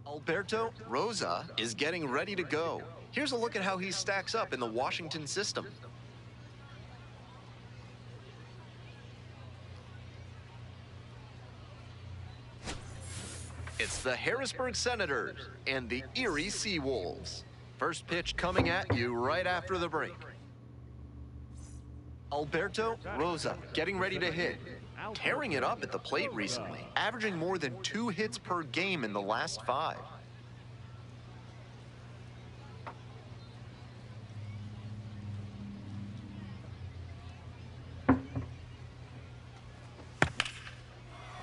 Alberto Rosa is getting ready to go. Here's a look at how he stacks up in the Washington system. It's the Harrisburg Senators and the Erie Seawolves. First pitch coming at you right after the break. Alberto Rosa getting ready to hit. Tearing it up at the plate recently, averaging more than 2 hits per game in the last 5.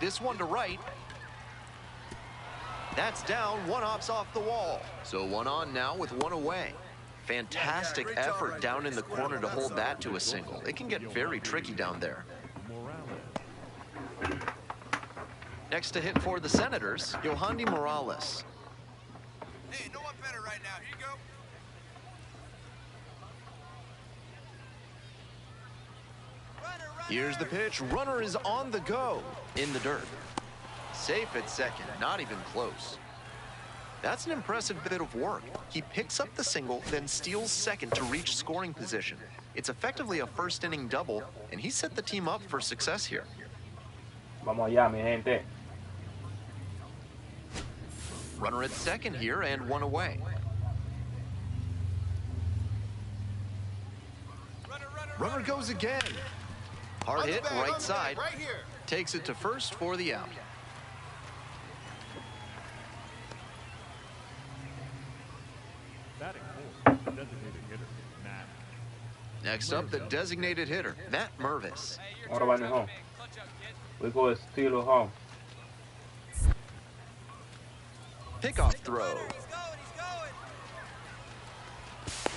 This one to right. That's down, 1 hops off the wall. So 1 on now with 1 away. Fantastic effort down in the corner to hold that to a single. It can get very tricky down there. Next to hit for the Senators, Yohandy Morales. Hey, no one better right now. Here you go. Here's the pitch. Runner is on the go in the dirt. Safe at second, not even close. That's an impressive bit of work. He picks up the single, then steals second to reach scoring position. It's effectively a first inning double, and he set the team up for success here. Vamos allá, mi gente. Runner at second here and 1 away. Runner goes again. Hard hit, right side. Takes it to first for the out. Next up, the designated hitter, Matt Mervis. Ahora va home. We go steal home. Pickoff throw.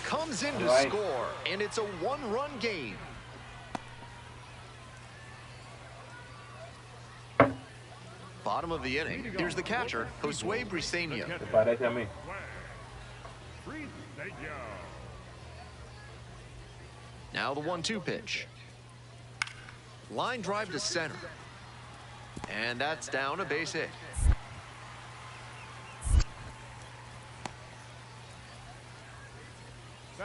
Comes in to score, and it's a 1-run game. Bottom of the inning. Here's the catcher, Josue Briseño. ¿Te parece a mí? Now the 1-2 pitch. Line drive to center. And that's down, a base hit.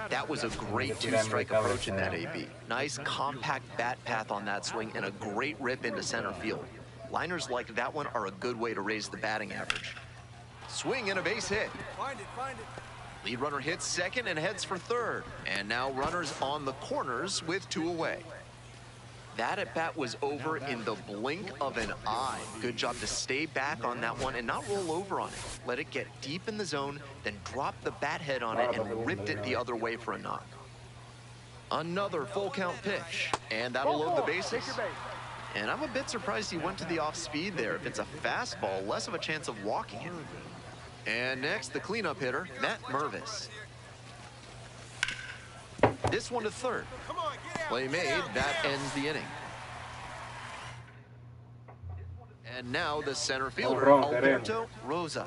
That was a great 2-strike approach in that AB. Nice compact bat path on that swing and a great rip into center field. Liners like that one are a good way to raise the batting average. Swing and a base hit. Find it. Lead runner hits second and heads for third. And now runners on the corners with 2 away. That at bat was over in the blink of an eye. Good job to stay back on that one and not roll over on it. Let it get deep in the zone, then drop the bat head on it and ripped it the other way for a knock. Another full count pitch, and that'll load the bases. And I'm a bit surprised he went to the off speed there. If it's a fastball, less of a chance of walking it. And next, the cleanup hitter, Matt Mervis. This one to third. Play made, that ends the inning. And now the center fielder, Alberto Rosa.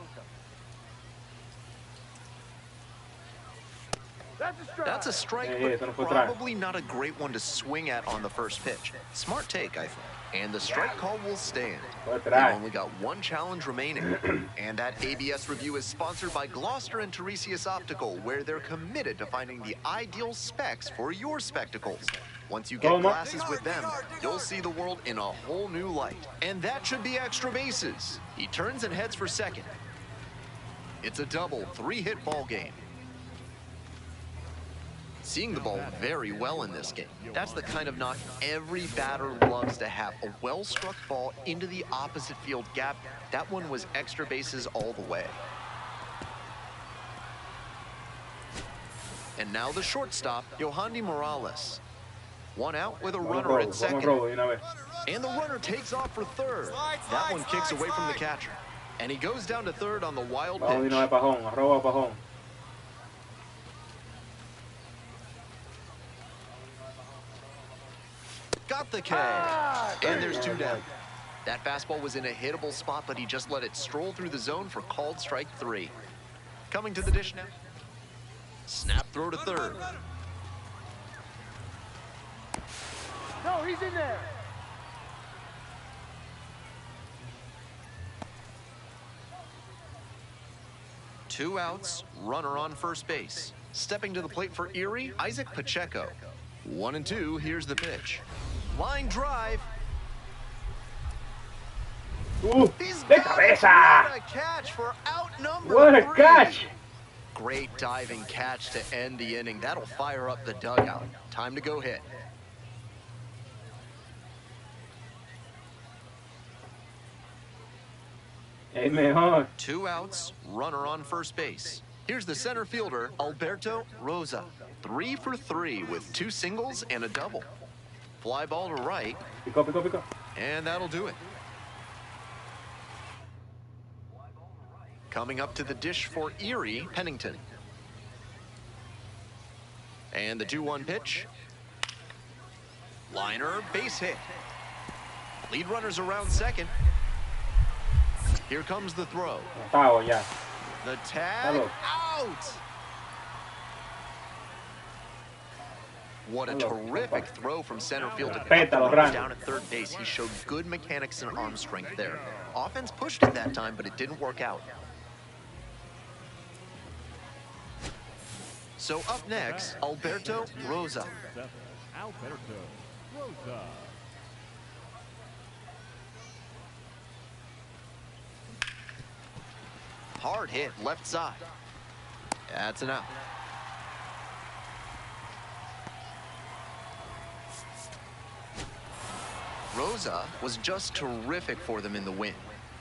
That's a strike, but probably not a great one to swing at on the first pitch. Smart take, I think. And the strike call will stand. They've only got 1 challenge remaining. And that ABS review is sponsored by Gloucester and Tiresias Optical, where they're committed to finding the ideal specs for your spectacles. Once you get glasses with them, you'll see the world in a whole new light. And that should be extra bases. He turns and heads for second. It's a double, 3-hit ball game. Seeing the ball very well in this game. That's the kind of knock every batter loves to have. A well-struck ball into the opposite field gap. That one was extra bases all the way. And now the shortstop, Yohandy Morales. 1 out with a runner at second. And the runner takes off for third. That one kicks away from the catcher. And he goes down to third on the wild pitch. Got the K, and there's 2 down. That fastball was in a hittable spot, but he just let it stroll through the zone for called strike 3. Coming to the dish now. Snap throw to third. No, he's in there. 2 outs, runner on first base. Stepping to the plate for Erie, Isaac Pacheco. 1-2, here's the pitch. Line drive. He's de got cabeza! What a catch for out number What a 3. catch! Great diving catch to end the inning. That'll fire up the dugout. Time to go hit. Es mejor. 2 outs, runner on first base. Here's the center fielder, Alberto Rosa. 3 for 3 with 2 singles and a double. Fly ball to right, Pico, pico, pico. and that'll do it. Coming up to the dish for Erie, Pennington. And the 2-1 pitch. Liner, base hit. Lead runners around second. Here comes the throw. Octavo ya. The tag, Hello. out! What a Hello, terrific compa. throw from center field to cut Pétalo, the runners Brandon. down at third base. He showed good mechanics and arm strength there. Offense pushed it that time, but it didn't work out. So up next, Alberto Rosa. Alberto Rosa. Hard hit, left side. That's an out. Rosa was just terrific for them in the win.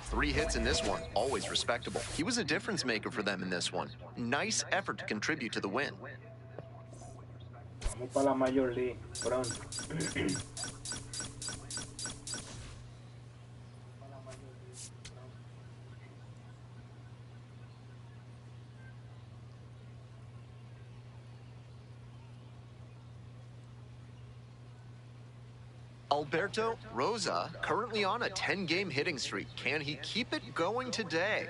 3 hits in this one, always respectable. He was a difference maker for them in this one. Nice effort to contribute to the win. Vamos para la Major League pronto. Alberto Rosa, currently on a 10-game hitting streak. Can he keep it going today?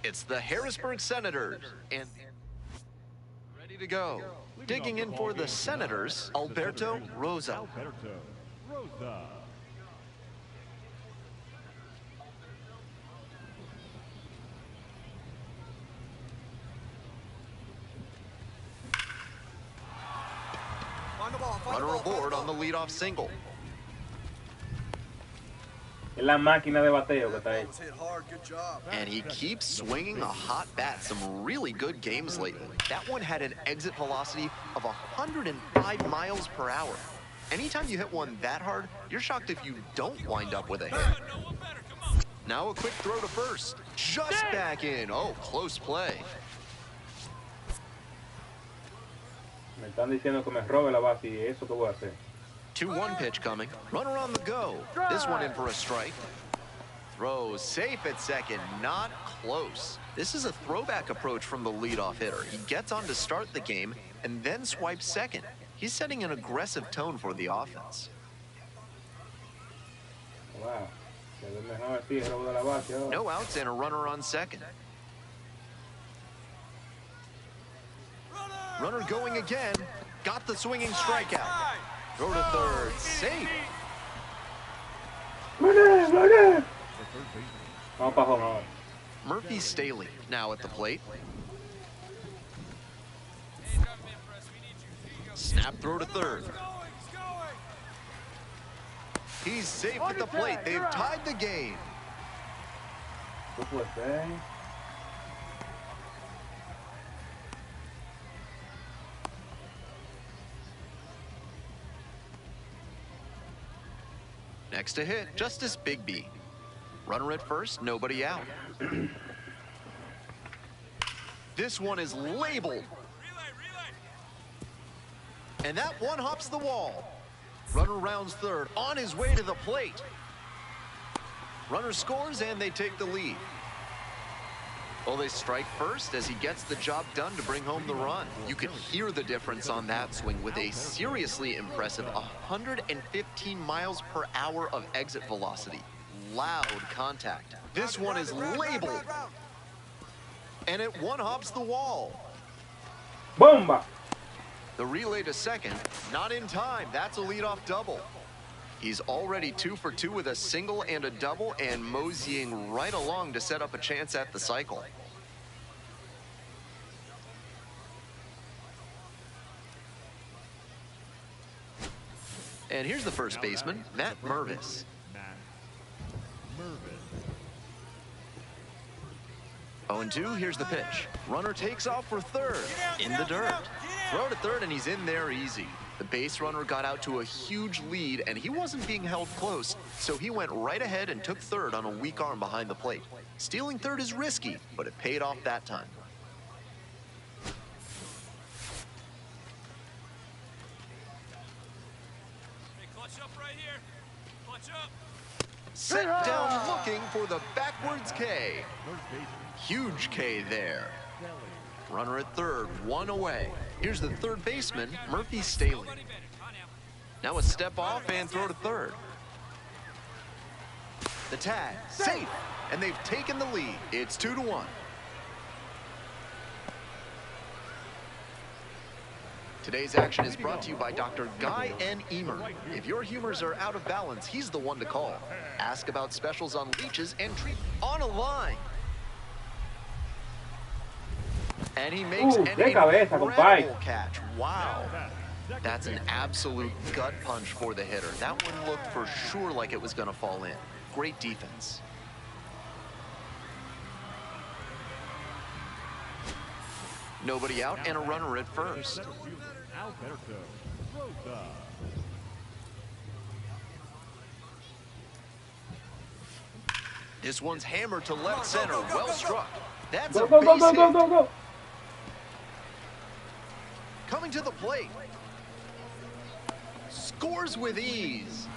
It's the Harrisburg Senators, and ready to go. Digging in for the Senators, Alberto Rosa. Alberto Rosa. Find the ball, find the Runner ball, find aboard the on the ball. leadoff single. Es la máquina de bateo que está ahí. Let's hit hard, good job. And he keeps swinging a hot bat. Some really good games lately. That one had an exit velocity of 105 miles per hour. Anytime you hit one that hard, you're shocked if you don't wind up with a hit. Now a quick throw to first. Just back in. Oh, close play. Me están diciendo que me robe la base y eso que voy a hacer. 2-1 pitch coming. Runner on the go. This one in for a strike. Throw safe at second. Not close. This is a throwback approach from the leadoff hitter. He gets on to start the game and then swipes second. He's setting an aggressive tone for the offense. Wow. Se ve mejor así, el robo de la base ahora. No outs and a runner on second. Runner going again. Got the swinging strikeout. Throw to third. Safe. ¡Vale, vale! Vamos para home ahora. Murphy Staley now at the plate. Snap throw to third. He's safe at the plate. They've tied the game. ¿Qué puede ser? Next to hit, Justice Bigby. Runner at first, nobody out. This one is labeled. And that one hops the wall. Runner rounds third, on his way to the plate. Runner scores and they take the lead. Well, they strike first as he gets the job done to bring home the run. You could hear the difference on that swing with a seriously impressive 115 miles per hour of exit velocity. Loud contact. This one is labeled. And it one hops the wall. ¡Bomba! The relay to second, not in time. That's a leadoff double. He's already 2 for 2 with a single and a double, and moseying right along to set up a chance at the cycle. And here's the first baseman, Matt Mervis. Matt Mervis. 0-2, here's the pitch. Runner takes off for third, in the dirt. Throw to third, and he's in there easy. The base runner got out to a huge lead, and he wasn't being held close, so he went right ahead and took third on a weak arm behind the plate. Stealing third is risky, but it paid off that time. Set down looking for the backwards K. Huge K there. Runner at third, 1 away. Here's the third baseman, Murphy Staley. Now a step off and throw to third. The tag, safe, and they've taken the lead. It's 2-1. Today's action is brought to you by Dr. Guy N. Emer. If your humors are out of balance, he's the one to call. Ask about specials on leeches and treat on a line. And he makes an incredible catch. Wow. That's an absolute gut punch for the hitter. That one looked for sure like it was going to fall in. Great defense. Nobody out and a runner at first. Alberto Rosa. This one's hammered to left center. Well struck. That's Go, a go, base go, go, hit. go, go, go. Coming to the plate. Scores with ease.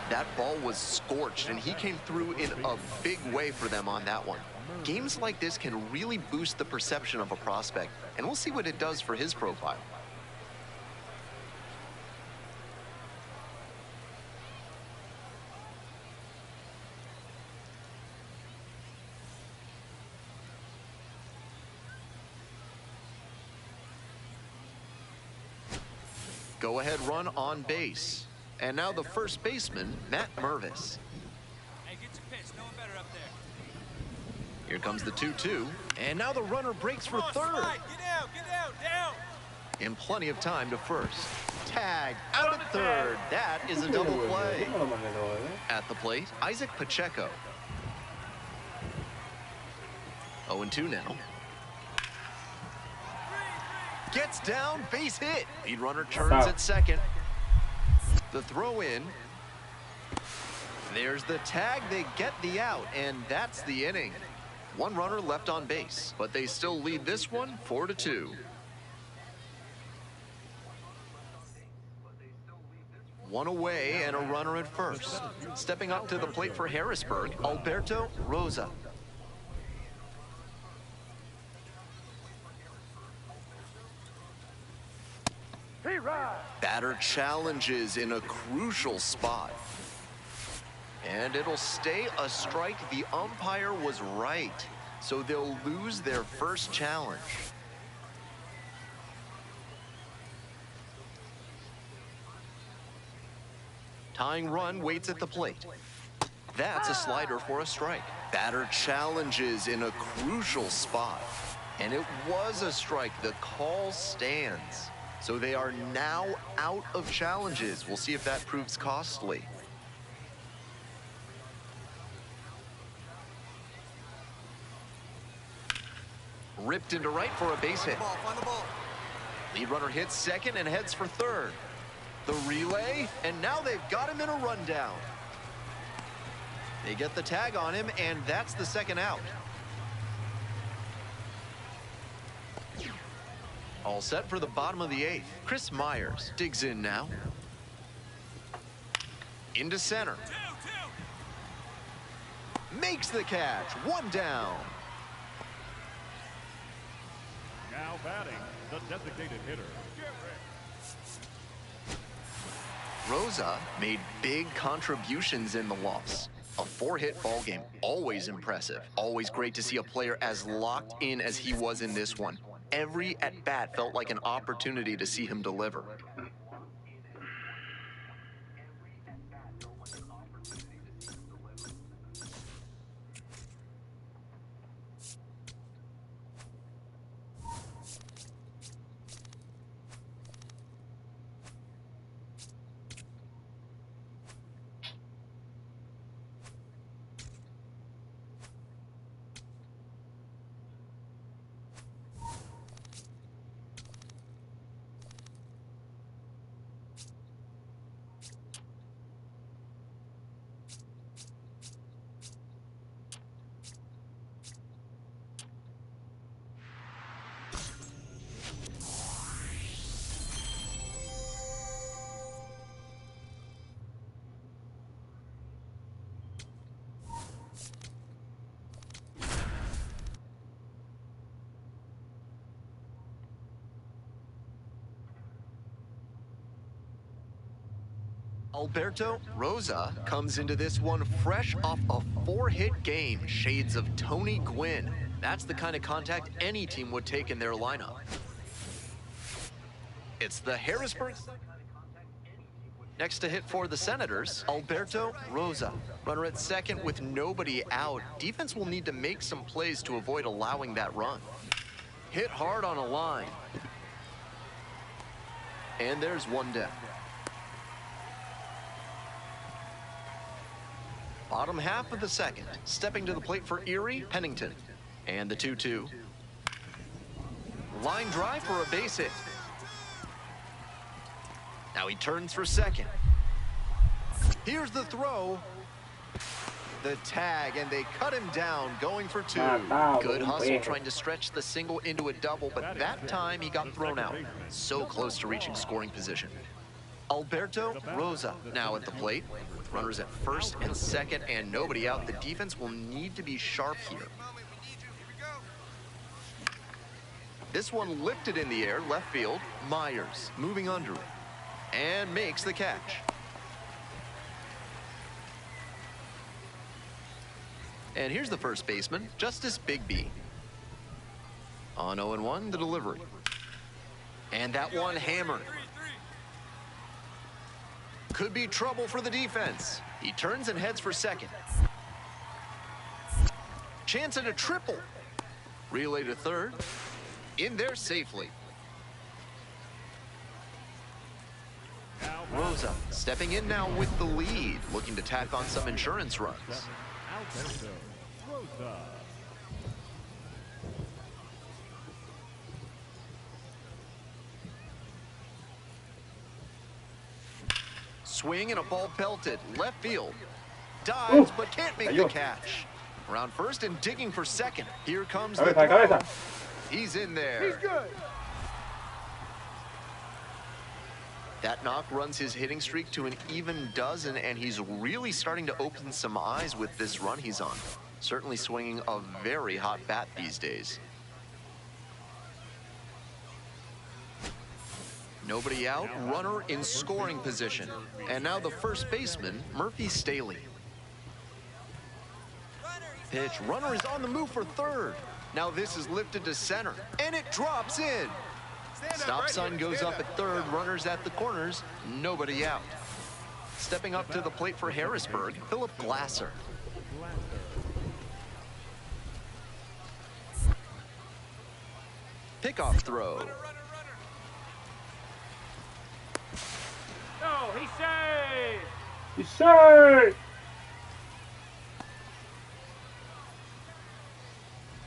That ball was scorched, and he came through in a big way for them on that one. Games like this can really boost the perception of a prospect, and we'll see what it does for his profile. Go-ahead run on base. And now the first baseman, Matt Mervis. Hey, get your pitch. No one better up there. Here comes the 2-2. And now the runner breaks for third. Get down. And plenty of time to first. Tag out at third. That is a double play. At the plate, Isaac Pacheco. 0-2 now. Gets down, base hit. Lead runner turns at second. The throw in. There's the tag. They get the out, and that's the inning. One runner left on base, but they still lead this one 4-2. One away and a runner at first. Stepping up to the plate for Harrisburg, Alberto Rosa. Batter challenges in a crucial spot. And it'll stay a strike. The umpire was right. So they'll lose their first challenge. Tying run waits at the plate. That's a slider for a strike. Batter challenges in a crucial spot. And it was a strike. The call stands. So they are now out of challenges. We'll see if that proves costly. Ripped into right for a base hit. Find the ball. Lead runner hits second and heads for third. The relay, and now they've got him in a rundown. They get the tag on him, and that's the second out. All set for the bottom of the eighth. Chris Myers digs in now. Into center. Makes the catch. One down. Now batting, the designated hitter. Rosa made big contributions in the loss. A 4-hit ball game, always impressive. Always great to see a player as locked in as he was in this one. Every at-bat felt like an opportunity to see him deliver. Alberto Rosa comes into this one fresh off a 4-hit game, shades of Tony Gwynn. That's the kind of contact any team would take in their lineup. It's the Harrisburg. Next to hit for the Senators, Alberto Rosa. Runner at second with nobody out. Defense will need to make some plays to avoid allowing that run. Hit hard on a line. And there's one down. Bottom half of the second. Stepping to the plate for Erie, Pennington. And the 2-2. Line drive for a base hit. Now he turns for second. Here's the throw. The tag, and they cut him down, going for 2. Good hustle trying to stretch the single into a double, but that time he got thrown out. So close to reaching scoring position. Alberto Rosa now at the plate. With runners at first and second and nobody out, the defense will need to be sharp here. This one lifted in the air, left field. Myers moving under it and makes the catch. And here's the first baseman, Justice Bigby. On 0-1, the delivery. And that one hammered. Could be trouble for the defense. He turns and heads for second. Chance at a triple. Relay to third. In there safely. Rosa stepping in now with the lead, looking to tack on some insurance runs. Alberto Rosa. Swing and a ball belted left field. Dives but can't make the catch. Around first and digging for second. Here comes the throw. He's in there. He's good. That knock runs his hitting streak to an even dozen, and he's really starting to open some eyes with this run he's on. Certainly swinging a very hot bat these days. Nobody out, runner in scoring position. And now the first baseman, Murphy Staley. Pitch, runner is on the move for third. Now this is lifted to center, and it drops in. Stop sign goes up at third, runners at the corners, nobody out. Stepping up to the plate for Harrisburg, Philip Glasser. Pickoff throw. No, he's safe. He's safe.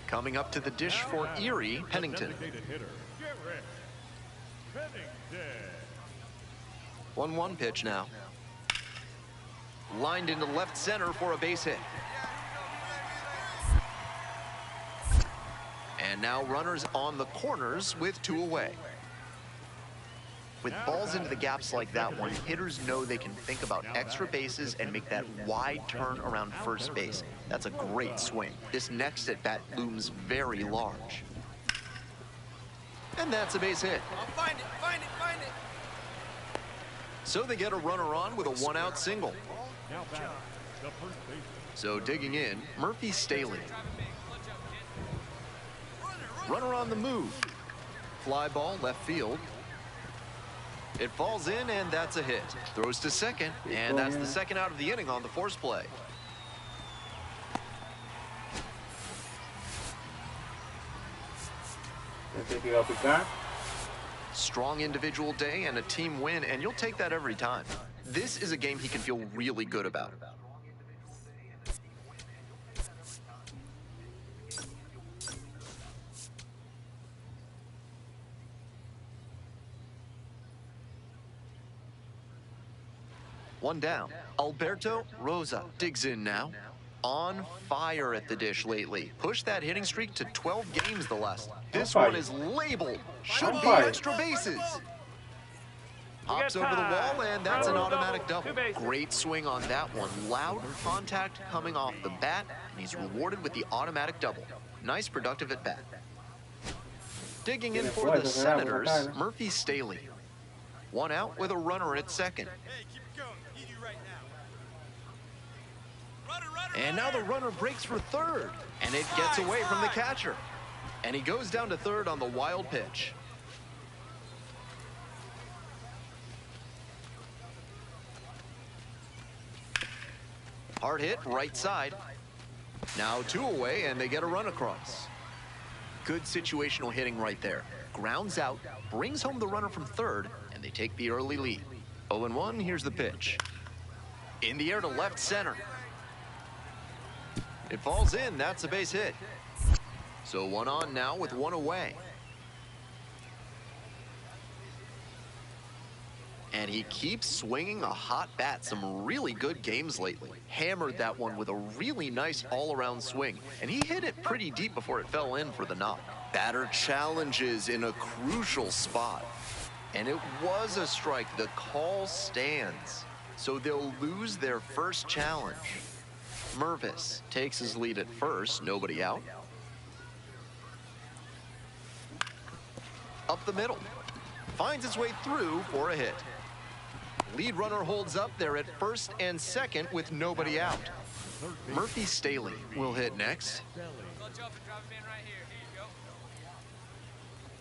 Coming up to the dish for Erie, Pennington. Designated hitter, Garrett Pennington. 1-1 pitch now. Lined into left center for a base hit. And now runners on the corners with 2 away. With balls into the gaps like that one, hitters know they can think about extra bases and make that wide turn around first base. That's a great swing. This next at bat looms very large. And that's a base hit. Find it, find it, find it. So they get a runner on with a 1-out single. Now batting, the first baseman. So digging in, Murphy Staley. Runner on the move. Fly ball left field. It falls in, and that's a hit. Throws to second, and that's the second out of the inning on the force play. Strong individual day and a team win, and you'll take that every time. This is a game he can feel really good about. One down. Alberto Rosa digs in now. On fire at the dish lately. Pushed that hitting streak to 12 games the last. This one is labeled. Should be extra bases. Hops over the wall, and that's an automatic double. Great swing on that one. Loud contact coming off the bat, and he's rewarded with the automatic double. Nice productive at bat. Digging in for the Senators, Murphy Staley. 1 out with a runner at second. Hey, keep it going. And now the runner breaks for third, and it gets away from the catcher. And he goes down to third on the wild pitch. Hard hit, right side. Now 2 away, and they get a run across. Good situational hitting right there. Grounds out, brings home the runner from third, and they take the early lead. 0-1, here's the pitch. In the air to left center. It falls in, that's a base hit. So 1 on now with 1 away. And he keeps swinging a hot bat. Some really good games lately. Hammered that one with a really nice all-around swing. And he hit it pretty deep before it fell in for the knock. Batter challenges in a crucial spot. And it was a strike. The call stands. So they'll lose their first challenge. Mervis takes his lead at first. Nobody out. Up the middle. Finds his way through for a hit. Lead runner holds up there at first and second with nobody out. Murphy Staley will hit next.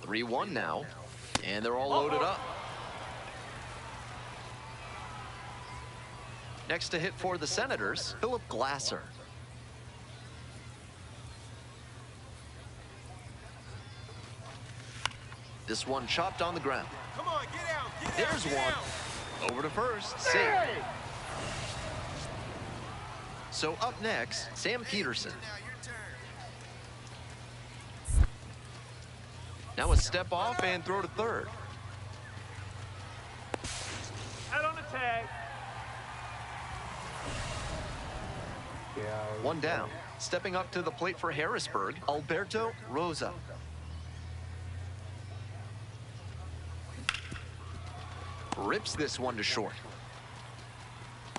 3-1 now, and they're all loaded up. Next to hit for the Senators, Philip Glasser. This one chopped on the ground. Come on, get out. There's one. Over to first. Safe. So up next, Sam Peterson. Now a step off and throw to third. Out on the tag. One down. Stepping up to the plate for Harrisburg, Alberto Rosa. Rips this one to short.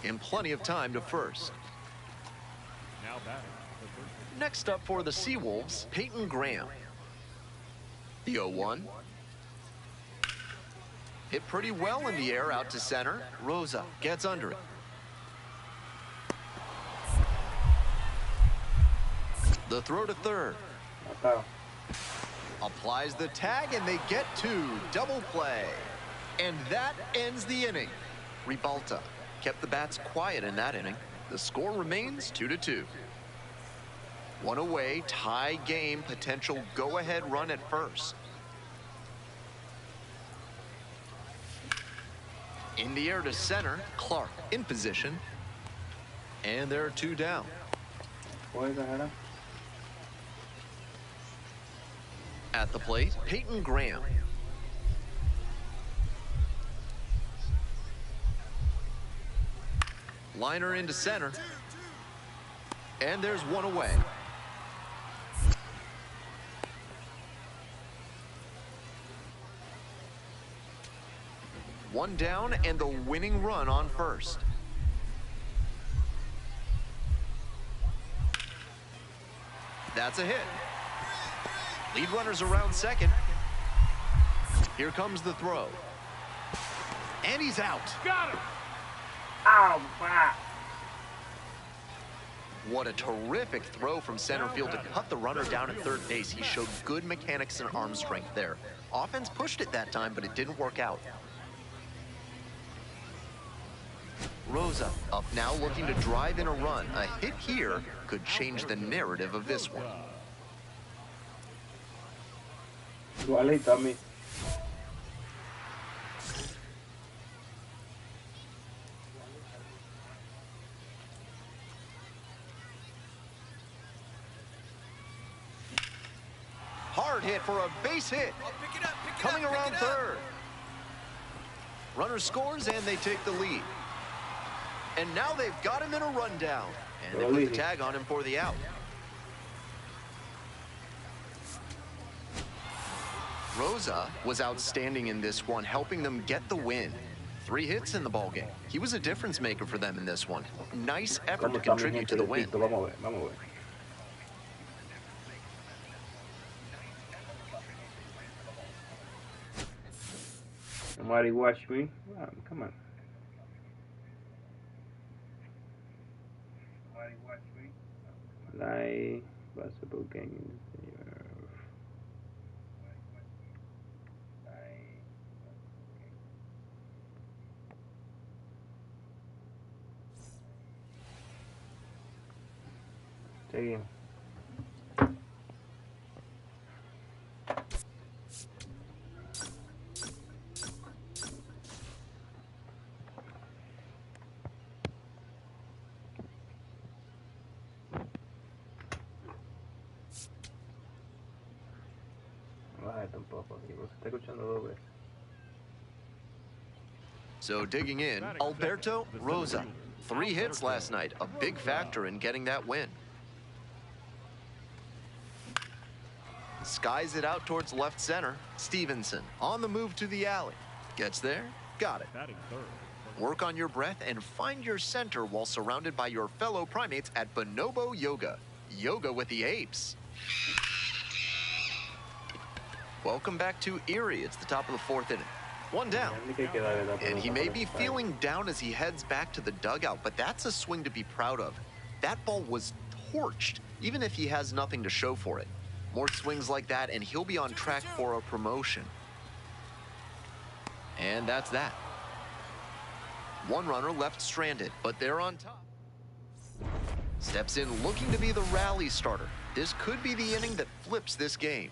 And plenty of time to first. Now batting the first. Next up for the Seawolves, Peyton Graham. The 0-1. Hit pretty well in the air out to center. Rosa gets under it. The throw to third. Applies the tag, and they get 2. Double play. And that ends the inning. Ribalta kept the bats quiet in that inning. The score remains 2-2. 1 away, tie game, potential go-ahead run at first. In the air to center, Clark in position. And there are 2 down. At the plate, Peyton Graham. Liner into center. And there's 1 away. One down and the winning run on first. That's a hit. Lead runner's around second. Here comes the throw. And he's out. Got him. Ow, wow. What a terrific throw from center field to cut the runner down at third base. He showed good mechanics and arm strength there. Offense pushed it that time, but it didn't work out. Rosa up now, looking to drive in a run. A hit here could change the narrative of this one. Igualito a mí. Hard hit for a base hit. Oh, pick it up, pick it Coming up, pick around it up. third. Runner scores and they take the lead. And now they've got him in a rundown. And they put the tag on him for the out. Rosa was outstanding in this one, helping them get the win. 3 hits in the ballgame. He was a difference maker for them in this one. Nice effort to contribute to the win. Vamos a ver, vamos a ver. Somebody watch me. Come on. Live basketball game. Seguimos. Bájate un poco, aquí, se está escuchando dos veces. So digging in, Alberto Rosa. 3 hits last night, a big factor in getting that win. Skies it out towards left center. Stevenson on the move to the alley. Gets there, got it. Batting third. Work on your breath and find your center while surrounded by your fellow primates at Bonobo Yoga. Yoga with the apes. Welcome back to Erie. It's the top of the 4th inning. 1 down. And he may be feeling down as he heads back to the dugout, but that's a swing to be proud of. That ball was torched, even if he has nothing to show for it. More swings like that, and he'll be on track for a promotion. And that's that. 1 runner left stranded, but they're on top. Steps in looking to be the rally starter. This could be the inning that flips this game.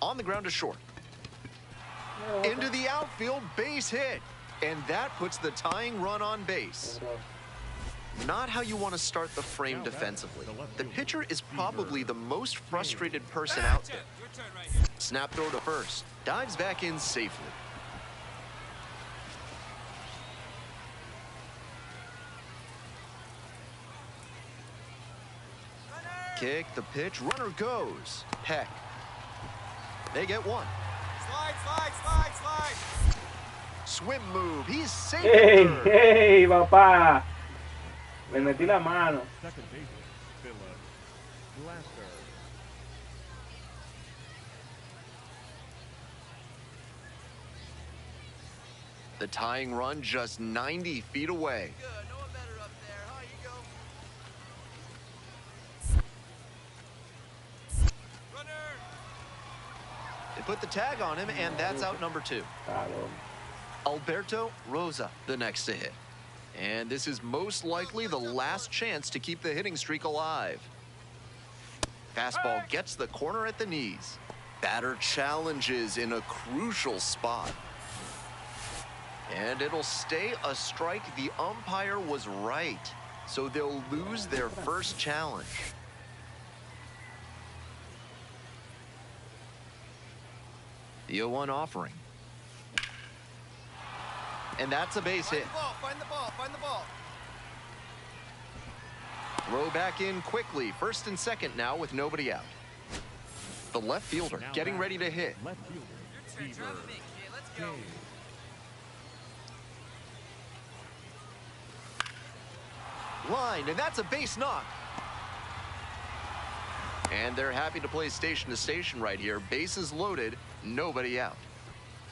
On the ground to short. Into the outfield, base hit. And that puts the tying run on base. Not how you want to start the frame defensively. The pitcher is probably the most frustrated person out there. Snap throw to first. Dives back in safely. Kick the pitch. Runner goes. Heck. They get 1. Slide, slide, slide, slide. Swim move. He's safe. ¡Ey, ey, papá! Le metí la mano. Second baseman, Philip Blaster. The tying run just 90 feet away. Good, no one better up there. Huh, you go. Runner. They put the tag on him, and that's out number 2. Alberto Rosa, the next to hit. And this is most likely the last chance to keep the hitting streak alive. Fastball gets the corner at the knees. Batter challenges in a crucial spot. And it'll stay a strike. The umpire was right. So they'll lose their first challenge. The 0-1 offering. And that's a base hit. Find the ball, find the ball. Throw back in quickly. First and second now with nobody out. The left fielder getting ready to hit. Left fielder, Your turn, try to make it. Let's go. Line, and that's a base knock. And they're happy to play station to station right here. Bases loaded, nobody out.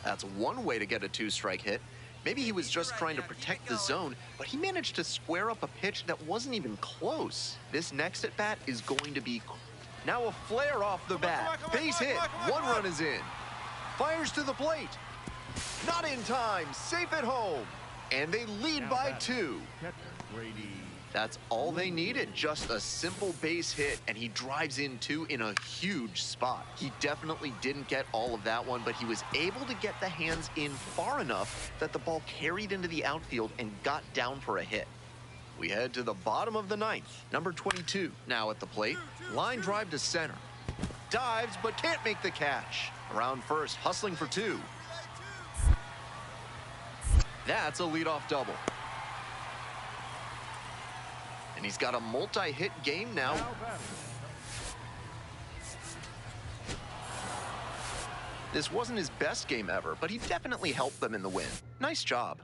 That's one way to get a 2-strike hit. Maybe he was just trying to protect the zone, but he managed to square up a pitch that wasn't even close. This next at bat is going to be now a flare off the bat. Base hit, 1 run is in. Fires to the plate. Not in time, safe at home. And they lead by 2. catcher Brady. That's all they needed, just a simple base hit, and he drives in 2 in a huge spot. He definitely didn't get all of that one, but he was able to get the hands in far enough that the ball carried into the outfield and got down for a hit. We head to the bottom of the 9th. Number 22 now at the plate. Line drive to center. Dives, but can't make the catch. Around first, hustling for 2. That's a leadoff double. And he's got a multi-hit game now. This wasn't his best game ever, but he definitely helped them in the win. Nice job.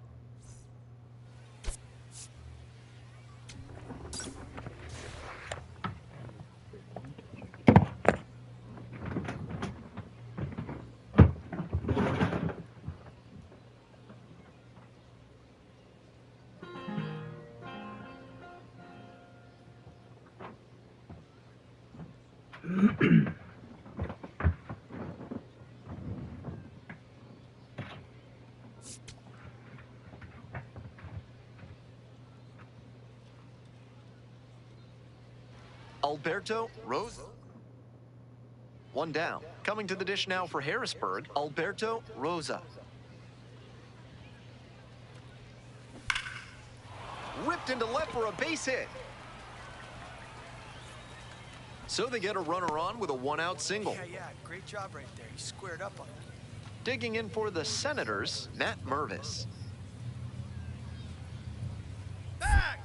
Alberto Rosa. One down. Coming to the dish now for Harrisburg, Alberto Rosa. Ripped into left for a base hit. So they get a runner on with a one-out single. Yeah, great job right there. You squared up on it. Digging in for the Senators, Matt Mervis. Back!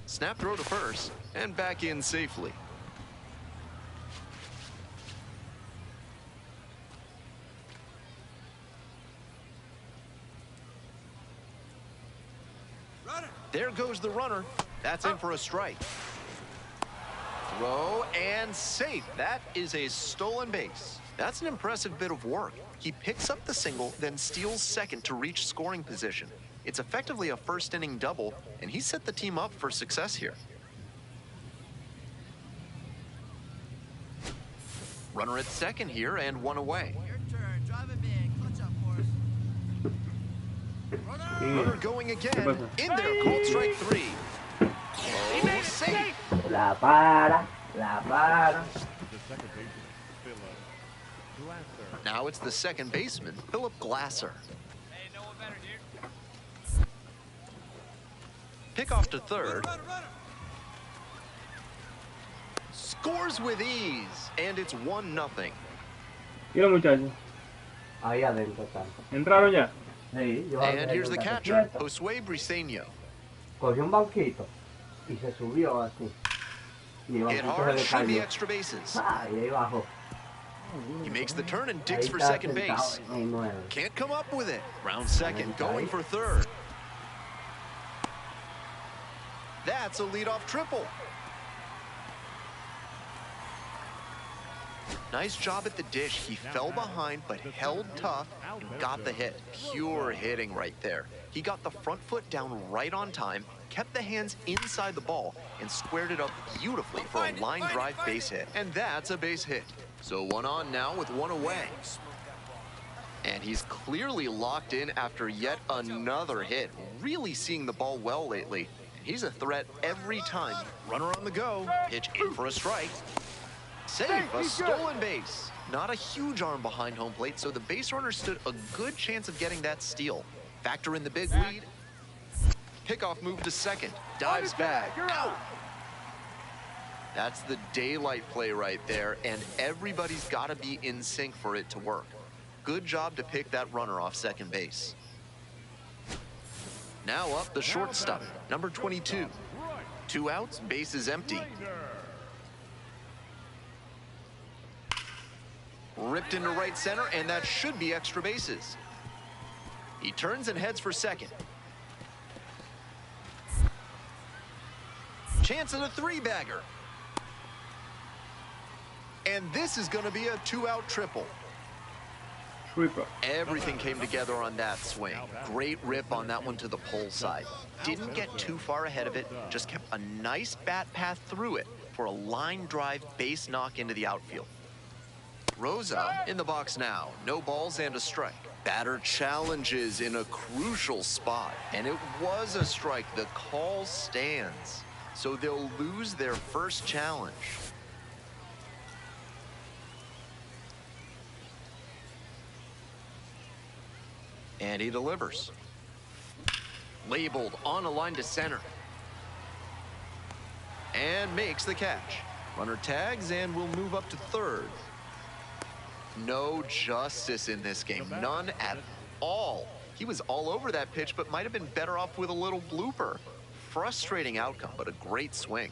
Snap throw to first, and back in safely. Runner! There goes the runner. That's in for a strike. Throw and safe. That is a stolen base. That's an impressive bit of work. He picks up the single, then steals second to reach scoring position. It's effectively a first-inning double, and he set the team up for success here. Runner at second here and one away. Your turn. Drive it in. Clutch up for us. Runner! Runner going again. In there, called strike three. Oh, safe. La para, la para. The second baseman, Philip Glasser. Now it's the second baseman, Philip Glasser. Hey, no one better, dude. Pick off to third. Runner, runner! Scores with ease, and it's 1-0. ¿Y los muchachos? Ahí adentro están. ¿Entraron ya? Sí, yo And here's the ahí catcher, quieto. Josue Briseño. Cogió un banquito y se subió así. Y el Hit banquito hard, se should le be cayó. extra bases. Ah, y ahí bajó. He makes the turn and Ahí digs for está second sentado base. en el 9. Can't come up with it. Round second, going for third. That's a leadoff triple. Nice job at the dish. He fell behind, but held tough and got the hit. Pure hitting right there. He got the front foot down right on time, kept the hands inside the ball, and squared it up beautifully for a line drive base hit. And that's a base hit. So one on now with one away. And he's clearly locked in after yet another hit. Really seeing the ball well lately. He's a threat every time. Runner on the go. Pitch in for a strike. Safe, a stolen base. Not a huge arm behind home plate, so the base runner stood a good chance of getting that steal. Factor in the big lead. Pickoff move to second. Dives back. Out. That's the daylight play right there, and everybody's got to be in sync for it to work. Good job to pick that runner off second base. Now up the shortstop, number 22. 2 outs, base is empty. Ripped into right center, and that should be extra bases. He turns and heads for second. Chance at a 3-bagger. And this is going to be a 2-out triple. Triple. Everything came together on that swing. Great rip on that one to the pole side. Didn't get too far ahead of it, just kept a nice bat path through it for a line drive base knock into the outfield. Rosa in the box now. No balls and a strike. Batter challenges in a crucial spot, and it was a strike. The call stands, so they'll lose their first challenge. And he delivers. Labeled on a line to center. And makes the catch. Runner tags and will move up to third. No justice in this game. None at all. He was all over that pitch, but might have been better off with a little blooper. Frustrating outcome, but a great swing.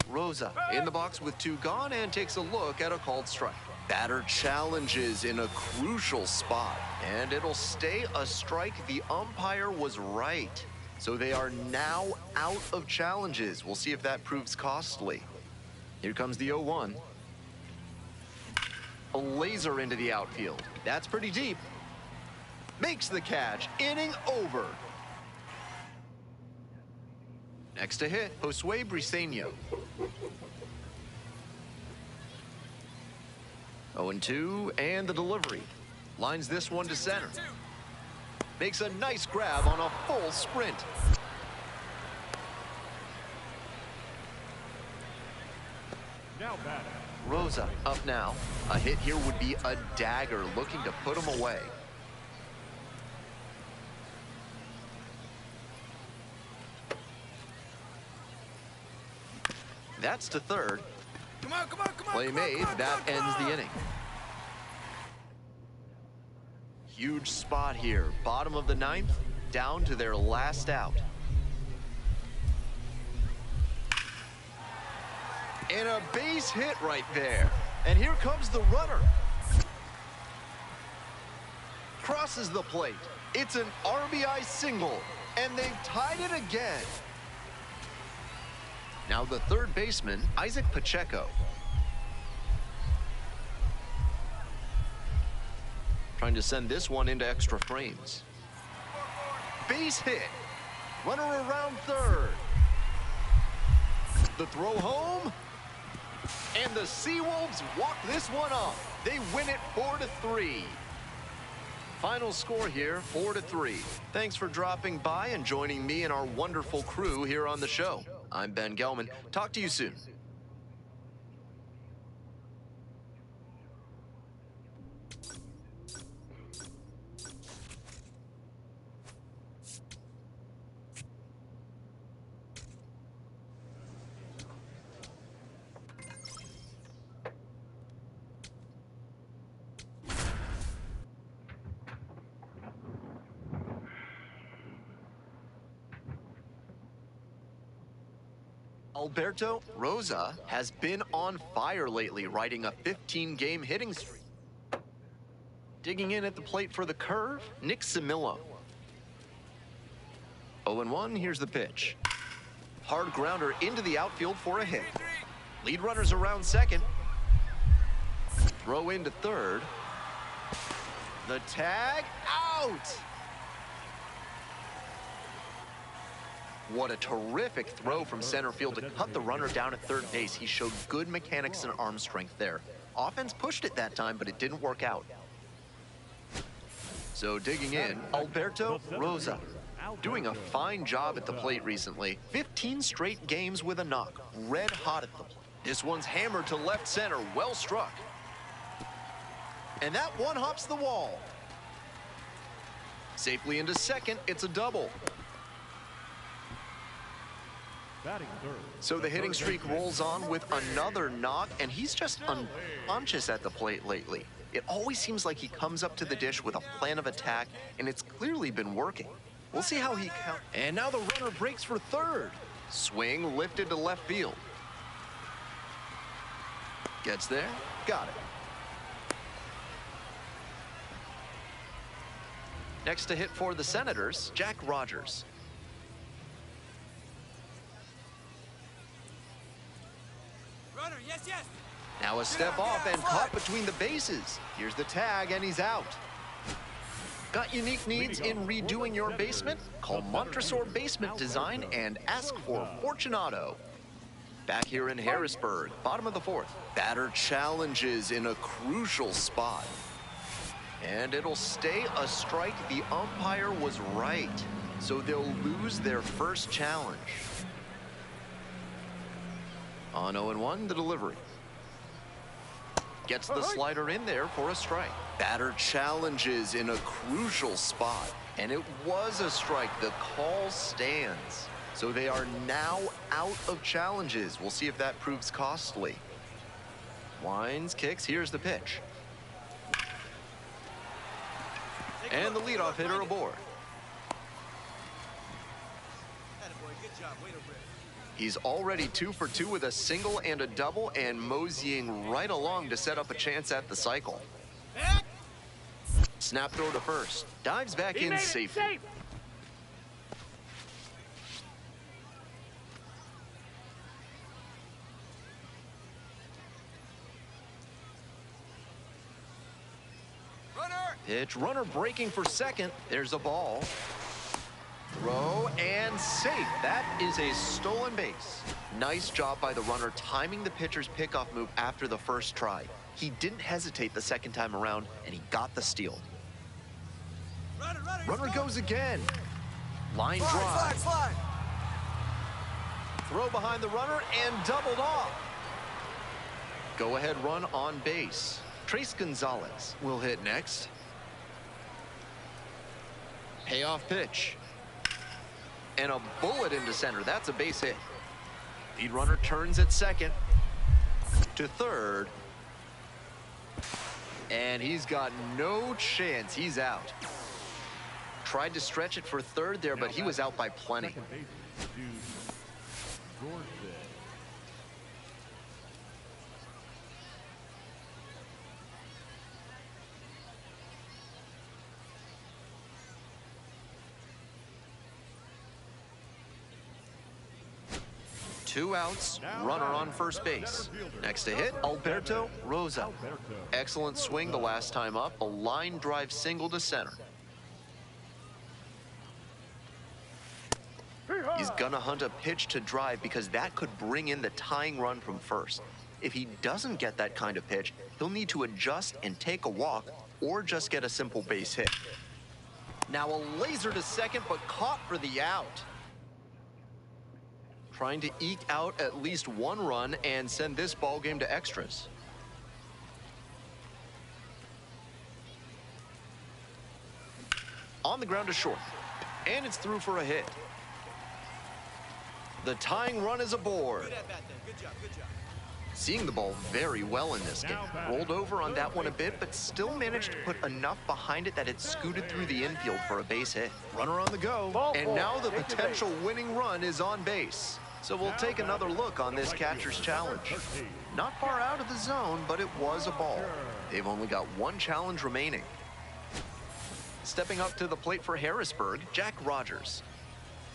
Rosa in the box with 2 gone and takes a look at a called strike. Batter challenges in a crucial spot, and it'll stay a strike. The umpire was right. So they are now out of challenges. We'll see if that proves costly. Here comes the 0-1. A laser into the outfield. That's pretty deep. Makes the catch. Inning over. Next to hit, Josue Briseño. 0-2, and the delivery. Lines this one to center. Makes a nice grab on a full sprint. Now batting. Rosa up now. A hit here would be a dagger, looking to put him away. That's to third. Come on, come on, come on. Play come on, made. come on, That come on, ends come the on. inning. Huge spot here. Bottom of the ninth, down to their last out. And a base hit right there. And here comes the runner. Crosses the plate. It's an RBI single. And they've tied it again. Now the third baseman, Isaac Pacheco. Trying to send this one into extra frames. Base hit. Runner around third. The throw home. And the Seawolves walk this one off. They win it 4-3. Final score here, 4-3. Thanks for dropping by and joining me and our wonderful crew here on the show. I'm Ben Gelman. Talk to you soon. Alberto Rosa has been on fire lately, riding a 15-game hitting streak. Digging in at the plate for the curve, Nick Simillo. 0-1, here's the pitch. Hard grounder into the outfield for a hit. Lead runners around second. Throw into third. The tag, out! What a terrific throw from center field to cut the runner down at third base. He showed good mechanics and arm strength there. Offense pushed it that time, but it didn't work out. So digging in, Alberto Rosa. Doing a fine job at the plate recently. 15 straight games with a knock. Red hot at the plate. This one's hammered to left center. Well struck. And that one hops the wall. Safely into second. It's a double. Batting third. So the hitting streak rolls on with another knock, and he's just unconscious at the plate lately. It always seems like he comes up to the dish with a plan of attack, and it's clearly been working. We'll see how he counts. And now the runner breaks for third. Swing lifted to left field. Gets there, got it. Next to hit for the Senators, Jack Rogers. Runner, yes, yes. Now a step off and caught between the bases. Here's the tag, and he's out. Got unique needs in redoing your basement? Call Montresor Basement Design and ask for Fortunato. Back here in Harrisburg, bottom of the fourth. Batter challenges in a crucial spot. And it'll stay a strike. The umpire was right. So they'll lose their first challenge. On 0-1, the delivery. Gets the slider in there for a strike. Batter challenges in a crucial spot. And it was a strike. The call stands. So they are now out of challenges. We'll see if that proves costly. Winds, kicks, here's the pitch. And the leadoff hitter aboard. Attaboy, good job. Way to rip. He's already 2 for 2 with a single and a double, and moseying right along to set up a chance at the cycle. Snap throw to first. Dives back He in made it safely. safe. Runner. Pitch, runner breaking for second. There's a ball. Throw and safe. That is a stolen base. Nice job by the runner timing the pitcher's pickoff move after the first try. He didn't hesitate the second time around, and he got the steal. Runner goes again. Line drive. Slide. Throw behind the runner and doubled off. Go ahead run on base. Trace Gonzalez will hit next. Payoff pitch. And a bullet into center. That's a base hit. Lead runner turns at second. To third. And he's got no chance. He's out. Tried to stretch it for third there, but he was out by plenty. Second baseman, Dorsey. 2 outs, runner on first base. Next to hit, Alberto Rosa. Excellent swing the last time up, a line drive single to center. He's gonna hunt a pitch to drive because that could bring in the tying run from first. If he doesn't get that kind of pitch, he'll need to adjust and take a walk or just get a simple base hit. Now a laser to second, but caught for the out. Trying to eke out at least 1 run and send this ball game to extras. On the ground to short, and it's through for a hit. The tying run is aboard. Good job. Seeing the ball very well in this game. Rolled over on that one a bit, but still managed to put enough behind it that it scooted through the infield for a base hit. Runner on the go, and now the potential winning run is on base. So we'll take another look on this catcher's challenge. Not far out of the zone, but it was a ball. They've only got 1 challenge remaining. Stepping up to the plate for Harrisburg, Jack Rogers.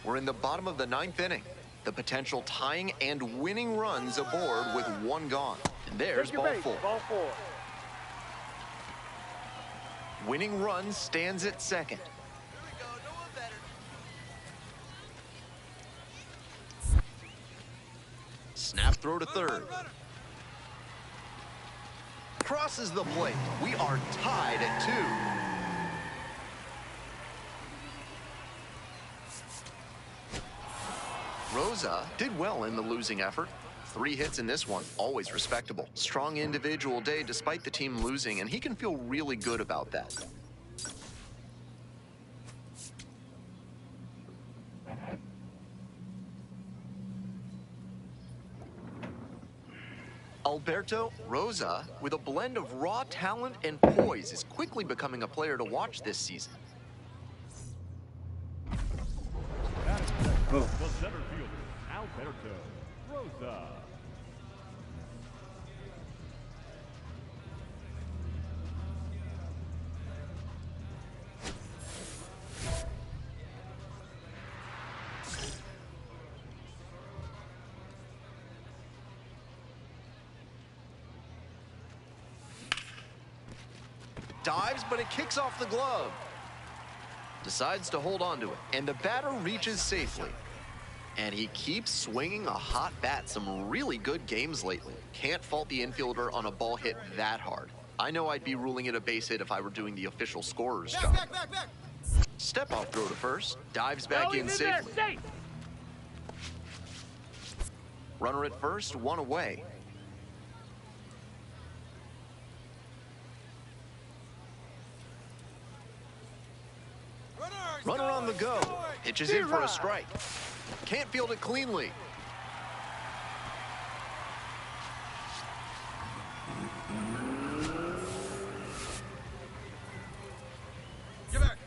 We're in the bottom of the 9th inning. The potential tying and winning runs aboard with 1 gone. And there's ball 4. Ball 4. Winning run stands at second. Here we go. No one better. Snap throw to third. Crosses the plate. We are tied at 2. Rosa did well in the losing effort. 3 hits in this one, always respectable. Strong individual day despite the team losing, and he can feel really good about that. Alberto Rosa, with a blend of raw talent and poise, is quickly becoming a player to watch this season. The center fielder, Alberto Rosa. Dives, but it kicks off the glove. Decides to hold on to it, and the batter reaches safely. And he keeps swinging a hot bat. Some really good games lately. Can't fault the infielder on a ball hit that hard. I know I'd be ruling it a base hit if I were doing the official scorer's job. Back. Step off throw to first, dives back in safely. Safe. Runner at first, 1 away. Runner on the go. Pitches in for a strike. Can't field it cleanly. Get back.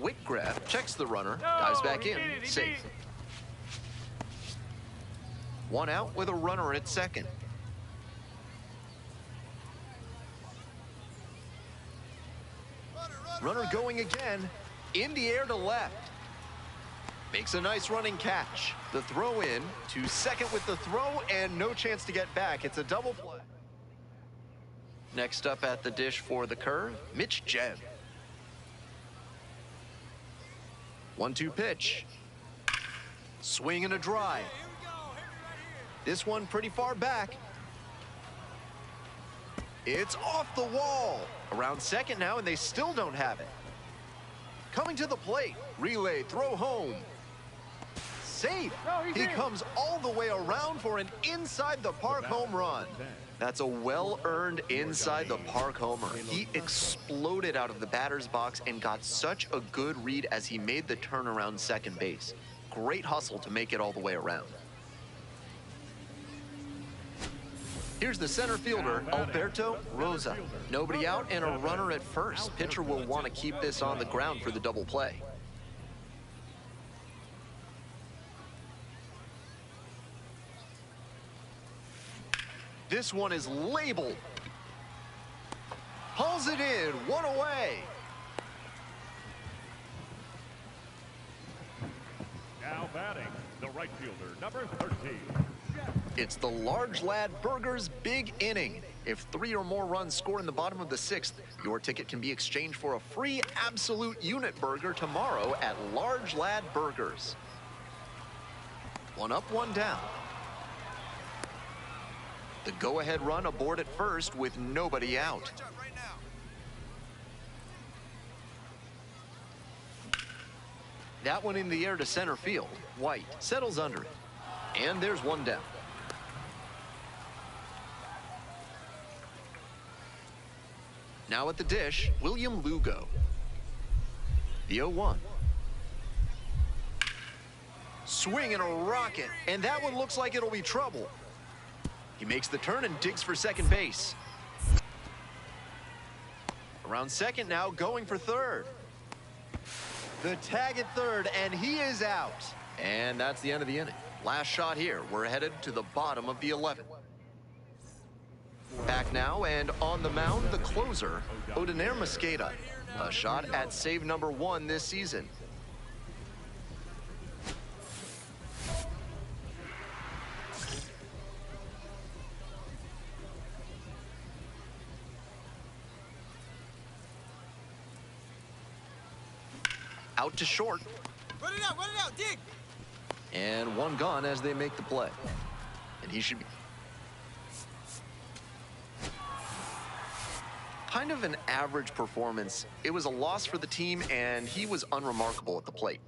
Whitgraf checks the runner, dives back in, safe. 1 out with a runner at second. Runner going again, in the air to left. Makes a nice running catch. The throw in to second with the throw, and no chance to get back. It's a double play. Next up at the dish for the curve, Mitch Jeb. 1-2 pitch. Swing and a drive. This one pretty far back. It's off the wall. Around second now, and they still don't have it. Coming to the plate. Relay, throw home. Safe. He comes all the way around for an inside-the-park home run. That's a well-earned inside-the-park homer. He exploded out of the batter's box and got such a good read as he made the turn around second base. Great hustle to make it all the way around. Here's the center fielder, Alberto Rosa. Nobody out and a runner at first. Pitcher will want to keep this on the ground for the double play. This one is labeled. Hauls it in, one away. Now batting, the right fielder, number 13. It's the large lad Burger's big inning. If 3 or more runs score in the bottom of the 6th, your ticket can be exchanged for a free absolute unit burger tomorrow at Large Lad Burgers. One up, one down. The go-ahead run aboard at first with nobody out. That one in the air to center field. White settles under it. And there's one down. Now at the dish, William Lugo. The 0-1. Swing and a rocket, and that one looks like it'll be trouble. He makes the turn and digs for second base. Around second now, going for third. The tag at third, and he is out. And that's the end of the inning. Last shot here. We're headed to the bottom of the 11th. Back now, and on the mound, the closer, Odiner Mosqueda. A shot at save number 1 this season. Out to short. Run it out, dig! And one gone as they make the play. And he should be kind of an average performance. It was a loss for the team, and he was unremarkable at the plate.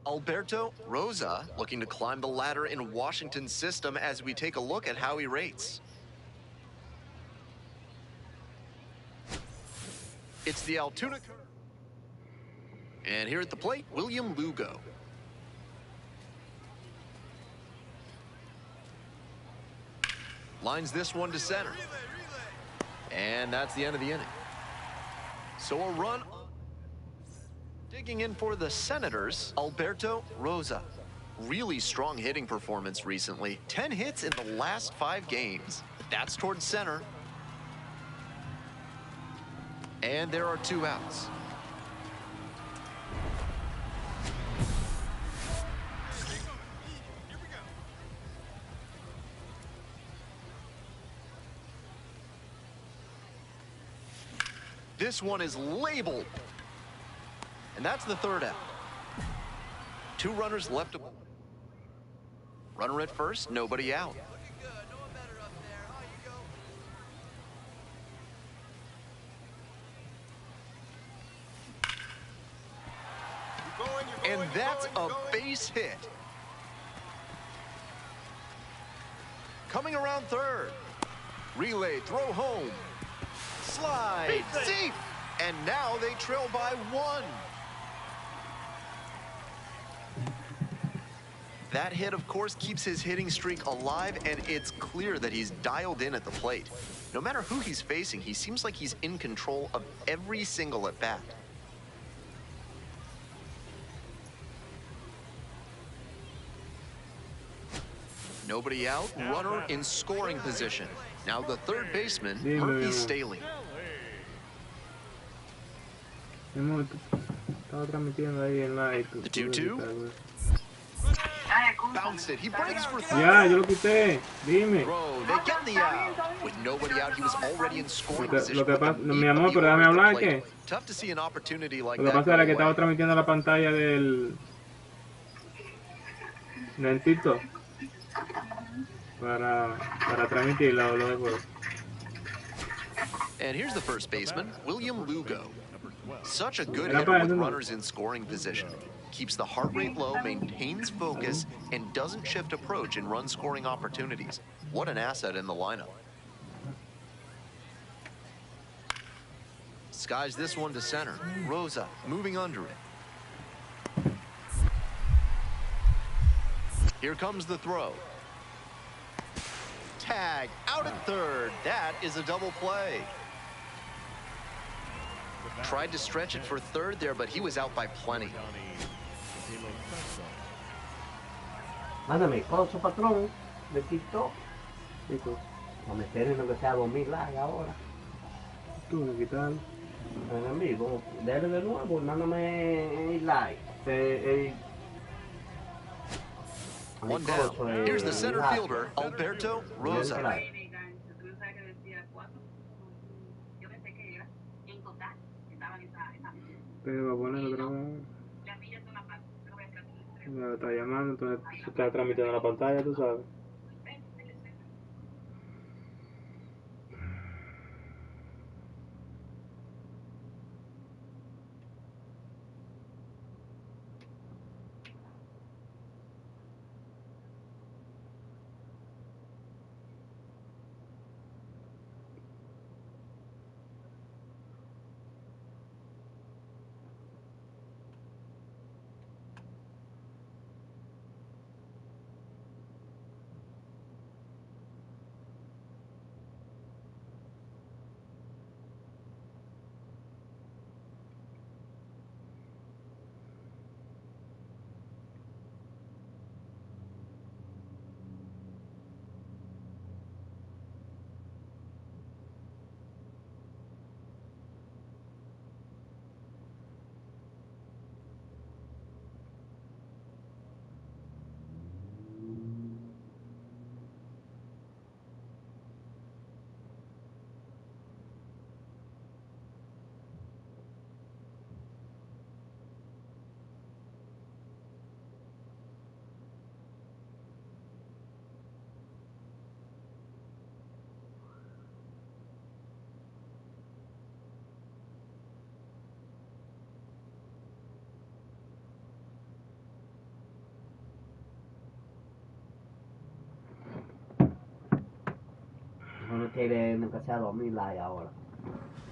Alberto Rosa looking to climb the ladder in Washington's system as we take a look at how he rates. It's the Altoona curve. And here at the plate, William Lugo. Lines this one to center. And that's the end of the inning. So a run. Digging in for the Senators, Alberto Rosa. Really strong hitting performance recently. 10 hits in the last 5 games. That's towards center. And there are 2 outs. This one is labeled. And that's the 3rd out. 2 runners left. Runner at first, nobody out. Looking good. No one better up there. And that's a base hit. Coming around third. Relay, throw home. Slide, safe. And now they trail by 1. That hit, of course, keeps his hitting streak alive, and it's clear that he's dialed in at the plate. No matter who he's facing, he seems like he's in control of every single at-bat. Nobody out, runner in scoring position. Now the third baseman, Murphy Staley. The 2-2. Bounced it. He breaks for third. Ya, yo lo quité. Dime. Bro, they get the out. With nobody out, he was already in scoring position. Lo que pasa, mi amor, pero déjame hablar, ¿qué? Tough to see an opportunity like Lo que that. pasa era que estaba transmitiendo la pantalla del TikTok para transmitir lo de juego. And here's the first baseman, William Lugo. Such a good Era hitter para with eso, ¿no? runners in scoring position. Keeps the heart rate low, maintains focus, and doesn't shift approach in run scoring opportunities. What an asset in the lineup. Skies this one to center. Rosa moving under it. Here comes the throw. Tag out at third. That is a double play. Tried to stretch it for third there, but he was out by plenty. Mándame con su patrón de TikTok. A meter en lo que sea 2000 likes ahora. Tú, ¿qué tal? En amigo, dale de nuevo, mándame like. One down. Here's the center fielder, Alberto Rosa. Pero va a poner otra vez. Me está llamando, entonces se está transmitiendo la pantalla, tú sabes.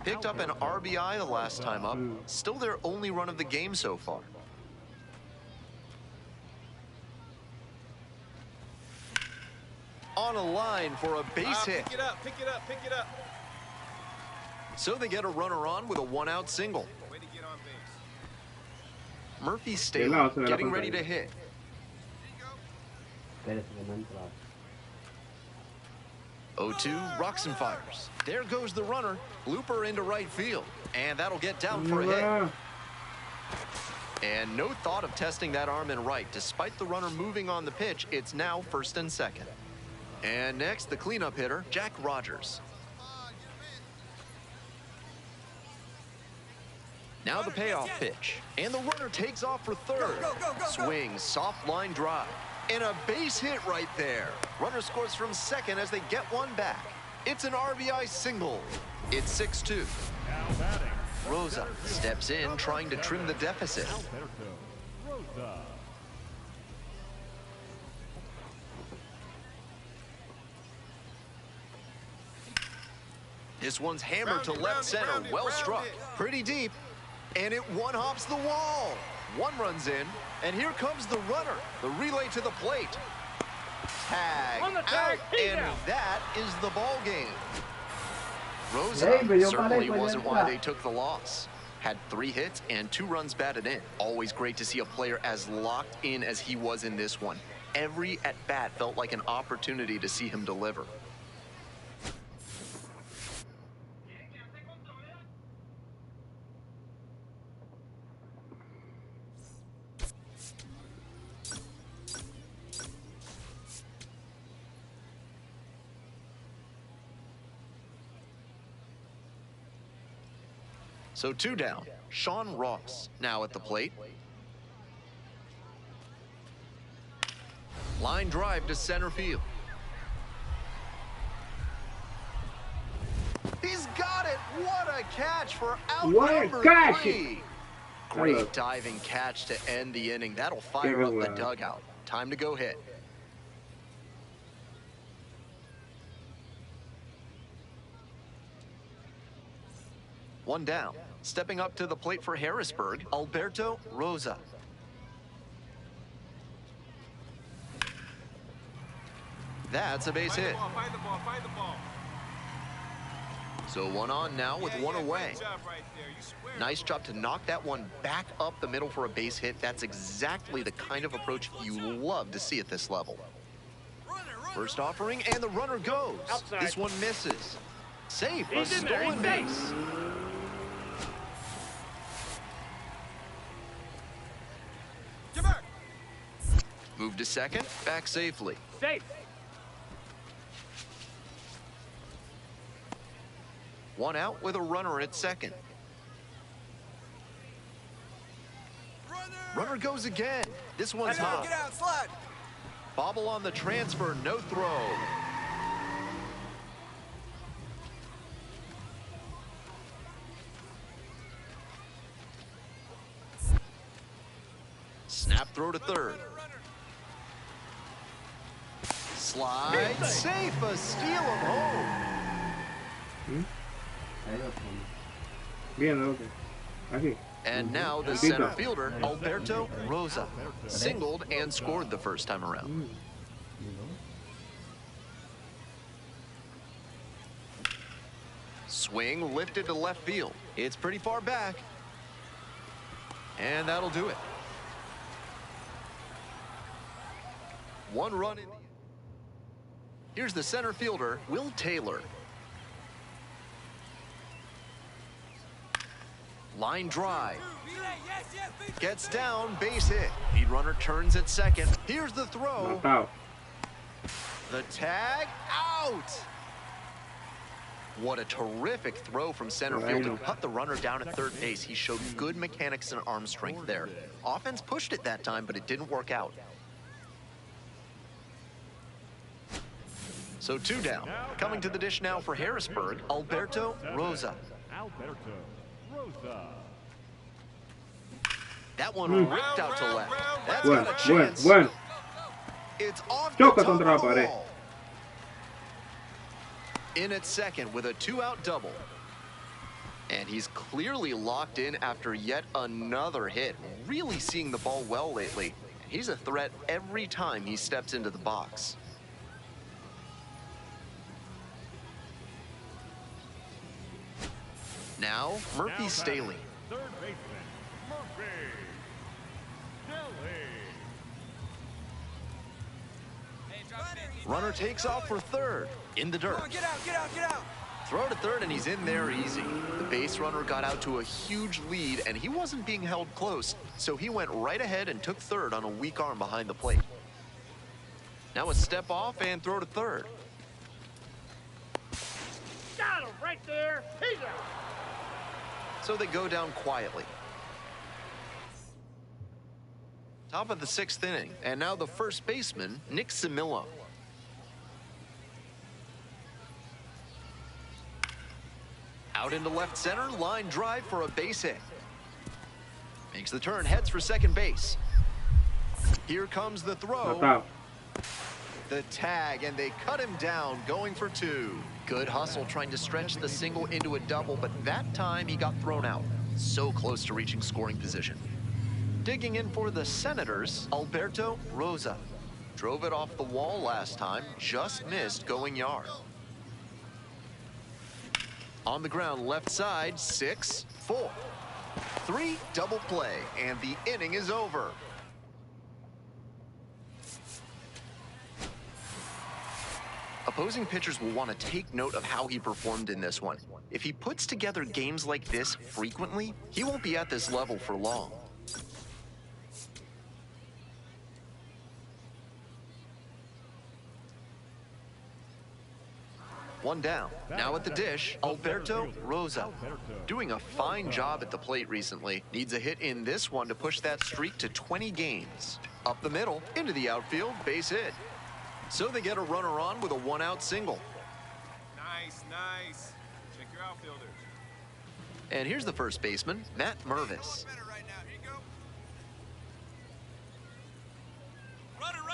Picked up an RBI the last time up. Still their only run of the game so far. On a line for a base hit. Pick it up, pick it up, pick it up. So they get a runner on with a one-out single. Way to get on base. Murphy Staley getting ready to hit. 0-2, rocks and fires. There goes the runner. Looper into right field. And that'll get down for a hit. And no thought of testing that arm in right. Despite the runner moving on the pitch, it's now first and second. And next, the cleanup hitter, Jack Rogers. Now the payoff pitch. And the runner takes off for third. Swing, soft line drive. And a base hit right there. Runner scores from second as they get one back. It's an RBI single. It's 6-2. Now batting. Rosa steps in, trying to trim the deficit. Rosa. This one's hammered to left center. Well struck. Pretty deep. And it one-hops the wall. One runs in. And here comes the runner. The relay to the plate. Tag On the tag, out, he's and out. that is the ball game. Rosa Hey, pero yo certainly parezco wasn't ya why está. they took the loss. Had 3 hits and 2 runs batted in. Always great to see a player as locked in as he was in this one. Every at-bat felt like an opportunity to see him deliver. So 2 down. Sean Ross now at the plate. Line drive to center field. He's got it. What a catch for out What a number catch. 3. Hello. Great diving catch to end the inning. That'll fire up the dugout. Time to go hit. One down. Stepping up to the plate for Harrisburg, Alberto Rosa. That's a base hit. Find the ball, find the ball. So 1 on now with 1 away. Great job right there. You swear. Nice job to knock that one back up the middle for a base hit. That's exactly the kind of approach you love to see at this level. First offering, and the runner goes. Outside. This one misses. Safe, a He's in there, stolen he's safe. base. Get back. Move to second, back safely. Safe. 1 out with a runner at second. Runner goes again. This one's hot. Get out, slide. Bobble on the transfer, no throw. Snap throw to third. Slide, safe, a steal of home. Bien, ok. Aquí. And now the center fielder, Alberto Rosa, singled and scored the first time around. Swing lifted to left field. It's pretty far back. And that'll do it. 1 run in. Here's the center fielder, Will Taylor. Line drive. Gets down, base hit. Lead runner turns at second. Here's the throw. Matado. The tag, out. What a terrific throw from center field to cut the runner down at third base. He showed good mechanics and arm strength there. Offense pushed it that time, but it didn't work out. So 2 down. Coming to the dish now for Harrisburg, Alberto Rosa. Alberto Rosa. That one ripped out to left. That's Bueno, got a bueno, chance. bueno. It's off the Choca top contra la of the pared. wall. In at second with a 2-out double. And he's clearly locked in after yet another hit. Really seeing the ball well lately. He's a threat every time he steps into the box. Now, Murphy Now Staley. batting, third baseman, Murphy Staley. Runner takes off for third. In the dirt. Get out, get out, get out. Throw to third, and he's in there easy. The base runner got out to a huge lead, and he wasn't being held close, so he went right ahead and took third on a weak arm behind the plate. Now a step off and throw to third. Got him right there. He's out. So they go down quietly. Top of the 6th inning, and now the first baseman, Nick Simillo. Out into left center, line drive for a base hit. Makes the turn, heads for second base. Here comes the throw. Matado. The tag, and they cut him down, going for 2. Good hustle trying to stretch the single into a double, but that time he got thrown out. So close to reaching scoring position. Digging in for the Senators, Alberto Rosa. Drove it off the wall last time, just missed going yard. On the ground left side, 6-4. 3 double play, and the inning is over. Opposing pitchers will want to take note of how he performed in this one. If he puts together games like this frequently, he won't be at this level for long. One down. Now at the dish, Alberto Rosa. Doing a fine job at the plate recently. Needs a hit in this one to push that streak to 20 games. Up the middle, into the outfield, base hit. So they get a runner on with a 1-out single. Nice, nice. Check your outfielders. And here's the first baseman, Matt Mervis. Right now. Here you go.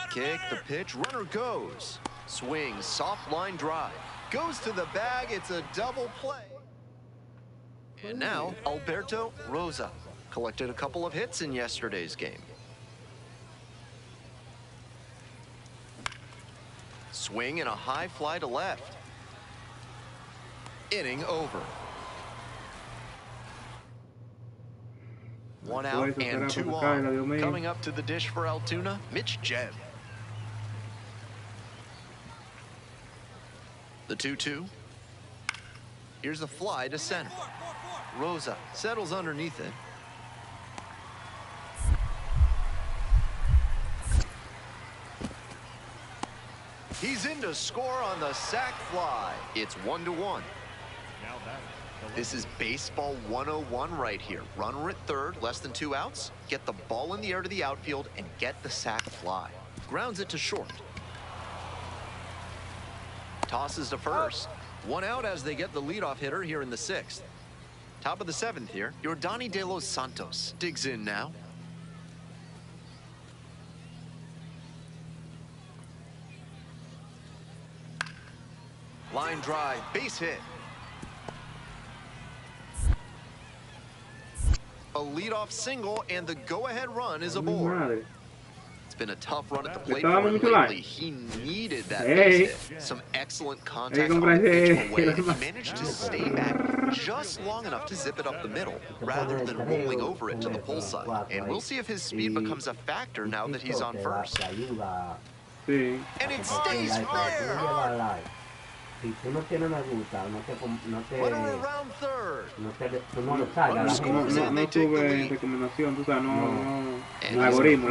Kick, the pitch, runner goes. Swings, soft line drive. Goes to the bag, it's a double play. And now, Alberto Rosa. Collected a couple of hits in yesterday's game. Swing and a high fly to left. Inning over. 1 out and 2 on. Coming up to the dish for Altoona, Mitch Jebb. The 2-2. Here's a fly to center. Rosa settles underneath it. He's in to score on the sac fly. It's 1-1. This is baseball 101 right here. Runner at third, less than 2 outs. Get the ball in the air to the outfield and get the sac fly. Grounds it to short. Tosses to first. 1 out as they get the leadoff hitter here in the 6th. Top of the 7th here, Yordani De Los Santos digs in now. Line drive, base hit. A leadoff single, and the go-ahead run is aboard. It's been a tough run at the plate for him lately. He needed that base hit. Some excellent contact on the pitch away. He managed to stay back just long enough to zip it up the middle, rather than rolling over it to the pull side. And we'll see if his speed becomes a factor now that he's on first. And it stays fair! Si tú no tienes una ruta, no te around third. Tú no lo sabes. No tuve recomendación, tú sabes, no. El algoritmo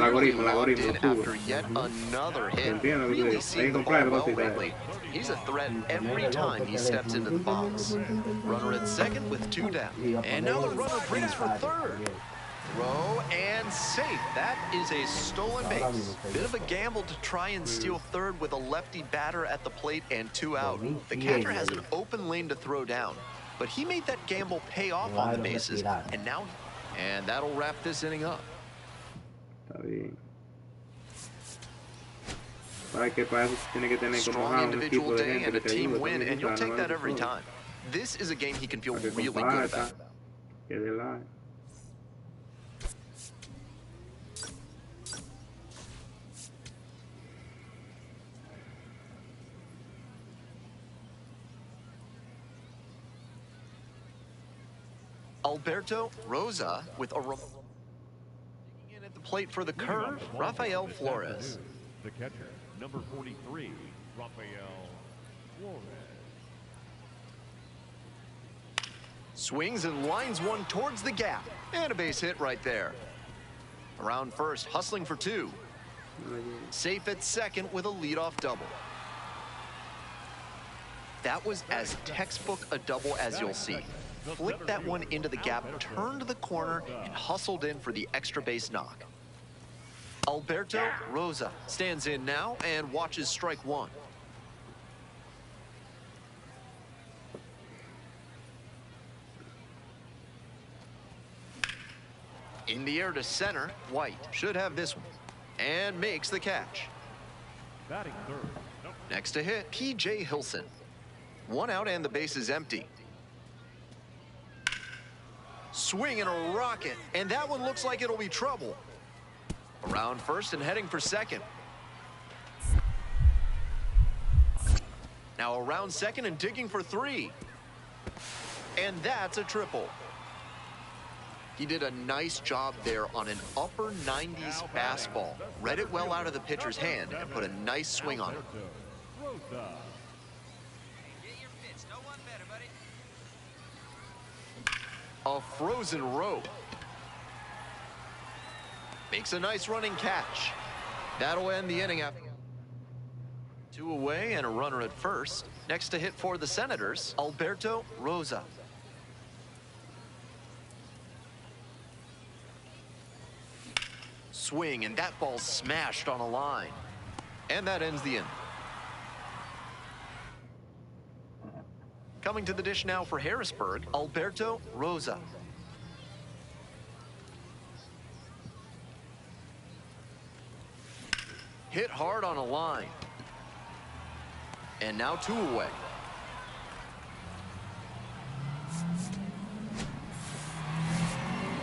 After yet another hit, really seeing the ball well lately. He's a threat every time he steps into the box. Runner at second with 2 down. And now the runner brings for third. Throw and safe. That is a stolen base. Bit of a gamble to try and steal third with a lefty batter at the plate and 2 out. The catcher has an open lane to throw down, but he made that gamble pay off on the bases. And that'll wrap this inning up. Strong individual day and a team win, and you'll take that every time. This is a game he can feel really good about. Alberto Rosa with a digging in at the plate for the curve, Rafael Flores. The catcher, number 43, Rafael Flores. Swings and lines one towards the gap, and a base hit right there. Around first, hustling for 2. Safe at second with a leadoff double. That was as textbook a double as you'll see. Flicked that one into the gap, turned the corner, and hustled in for the extra base knock. Alberto Rosa stands in now and watches strike 1. In the air to center, White should have this one, and makes the catch. Batting third. Next to hit, P.J. Hilson. 1 out and the base is empty. Swing and a rocket, and that one looks like it'll be trouble. Around first and heading for second. Now around second and digging for 3. And that's a triple. He did a nice job there on an upper 90s fastball. Read it well out of the pitcher's hand and put a nice swing on it. Get your pitch. No one better, buddy. A frozen rope. Makes a nice running catch. That'll end the inning after 2 away and a runner at first. Next to hit for the Senators, Alberto Rosa. Swing, and that ball smashed on a line. And that ends the inning. Coming to the dish now for Harrisburg, Alberto Rosa. Hit hard on a line. And now 2 away.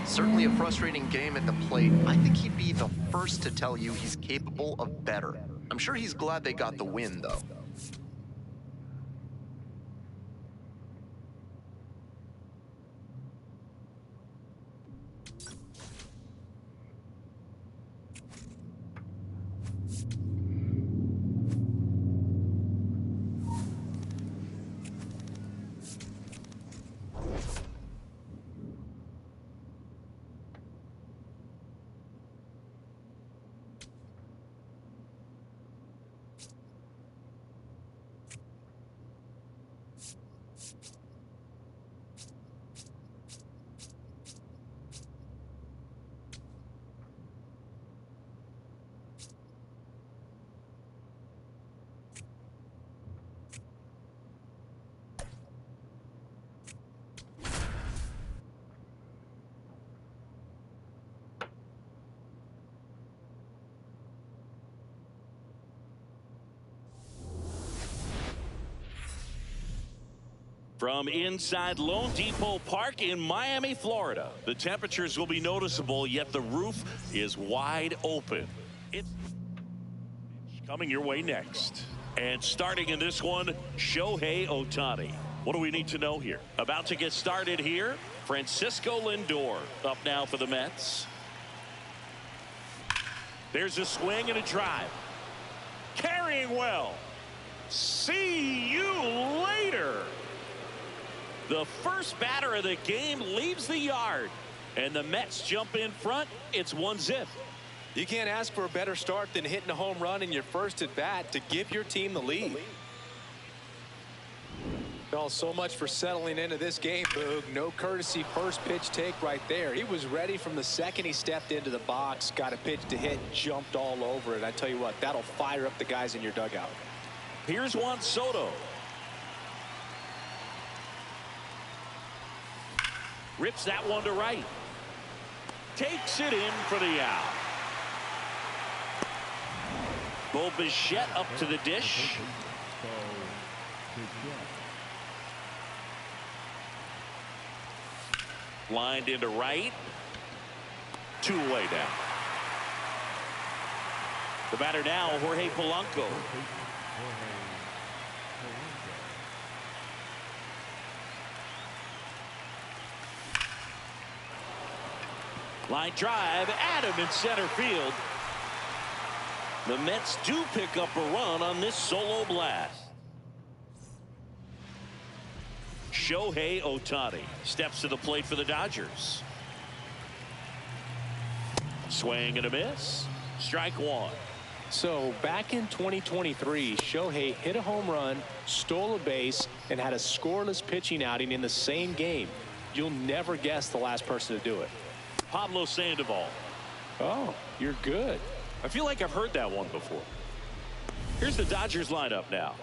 Certainly a frustrating game at the plate. I think he'd be the first to tell you he's capable of better. I'm sure he's glad they got the win, though. From inside Lone Depot Park in Miami, Florida, the temperatures will be noticeable, yet the roof is wide open. It's coming your way next. And starting in this one, Shohei Ohtani. What do we need to know here? About to get started here, Francisco Lindor up now for the Mets. There's a swing and a drive. Carrying well. See you later. The first batter of the game leaves the yard, and the Mets jump in front. It's 1-0. You can't ask for a better start than hitting a home run in your first at bat to give your team the lead. Well, so much for settling into this game, Boog. No courtesy first pitch take right there. He was ready from the second he stepped into the box, got a pitch to hit, jumped all over it. I tell you what, that'll fire up the guys in your dugout. Here's Juan Soto. Rips that one to right. Takes it in for the out. Bo Bichette up to the dish. Lined into right. 2 away down. The batter now, Jorge Polanco. Line drive, Adam in center field. The Mets do pick up a run on this solo blast. Shohei Ohtani steps to the plate for the Dodgers. Swing and a miss. Strike 1. So back in 2023, Shohei hit a home run, stole a base, and had a scoreless pitching outing in the same game. You'll never guess the last person to do it. Pablo Sandoval. Oh, you're good. I feel like I've heard that one before. Here's the Dodgers lineup now.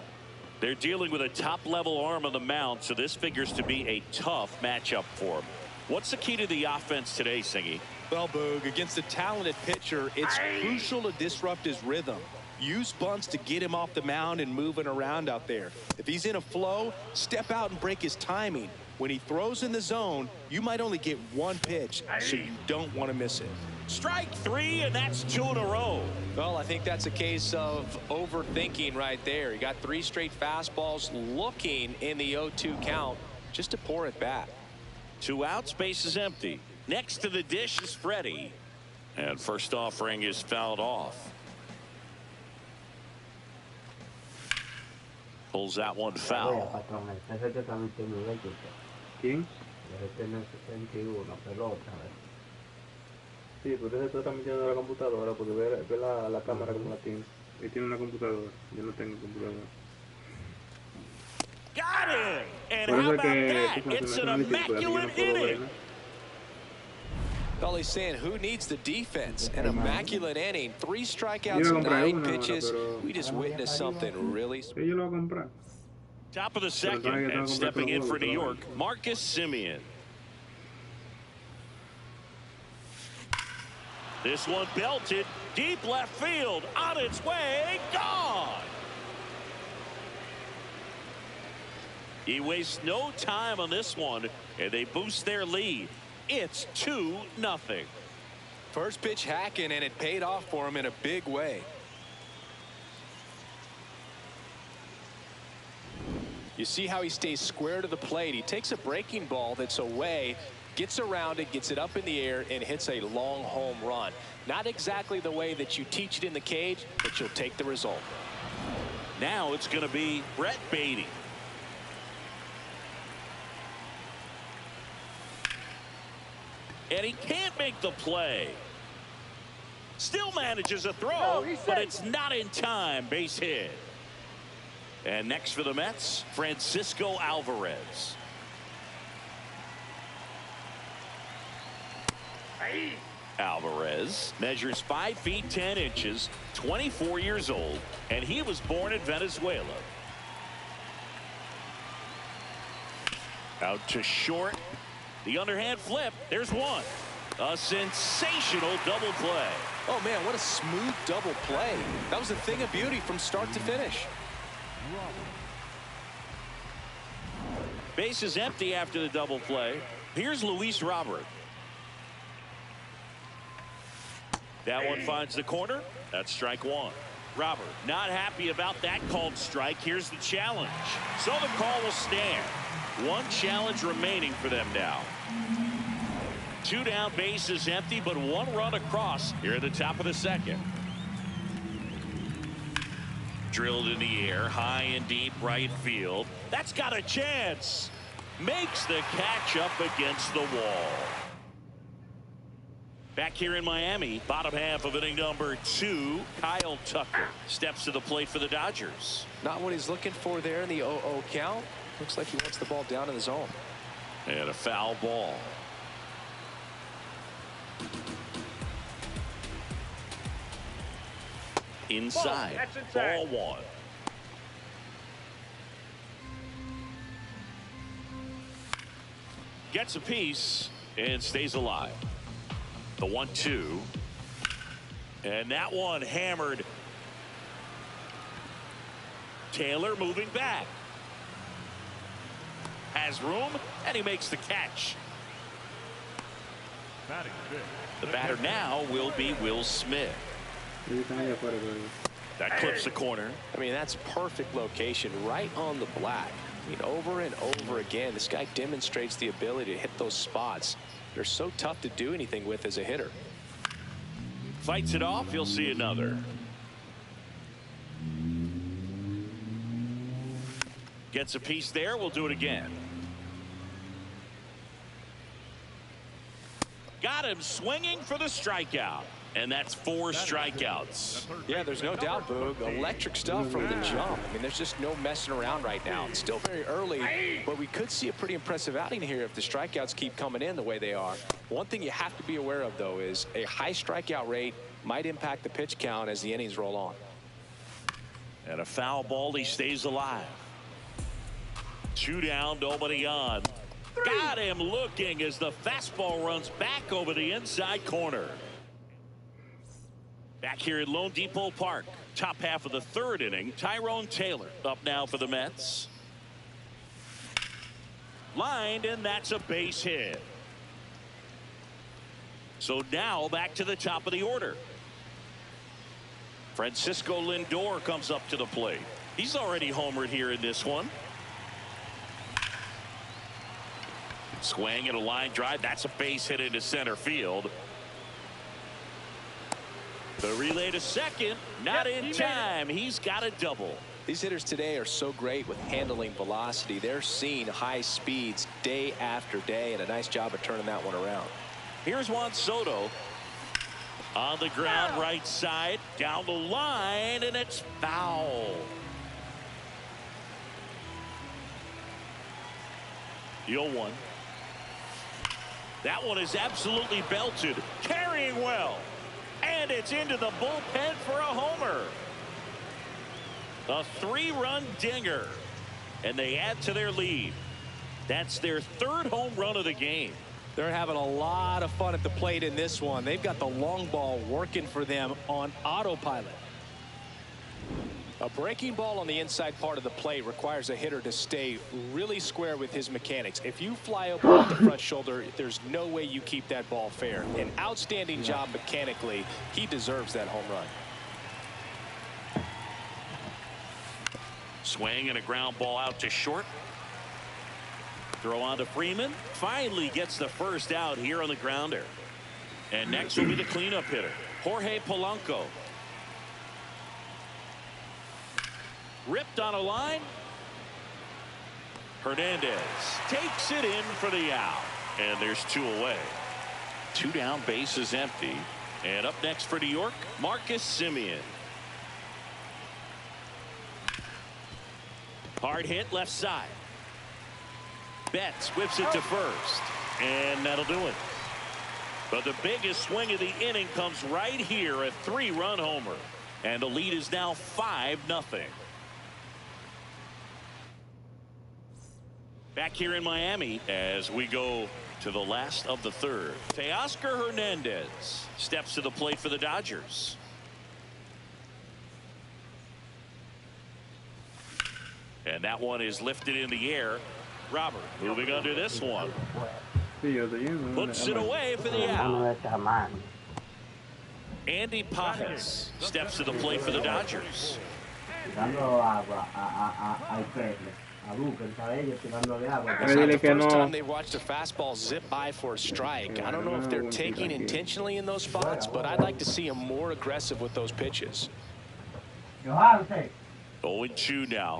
They're dealing with a top-level arm on the mound, so this figures to be a tough matchup for them. What's the key to the offense today, Singy? Well, Boog, against a talented pitcher, it's crucial to disrupt his rhythm. Use bunts to get him off the mound and moving around out there. If he's in a flow, step out and break his timing. When he throws in the zone, you might only get one pitch, so you don't want to miss it. Strike 3, and that's 2 in a row. Well, I think that's a case of overthinking right there. He got 3 straight fastballs looking in the 0-2 count just to pour it back. 2 outs, base is empty. Next to the dish is Freddie. And first offering is fouled off. Pulls that one foul. Patrón, ese que también tiene un eléctrico. ¿Quién? Debe tener 61 pelota. Sí, pero ese está transmitiendo de la computadora porque ve la cámara como la tiene. Él tiene una computadora. Yo no tengo computadora. Got it! And Por how eso about que that? It's an immaculate inning. Well, he's saying who needs the defense? An immaculate inning. 3 strikeouts and 9 pitches. We just witnessed something really. Yo lo voy a comprar. Top of the second, and stepping in for New York, Marcus Semien. This one belted deep left field, on its way, gone. He wastes no time on this one, and they boost their lead. It's 2-0. First pitch hacking, and it paid off for him in a big way. You see how he stays square to the plate. He takes a breaking ball that's away, gets around it, gets it up in the air, and hits a long home run. Not exactly the way that you teach it in the cage, but you'll take the result. Now it's going to be Brett Beatty. And he can't make the play. Still manages a throw, but it's not in time. Base hit. And next for the Mets, Francisco Alvarez. Alvarez measures 5 feet 10 inches, 24 years old, and he was born in Venezuela. Out to short. The underhand flip. There's one. A sensational double play. Oh, man, what a smooth double play. That was a thing of beauty from start to finish. Base is empty after the double play. Here's Luis Robert. That one finds the corner. That's strike 1. Robert not happy about that called strike. Here's the challenge. So the call will stand. 1 challenge remaining for them now. 2 down, base is empty, but 1 run across here at the top of the second. Drilled in the air, high and deep right field. That's got a chance. Makes the catch up against the wall. Back here in Miami, bottom half of inning number 2, Kyle Tucker steps to the plate for the Dodgers. Not what he's looking for there in the 0-0 count. Looks like he wants the ball down in the zone. And a foul ball. Inside. Ball 1. Gets a piece and stays alive. The 1-2. And that one hammered. Taylor moving back. Has room, and he makes the catch. Batting fifth. The batter now will be Will Smith. That clips the corner. I mean, that's perfect location, right on the black. I mean, over and over again, this guy demonstrates the ability to hit those spots. They're so tough to do anything with as a hitter. Fights it off. You'll see another. Gets a piece there. We'll do it again. Got him swinging for the strikeout. And that's 4 strikeouts. Yeah, there's no doubt, Boog. Electric stuff from the jump. I mean, there's just no messing around right now. It's still very early, but we could see a pretty impressive outing here if the strikeouts keep coming in the way they are. One thing you have to be aware of, though, is a high strikeout rate might impact the pitch count as the innings roll on. And a foul ball. He stays alive. 2 down, nobody on. Got him looking as the fastball runs back over the inside corner. Back here at Lone Depot Park, top half of the 3rd inning, Tyrone Taylor up now for the Mets. Lined, and that's a base hit. So now back to the top of the order. Francisco Lindor comes up to the plate. He's already homered here in this one. Swing and a line drive. That's a base hit into center field. The relay to second, not in time. He's got a double. These hitters today are so great with handling velocity. They're seeing high speeds day after day, and a nice job of turning that one around. Here's Juan Soto on the ground, right side, down the line, and it's foul. 0-1. That one is absolutely belted, carrying well, and it's into the bullpen for a homer. A 3-run dinger, and they add to their lead. That's their 3rd home run of the game. They're having a lot of fun at the plate in this one. They've got the long ball working for them on autopilot. A breaking ball on the inside part of the plate requires a hitter to stay really square with his mechanics. If you fly open with the front shoulder, there's no way you keep that ball fair. An outstanding job mechanically. He deserves that home run. Swing and a ground ball out to short. Throw on to Freeman. Finally gets the first out here on the grounder. And next will be the cleanup hitter, Jorge Polanco. Ripped on a line. Hernandez takes it in for the out. And there's 2 away. 2 down, base is empty. And up next for New York, Marcus Semien. Hard hit left side. Betts whips it to first, and that'll do it. But the biggest swing of the inning comes right here, a 3-run homer, and the lead is now 5-0. Back here in Miami as we go to the last of the 3rd. Teoscar Hernandez steps to the plate for the Dodgers. And that one is lifted in the air. Robert moving under this one. Puts it away for the out. Andy Pajas steps to the plate for the Dodgers. The first time they watched a fastball zip by for a strike. I don't know if they're taking intentionally in those spots, but I'd like to see him more aggressive with those pitches. 0-2 now.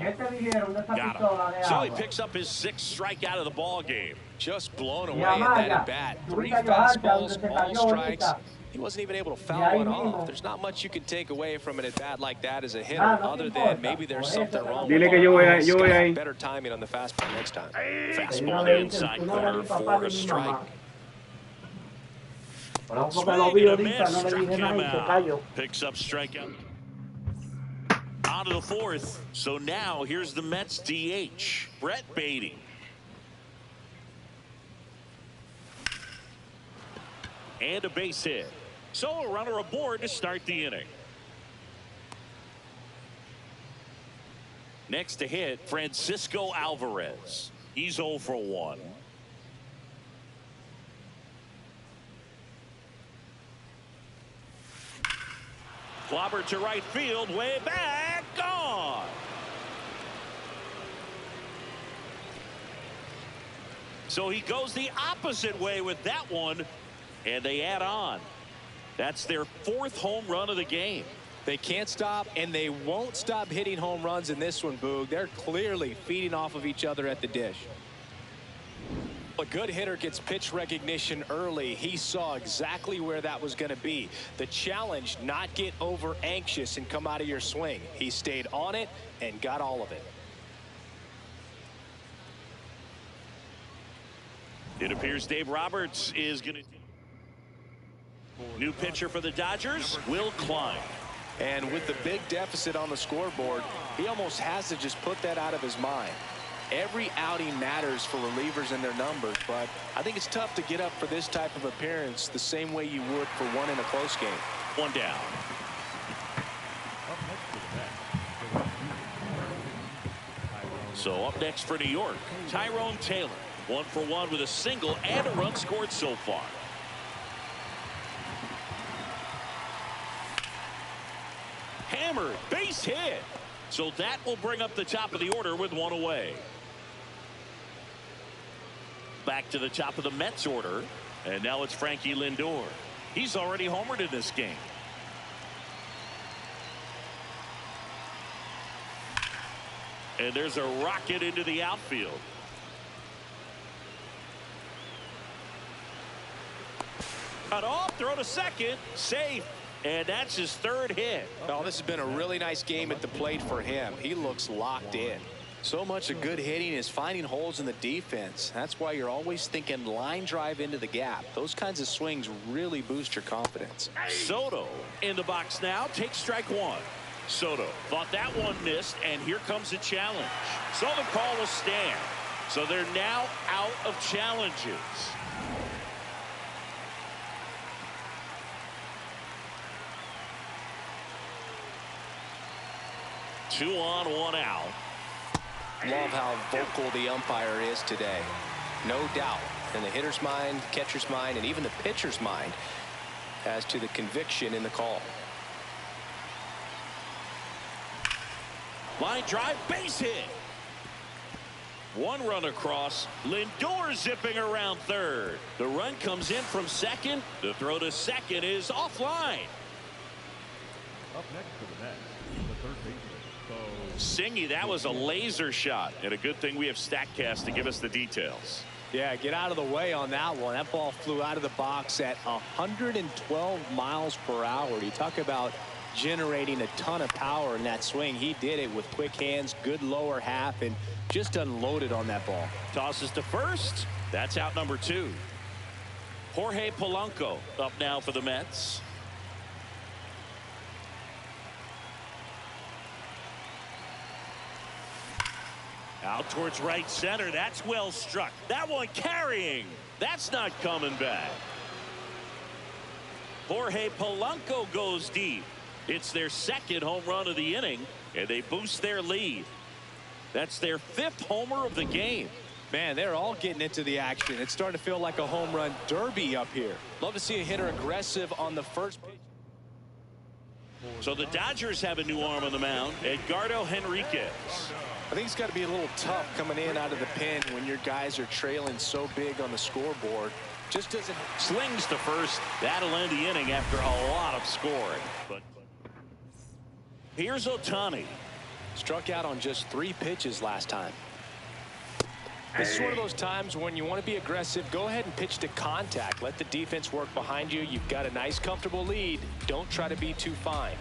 Got him. So he picks up his 6th strikeout of the ball game. Just blown away at that at bat. 3 fastballs, all strikes. He wasn't even able to foul one off. There's not much you can take away from an at bat like that as a hitter, other than maybe there's something wrong with him. Better timing on the fastball next time. Fastball the inside corner for a strike. Swing and a miss, struck him out. Picks up strikeout. On to the 4th. So now here's the Mets DH, Brett Beatty. And a base hit. So a runner aboard to start the inning. Next to hit, Francisco Alvarez. He's 0 for 1. Clobber to right field, way back, gone. So he goes the opposite way with that one, and they add on. That's their 4th home run of the game. They can't stop, and they won't stop hitting home runs in this one, Boog. They're clearly feeding off of each other at the dish. A good hitter gets pitch recognition early. He saw exactly where that was going to be. The challenge, not get over anxious and come out of your swing. He stayed on it and got all of it. It appears Dave Roberts is going to. New pitcher for the Dodgers, Will Klein. And with the big deficit on the scoreboard, he almost has to just put that out of his mind. Every outing matters for relievers and their numbers, but I think it's tough to get up for this type of appearance the same way you would for one in a close game. 1 down. So up next for New York, Tyrone Taylor. 1 for 1 with a single and a run scored so far. Hammered, base hit. So that will bring up the top of the order with 1 away. Back to the top of the Mets order. And now it's Frankie Lindor. He's already homered in this game. And there's a rocket into the outfield. Cut off, throw to second, safe. And that's his 3rd hit. Well, this has been a really nice game at the plate for him. He looks locked in. So much of good hitting is finding holes in the defense. That's why you're always thinking line drive into the gap. Those kinds of swings really boost your confidence. Soto in the box now, takes strike 1. Soto thought that one missed, and here comes a challenge. So the call will stand. So they're now out of challenges. Two on, 1 out. Love how vocal the umpire is today. No doubt in the hitter's mind, catcher's mind, and even the pitcher's mind as to the conviction in the call. Line drive, base hit. 1 run across. Lindor zipping around 3rd. The run comes in from 2nd. The throw to 2nd is offline. Up next for the Mets, the 3rd baseman. Singy, that was a laser shot, and a good thing we have StatCast to give us the details. Yeah, get out of the way on that one. That ball flew out of the box at 112 miles per hour. You talk about generating a ton of power in that swing. He did it with quick hands, good lower half, and just unloaded on that ball. Tosses to first. That's out number 2. Jorge Polanco up now for the Mets. Out towards right center. That's well struck. That one carrying. That's not coming back. Jorge Polanco goes deep. It's their 2nd home run of the inning, and they boost their lead. That's their 5th homer of the game. Man, they're all getting into the action. It's starting to feel like a home run derby up here. Love to see a hitter aggressive on the first pitch. So the Dodgers have a new arm on the mound, Edgardo Henriquez. I think it's got to be a little tough coming in out of the pen when your guys are trailing so big on the scoreboard. Just doesn't. Slings to first. That'll end the inning after a lot of scoring. But here's Ohtani. Struck out on just 3 pitches last time. This is one of those times when you want to be aggressive. Go ahead and pitch to contact. Let the defense work behind you. You've got a nice, comfortable lead. Don't try to be too fine.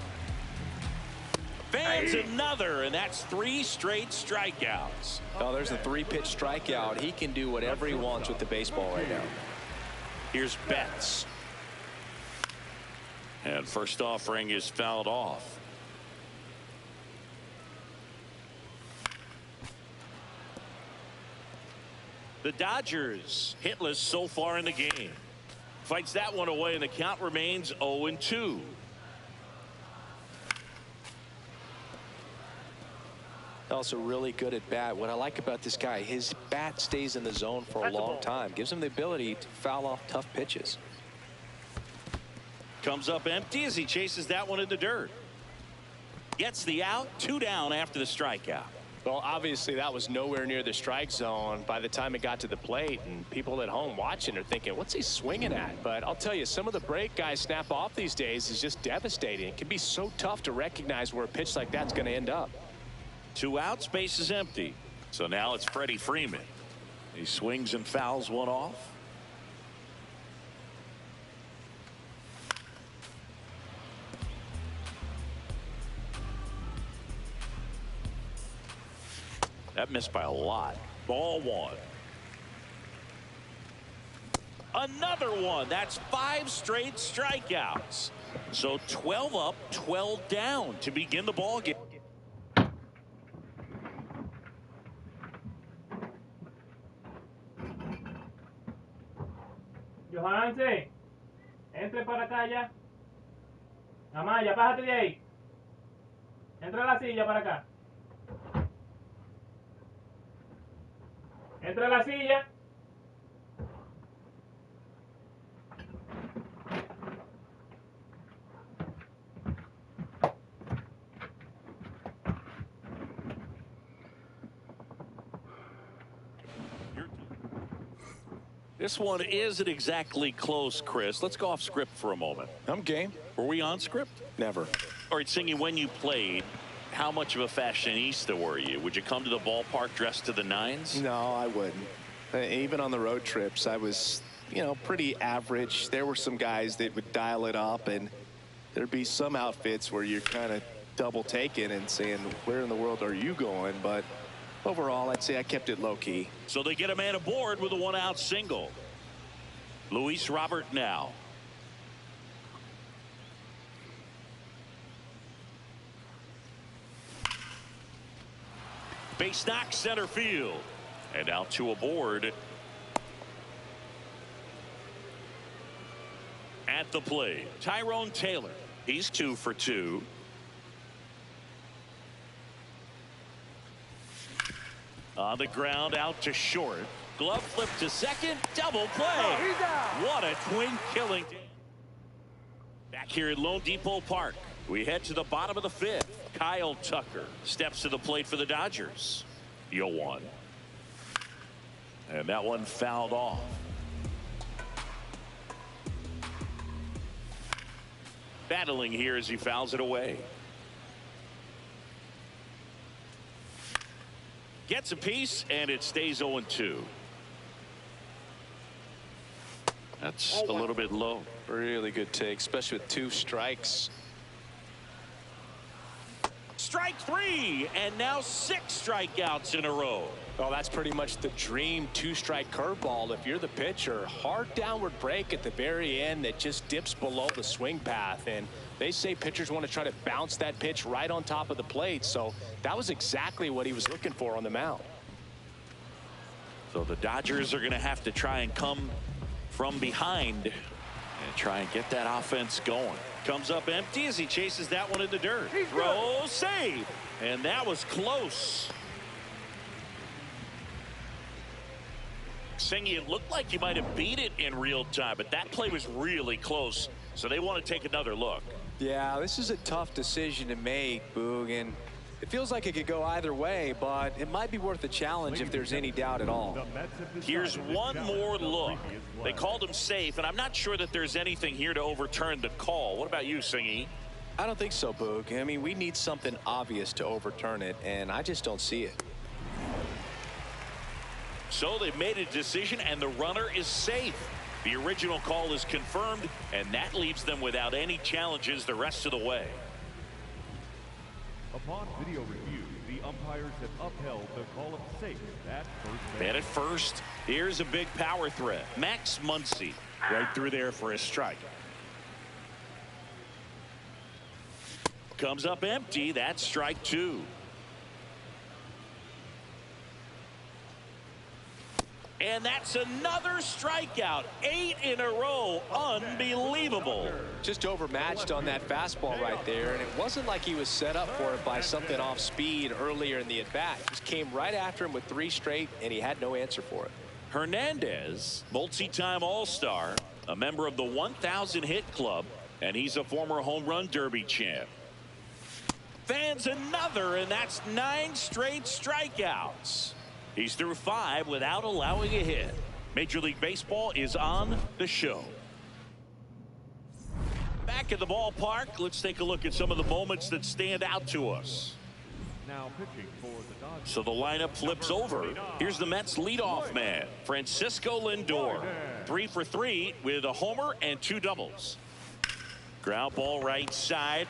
Fans another, and that's 3 straight strikeouts. Oh, there's a 3-pitch strikeout. He can do whatever he wants with the baseball right now. Here's Betts. And first offering is fouled off. The Dodgers hitless so far in the game. Fights that one away, and the count remains 0-2. Also really good at bat. What I like about this guy, his bat stays in the zone for a long time. Gives him the ability to foul off tough pitches. Comes up empty as he chases that one in the dirt. Gets the out. 2 down after the strikeout. Well, obviously that was nowhere near the strike zone by the time it got to the plate, and people at home watching are thinking, what's he swinging at? But I'll tell you, some of the break guys snap off these days is just devastating. It can be so tough to recognize where a pitch like that's going to end up. 2 outs, base is empty. So now it's Freddie Freeman. He swings and fouls one off. That missed by a lot. Ball 1. Another one. That's 5 straight strikeouts. So 12 up, 12 down to begin the ball game. Johanse, entre para acá ya. Amaya, bájate de ahí. Entra a la silla para acá. Entra a la silla. This one isn't exactly close, Chris. Let's go off script for a moment. I'm game. Were we on script? Never. All right, Singy, when you played, how much of a fashionista were you? Would you come to the ballpark dressed to the nines? No, I wouldn't. Even on the road trips, I was, you know, pretty average. There were some guys that would dial it up, and there'd be some outfits where you're kind of double taking and saying, where in the world are you going? But overall, I'd say I kept it low key. So they get a man aboard with a 1-out single. Luis Robert now. Base knock, center field. And now 2 aboard. At the plate, Tyrone Taylor. He's 2 for 2. On the ground, out to short. Glove flip to second. Double play. What a twin killing. Back here at Lone Depot Park, we head to the bottom of the 5th. Kyle Tucker steps to the plate for the Dodgers. 0-1. And that one fouled off. Battling here as he fouls it away. Gets a piece, and it stays 0-2. That's a little bit low. Really good take, especially with 2 strikes. Strike 3, and now 6 strikeouts in a row. Oh, that's pretty much the dream 2-strike curveball. If you're the pitcher, hard downward break at the very end that just dips below the swing path. And they say pitchers want to try to bounce that pitch right on top of the plate. So that was exactly what he was looking for on the mound. So the Dodgers are going to have to try and come from behind and try and get that offense going. Comes up empty as he chases that one in the dirt. Throw, save, and that was close. Singy, it looked like he might have beat it in real time, but that play was really close, so they want to take another look. Yeah, this is a tough decision to make, Boog, and it feels like it could go either way, but it might be worth a challenge if there's any doubt at all. Here's one more look. They called him safe, and I'm not sure that there's anything here to overturn the call. What about you, Singy? I don't think so, Boog. I mean, we need something obvious to overturn it, and I just don't see it. So they've made a decision, and the runner is safe. The original call is confirmed, and that leaves them without any challenges the rest of the way. Upon video review, the umpires have upheld the call of safe at first base. Man at first, here's a big power threat. Max Muncy right through there for a strike. Comes up empty. That's strike 2. And that's another strikeout. 8 in a row. Unbelievable. Just overmatched on that fastball right there, and it wasn't like he was set up for it by something off speed earlier in the at-bat. Just came right after him with 3 straight, and he had no answer for it. Hernandez, multi-time All-Star, a member of the 1,000 hit club, and he's a former home run derby champ. Fans another, and that's 9 straight strikeouts. He's through 5 without allowing a hit. Major League Baseball is on the show. Back at the ballpark, let's take a look at some of the moments that stand out to us. Now pitching for the Dodgers. So the lineup flips over. Here's the Mets leadoff man, Francisco Lindor. 3 for 3 with a homer and 2 doubles. Ground ball right side.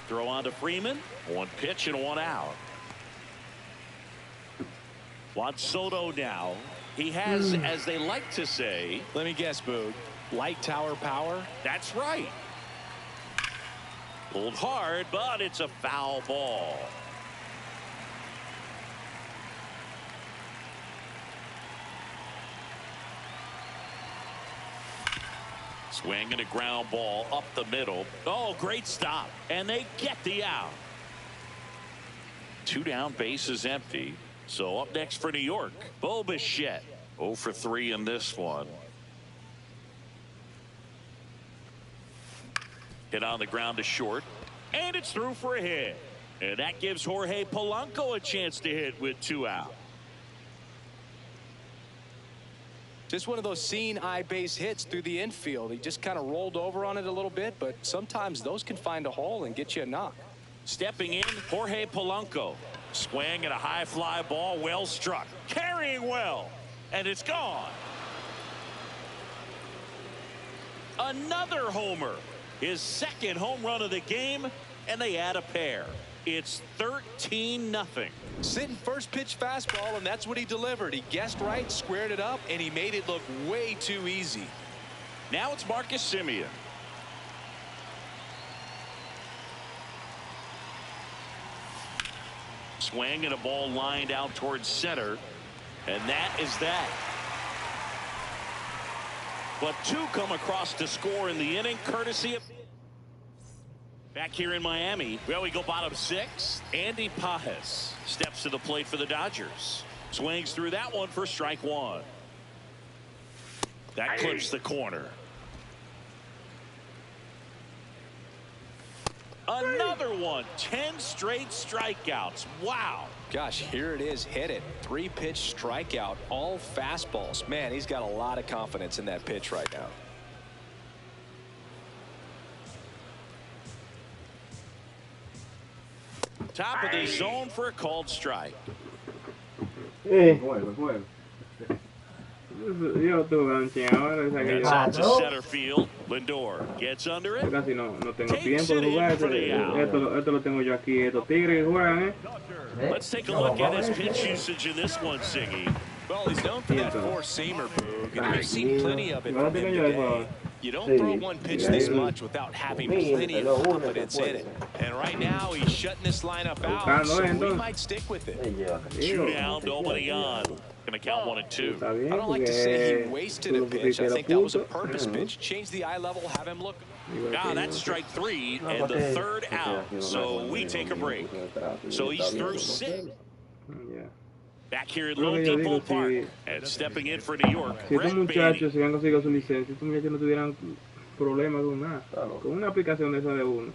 Throw on to Freeman. 1 pitch and 1 out. Juan Soto now. He has, as they like to say. Let me guess, Boog. Light tower power? That's right. Pulled hard, but it's a foul ball. Swing and a ground ball up the middle. Oh, great stop. And they get the out. 2 down, bases empty. So up next for New York, Bo Bichette. 0 for 3 in this one. Hit on the ground to short. And it's through for a hit. And that gives Jorge Polanco a chance to hit with 2 out. Just one of those seeing eye base hits through the infield. He just kind of rolled over on it a little bit, but sometimes those can find a hole and get you a knock. Stepping in, Jorge Polanco. Swing at a high fly ball, well struck. Carrying well, and it's gone. Another homer. His second home run of the game, and they add a pair. It's 13-0. Sitting first pitch fastball, and that's what he delivered. He guessed right, squared it up, and he made it look way too easy. Now it's Marcus Semien. Swing and a ball lined out towards center, and that is that. But two come across to score in the inning, courtesy of. Back here in Miami, well, we go bottom six. Andy Pajes steps to the plate for the Dodgers. Swings through that one for strike one. That clips the corner. Another one. 10 straight strikeouts. Wow. Gosh, here it is. Hit it. 3-pitch strikeout. All fastballs. Man, he's got a lot of confidence in that pitch right now. Top of the zone for a called strike. Yo tuve ahora, It's out to center field. Lindor gets under it. Casi no tengo tiempo de jugar. Esto lo tengo yo aquí. Estos tigres juegan, Let's take a look at his pitch usage in this one, Siggy. Well, he's known for that four-seamer, Boog, and we've seen plenty of it from him today. You don't throw one pitch this much without having plenty of confidence in it. And right now, he's shutting this lineup out, so we might stick with it. 2 down, nobody on. Gonna count 1 and 2. I don't like to say he wasted a pitch. I think that was a purpose pitch. Change the eye level, have him look. That's strike 3 and the third out. So we take a break. So he's through 6. Back here at Lone Depot Park, and stepping in for New York, Si estos muchachos se han conseguido su licencia, estos muchachos no tuvieran problemas con nada. Con una aplicación de esa de uno.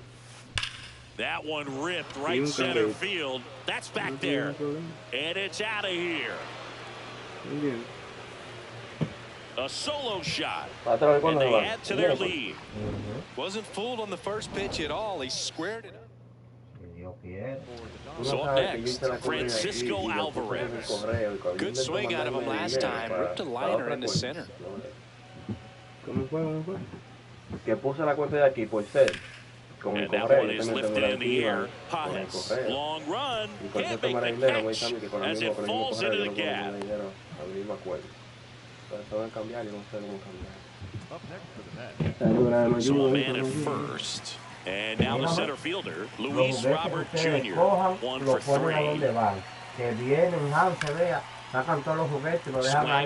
That one ripped right center field. That's back there. And it's out of here. A solo shot. And they add to their lead. Wasn't fooled on the first pitch at all. He squared it up. So up next, Francisco Alvarez. Good swing out of him last time. Ripped a liner into center. ¿Cómo fue? Que puse la cuenta de aquí por ser. And that one is lifted in the air. Pajes, long run, can't make the catch as it falls into the gap. Up next for the net. So a man at first. And now the center fielder, Luis Robert Jr. 1 for 3. Swing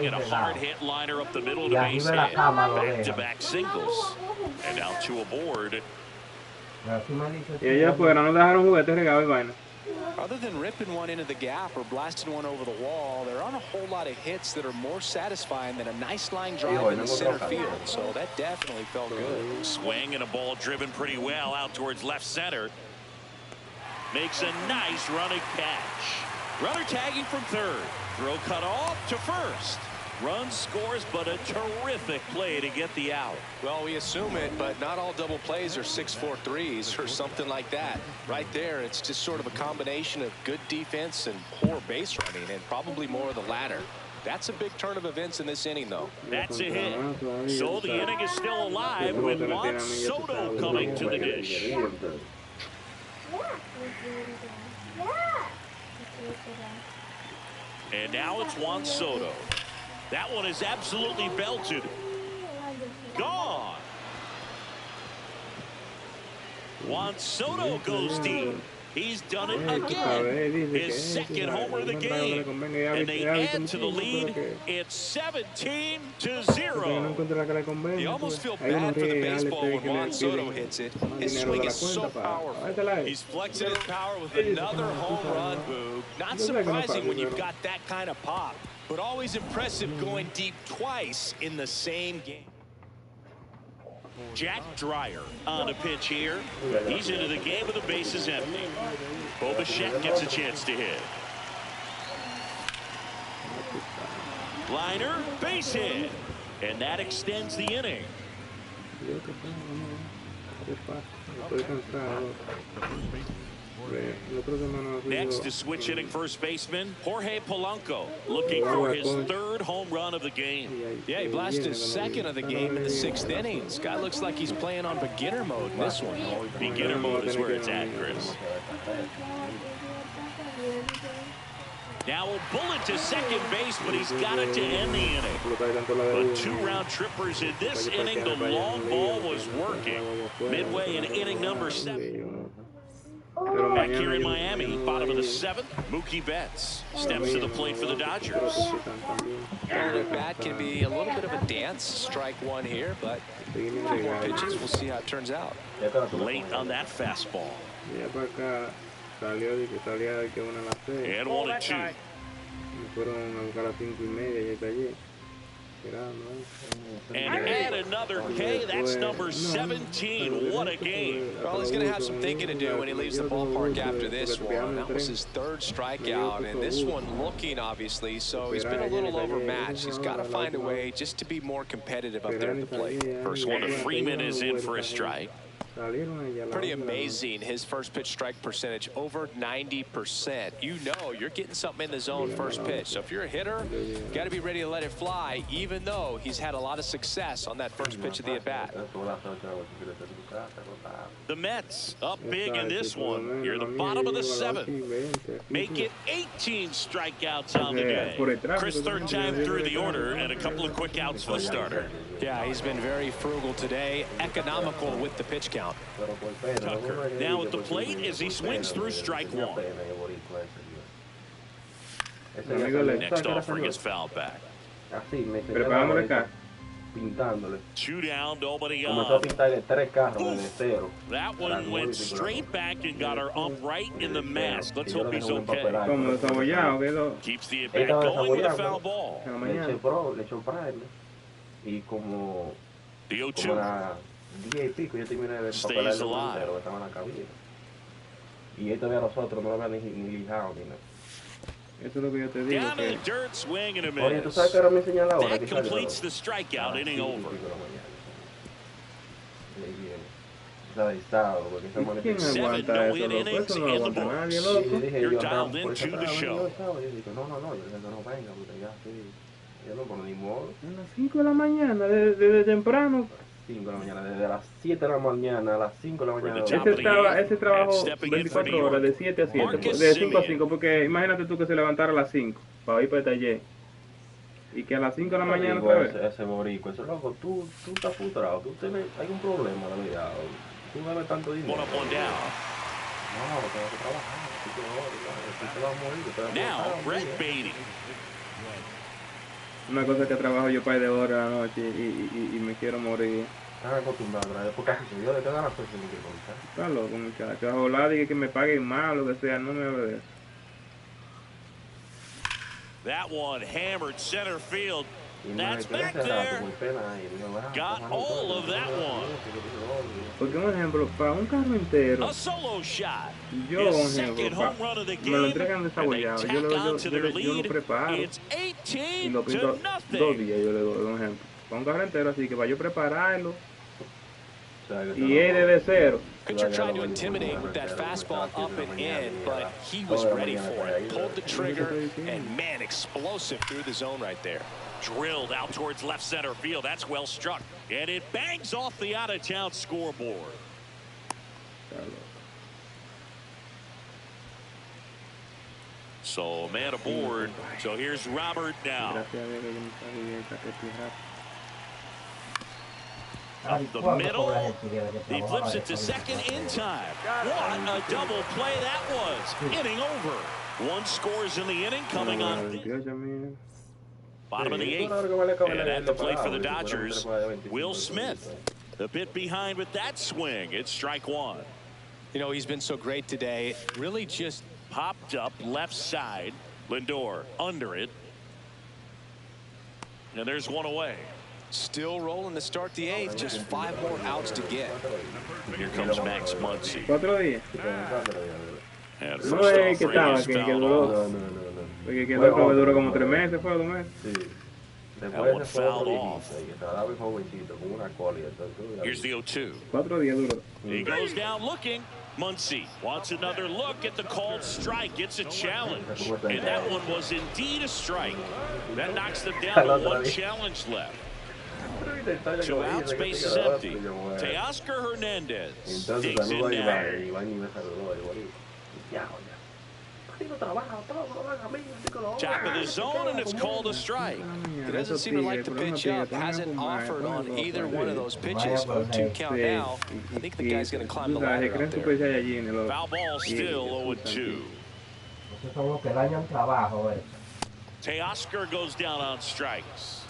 and a hard hit liner up the middle of the base hit. Back-to-back singles. And now 2 aboard. Y allá afuera no dejaron juguetes regados y vaina. Other than ripping one into the gap or blasting one over the wall, there aren't a whole lot of hits that are more satisfying than a nice line drive in the center field. So that definitely felt good. Swing and a ball driven pretty well out towards left center. Makes a nice running catch. Runner tagging from third. Throw cut off to first. Run scores, but a terrific play to get the out. Well, we assume it, but not all double plays are 6-4 threes or something like that. Right there, it's just sort of a combination of good defense and poor base running, and probably more of the latter. That's a big turn of events in this inning, though. That's a hit. So the inning is still alive with Juan Soto coming to the dish. And now it's Juan Soto. That one is absolutely belted. Gone. Juan Soto goes deep. He's done it again. His second homer of the game. And they add to the lead. It's 17-0. You almost feel bad for the baseball when Juan Soto hits it. His swing is so powerful. He's flexing his power with another home run, Boog. Not surprising when you've got that kind of pop, but always impressive going deep twice in the same game. Jack Dreyer on a pitch here. He's into the game with the bases empty. Bobachek gets a chance to hit. Liner, base hit. And that extends the inning. Next to switch hitting first baseman Jorge Polanco, looking for his third home run of the game. Yeah, he blasted his second of the game in the 6th inning. This guy looks like he's playing on beginner mode in this one. Beginner mode is where it's at, Chris. Now a bullet to second base, but he's got it to end the inning. But 2 round trippers in this inning. The long ball was working. Midway in inning number 7. Back here in Miami, bottom of the 7th, Mookie Betts steps to the plate for the Dodgers. And the bat can be a little bit of a dance. Strike 1 here, but 3 more pitches. We'll see how it turns out. Late on that fastball. And 1-2. And add another K. That's number 17. What a game. Well, he's going to have some thinking to do when he leaves the ballpark after this one. That was his 3rd strikeout, and this one looking, obviously, so he's been a little overmatched. He's got to find a way just to be more competitive up there at the plate. First one to Freeman is in for a strike. Pretty amazing, his first pitch strike percentage, over 90%. You know you're getting something in the zone first pitch. So if you're a hitter, you got to be ready to let it fly, even though he's had a lot of success on that first pitch of the at-bat. The Mets up big in this one. You're the bottom of the 7th. Make it 18 strikeouts on the day. Chris, 3rd time through the order, and a couple of quick outs for the starter. Yeah, he's been very frugal today, economical with the pitch count. Tucker now at the plate as he swings through strike 1. Next offering is fouled back. 2 down, nobody on. That one went straight back and got her up right in the mask. Let's hope he's okay. Keeps the at-bat going with a foul ball. Y como The 0-2 las 10 y pico yo terminé de stays papelar el alive. entero que estaba en la cabina. Y él todavía nosotros no lo habían ni lijado ni nada. Eso es lo que yo te digo. Down to the dirt, swing and a Oye, tú miss. sabes que ahora me señala ahora. That completes the strikeout, inning over. ¿Quién aguanta eso, loco? Eso no lo aguanta nadie, loco. You're dialed into the show. No, yo dije que no venga, porque ya sí. Yo no, por ni modo. A las 5 de la mañana, desde temprano. 5 de la mañana, desde las 7 de la mañana a las 5 de la mañana. Ese trabajo 24 horas, de 7 a 7, de 5 a 5, porque imagínate tú que se levantara a las 5 para ir para el taller. Y que a las 5 de la mañana otra vez. Ese borico, ese loco, tú estás frustrado, hay un problema en la vida. Tú debes tanto dinero. No, tengo que trabajar. Tú te vas a morir. Now, Brett Beatty. Una cosa que trabajo yo par de horas a la noche y me quiero morir. Estás acostumbrado, porque así soy yo, de cada las cosas que me quiero contar. Está loco, muchacho. A volar y que me paguen más, lo que sea, no me hable de eso. That one hammered center field. That's back there. Got all of that one. Porque un ejemplo, para un carro entero, A solo shot. yo un His ejemplo, second home run of the me lo game. entregan desabollado, And yo they tack on to their lo lead. preparo It's y 18 lo pinto to 2 nothing. días, yo le doy un ejemplo. Para un carro entero, así que para yo prepararlo y es desde cero. Pitcher tried to intimidate with that fastball up and in, but he was ready for it. Pulled the trigger, and man, explosive through the zone right there. Drilled out towards left center field. That's well struck. And it bangs off the out-of-town scoreboard. So, man aboard. So here's Robert now. Up the middle. He flips it to second in time. What a double play that was. Inning over. 1 scores in the inning coming on. Bottom of the 8th. And at the plate for the Dodgers, Will Smith. A bit behind with that swing. It's strike 1. You know, he's been so great today. Really just popped up left side. Lindor under it. And there's 1 away. Still rolling to start the 8th. Just 5 more outs to get. Here comes Max Muncy. 4 días. And No first es que offering estaba, is que fouled duró. off. Porque que loco duró como 3 meses, fue 2 meses. That one fouled off. Here's the 0-2. He goes down looking. Muncy wants another look at the called strike. Gets a challenge. And that one was indeed a strike. That knocks them down to one challenge left. 2 outs, base is empty. Teoscar Hernandez digs in now. Top of the zone, and it's called a strike. He doesn't seem to like the pitch up. Hasn't offered on either one of those pitches. 0-2 count now. I think the guy's going to climb the ladder up there. Foul ball still 0-2. Teoscar goes down on strikes.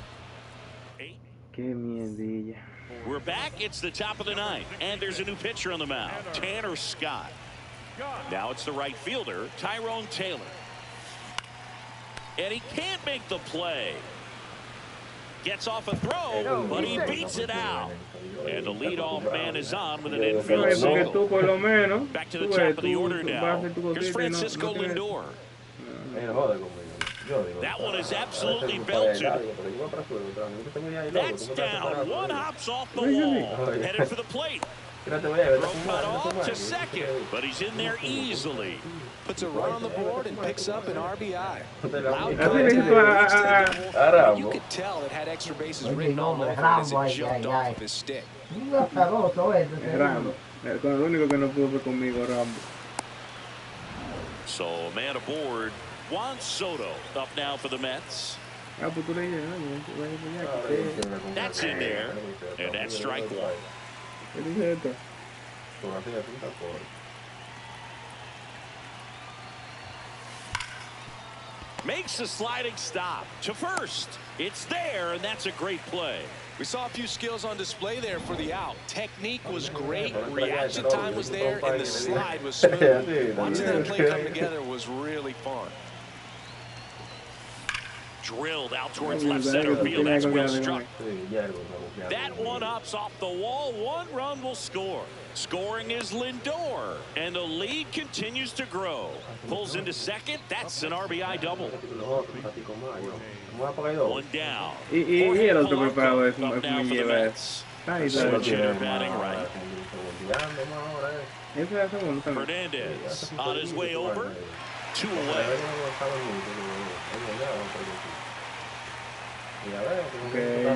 We're back. It's the top of the ninth, and there's a new pitcher on the mound, Tanner Scott. Now it's the right fielder, Tyrone Taylor. And he can't make the play. Gets off a throw, but he beats it out. And the leadoff man is on with an infield single. Back to the top of the order now. Here's Francisco Lindor. That one is absolutely belted. That's down. One hops off the wall. Headed for the plate. Throw cut off to second, but he's in there easily. Puts a run on the board and picks up an RBI. Loud contact. You could tell it had extra bases written all over it as it jumped off of his stick. So, man aboard. Juan Soto up now for the Mets. That's in there, and that's strike one. Makes a sliding stop to first. It's there, and that's a great play. We saw a few skills on display there for the out. Technique was great, reaction time was there, and the slide was smooth. Watching that play come together was really fun. Drilled out towards left center field. That's well struck. That one hops off the wall. One run will score. Scoring is Lindor, and the lead continues to grow. Pulls into second. That's an RBI double. One down. Switch hitter batting right. Hernandez on his way over. 2 away.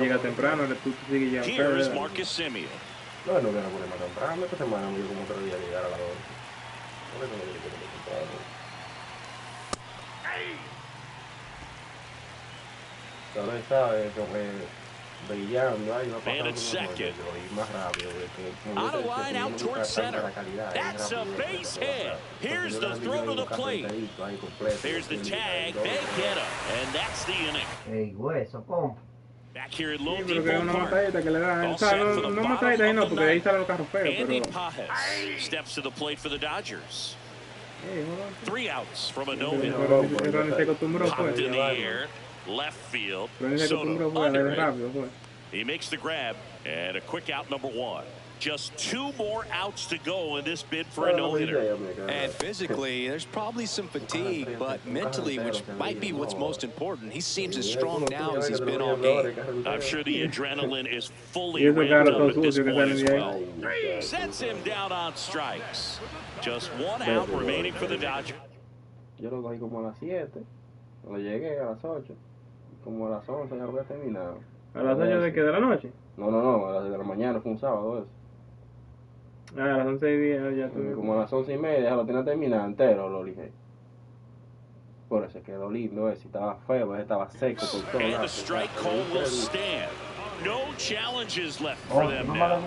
Llega temprano, tú sigues ya. Here is Marcus Semien. No, no quiero ponerme temprano. Esta semana me dio como 3 días llegar a las 2. Por eso no quiero ponerme temprano. Ahora está Man at second. On a line out towards center. That's a base hit. Here's the throw to the plate. There's the tag. They get him. And that's the inning. Back here at Lone Depot Park. All set for the bottom of the ninth. Andy Pajes steps to the plate for the Dodgers. 3 outs from a no-hitter. Popped in the air. Left field. Soto under it. He makes the grab, and a quick out, number 1. Just 2 more outs to go in this bid for a no-hitter. And physically, there's probably some fatigue, but mentally, which might be what's most important, he seems as strong now as he's been all game. I'm sure the adrenaline is fully ramped up at this point as well. Sets him down on strikes. Just 1 out remaining for the Dodgers. Yo lo cogí como a las 7. Cuando llegué a las 8. Como a las 11 ya lo había terminado. ¿A las 8 de qué? ¿De la noche? No, a las de la mañana, fue un sábado eso. Ah, a las 11:10 ya tuve. Como a las 11:30 ya lo tenía terminado entero, lo dije. Por eso quedó lindo ese, estaba feo, estaba seco por todo. And the strike call will stand. No challenges left for them now.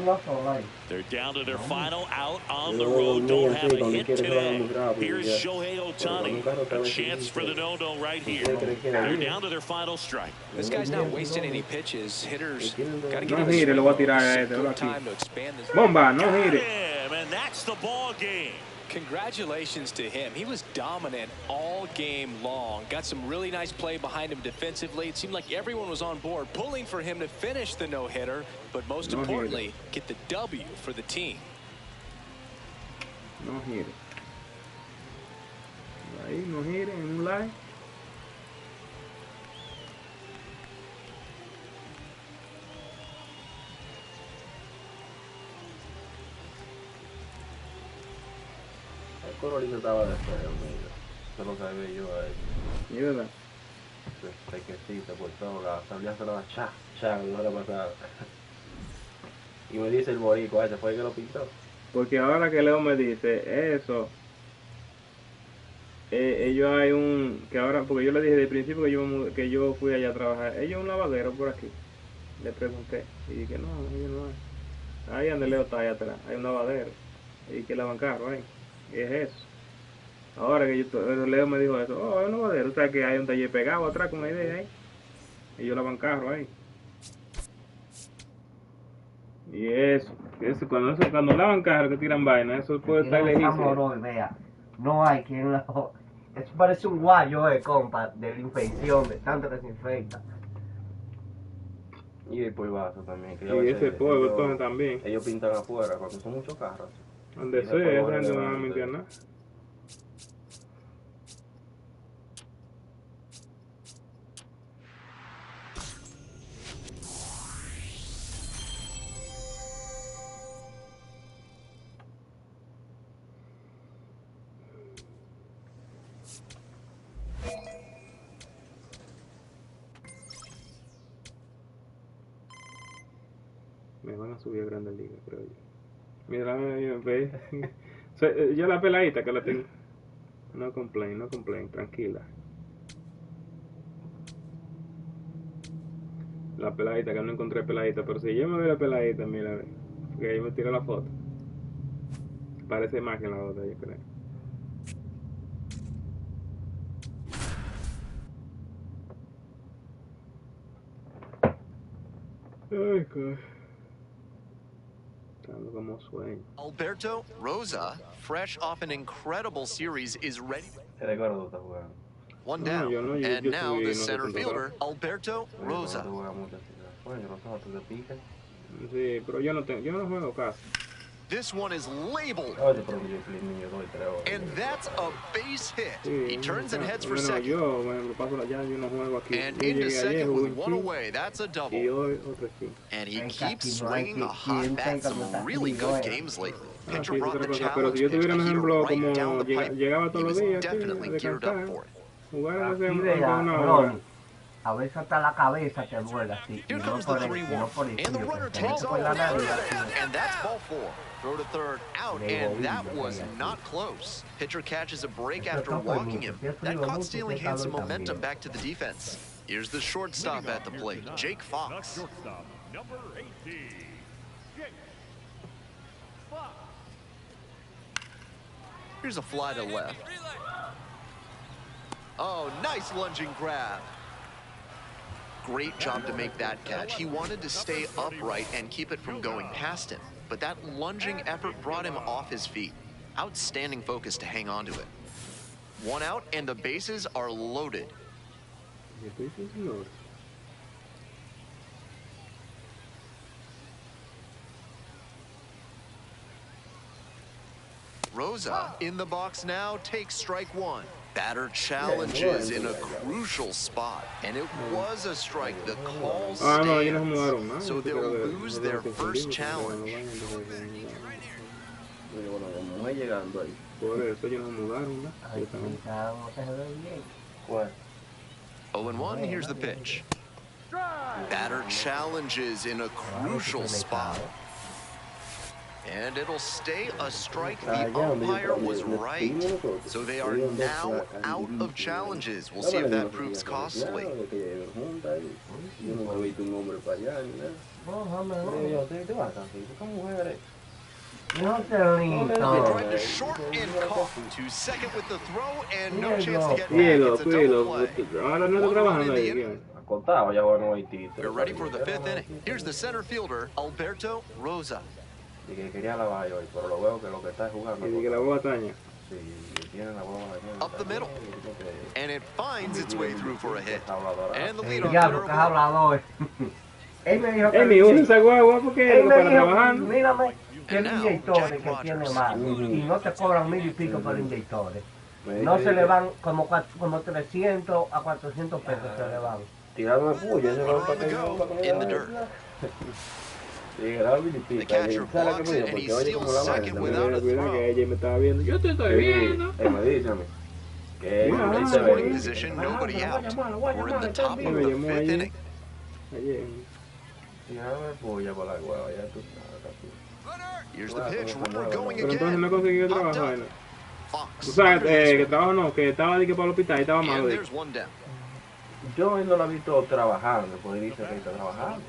They're down to their final out on the road. Don't have a hit today. Here's Shohei Ohtani. A chance for the no-no right here. They're down to their final strike. This guy's not wasting any pitches. Hitters got to give No him gire, lo voy a tirar a este. time to expand this. Bomba, no Got gire. him, and that's the ball game. Congratulations to him. He was dominant all game long. Got some really nice play behind him defensively. It seemed like everyone was on board, pulling for him to finish the no-hitter, but most importantly, get the W for the team. No gire. Ahí, no gire, en un line. pero ahorita estaba de feo, mira. Eso lo sabía yo a él. ¿Y verdad? Pequecito por todo lado, salía a la cha, la hora pasada. Y me dice el boricua, ese fue el que lo pintó. Porque ahora que Leo me dice eso, ellos hay un, que ahora, porque yo le dije de principio que yo fui allá a trabajar, ellos un lavadero por aquí. Le pregunté, y dije, no, ellos no hay. Ahí donde Leo está allá atrás, hay un lavadero, y que lavan carro ahí, y es eso. Ahora que Leo me dijo eso, oh, es un lavadero, o sea que hay un taller pegado atrás con la idea ahí, y ellos lavan carro ahí. Y eso cuando lavan carro que tiran vaina, eso puede estar lejísimo. Vea, no hay quien eso parece un guayo, compa, de la infección, de tanto que se infecta. Y el polvazo también. Que y ese polvo entonces también. Ellos pintan afuera cuando son muchos carros. Donde sea, esa gente no va a mentir nada. Me van a subir a Grandes Ligas, creo yo. Mira, ve. Yo la peladita que la tengo. No complain, tranquila. La peladita, que no encontré peladita, pero si yo me veo la peladita, mira, ve. Porque ahí me tiré la foto. Parece más que la otra, yo creo. Ay, God. Como sueño. Alberto Rosa, fresh off an incredible series, is ready. One down, and now the center fielder, Alberto Rosa. Sí, pero yo no juego casi. This one is labeled, and that's a base hit. He turns and heads for second. And into second with one away. That's a double. And he keeps swinging a hot bat. Some really good games lately. Pitcher brought the challenge pitch, and he right down the pipe. He was definitely geared up for it. A veces hasta la cabeza te vuela así. Here comes the 3-1, and the runner takes off down to third, and that's ball 4. Throw to third, out, and that was not close. Pitcher catches a break after walking him. That caught stealing hands some momentum back to the defense. Here's the shortstop at the plate, Jake Fox. Shortstop, number 18, Jake Fox. Here's a fly to left. Oh, nice lunging grab. Great job to make that catch. He wanted to stay upright and keep it from going past him, but that lunging effort brought him off his feet. Outstanding focus to hang on to it. One out, and the bases are loaded. Rosa in the box now takes strike one. Batter challenges in a crucial spot, and it was a strike. The call stands, so they'll lose their first challenge. Oh, and 1, here's the pitch. Batter challenges in a crucial spot. And it'll stay a strike. The umpire was right. So they are now out of challenges. We'll see if that proves costly. They drive to short and caught. To second with the throw, and no chance to get back. It's a double play. We're ready for the 5th inning. Here's the center fielder, Alberto Rosa. Up the middle, and it finds its way through for a hit. And the leadoff hitter. Mírame, que inyectores que tiene más. Y no te cobran 1000 y pico por inyectores. No se le van como 300 a 400 pesos se le van. In the dirt. The catcher blocks it, and he steals second without a throw. Ella me estaba viendo. Yo te estoy viendo. Runner in scoring position, nobody out. We're in the top of the fifth inning. Here's the pitch, runner going Pero entonces no again. consiguió Popped trabajo. up. Fox. O sea, under this que one. trabajo no, que estaba de que para el hospital y estaba malo. And there's one down. Yo no lo he visto trabajando, porque dice que está trabajando.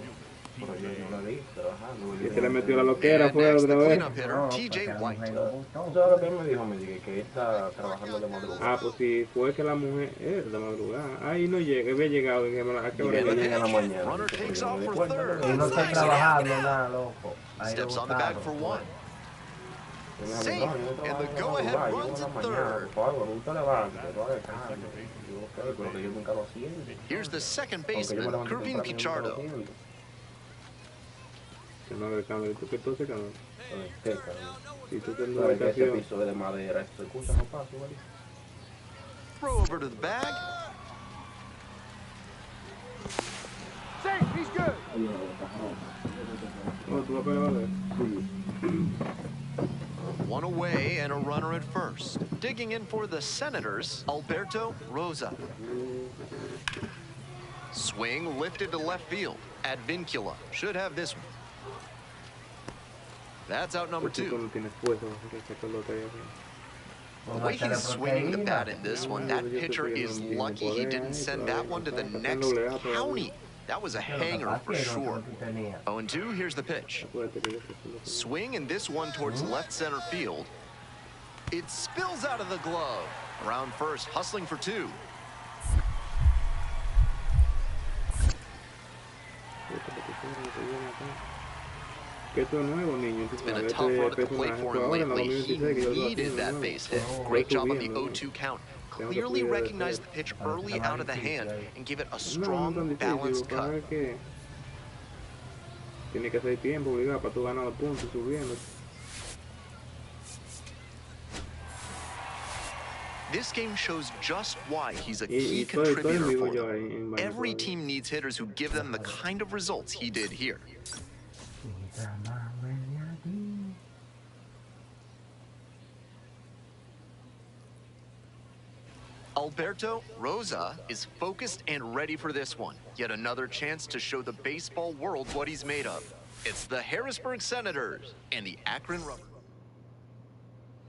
Pero yo no lo he visto trabajando. Que se le metió la loquera And fuera next, the otra vez. cleanup hitter, TJ White. ¿Sabes lo que él me dijo? Me dije que él está trabajando de madrugada. Ah, pues si fue que la mujer es de madrugada. Ahí no llega, había llegado. Dije, ¿a qué hora Que llega? llega en la mañana. Runner takes off for third. Y no estoy trabajando nada, loco. Ahí Steps lo on the bag botaron. for one. Yo me Safe, dijo, no, yo and the trabajo go-ahead madrugada, yo runs en at la mañana, third. por favor, no te levantes, no hagas caso. Yo, ok, pero que yo nunca lo siento. Here's the second Aunque yo me baseman, levanto Kervin temprano, yo nunca lo Pichardo. siento. Que no haga cambio. ¿Tú qué entonces, cabrón? ¿Qué, cabrón? Si tú tienes Sabes que ese habitación. piso es de madera, esto se escucha, no pasa, ¿vale? Throw over to the bag. Safe, he's good. Oh, ¿tú vas para la base? One away and a runner at first. Digging in for the Senators, Alberto Rosa. Swing lifted to left field. Advincula should have this one. That's out number Tú two. no tienes fuerza, que esa pelota ahí. The way he's swinging the bat in this one, that pitcher is lucky he didn't send that one to the next county. That was a hanger for sure. 0-2, here's the pitch. Swing and this one towards left center field. It spills out of the glove. Around first, hustling for two. Que esto es nuevo, niño. It's been a tough road at the plate for him lately. He needed that base hit. Great job on the 0-2 count. Clearly recognized the pitch early out of the hand and gave it a strong, balanced cut. Tiene que hacer tiempo, obligado, para tú ganar los puntos subiendo. This game shows just why he's a key contributor for them. Every team needs hitters who give them the kind of results he did here. Alberto Rosa is focused and ready for this one. Yet another chance to show the baseball world what he's made of. It's the Harrisburg Senators and the Akron Rubbers.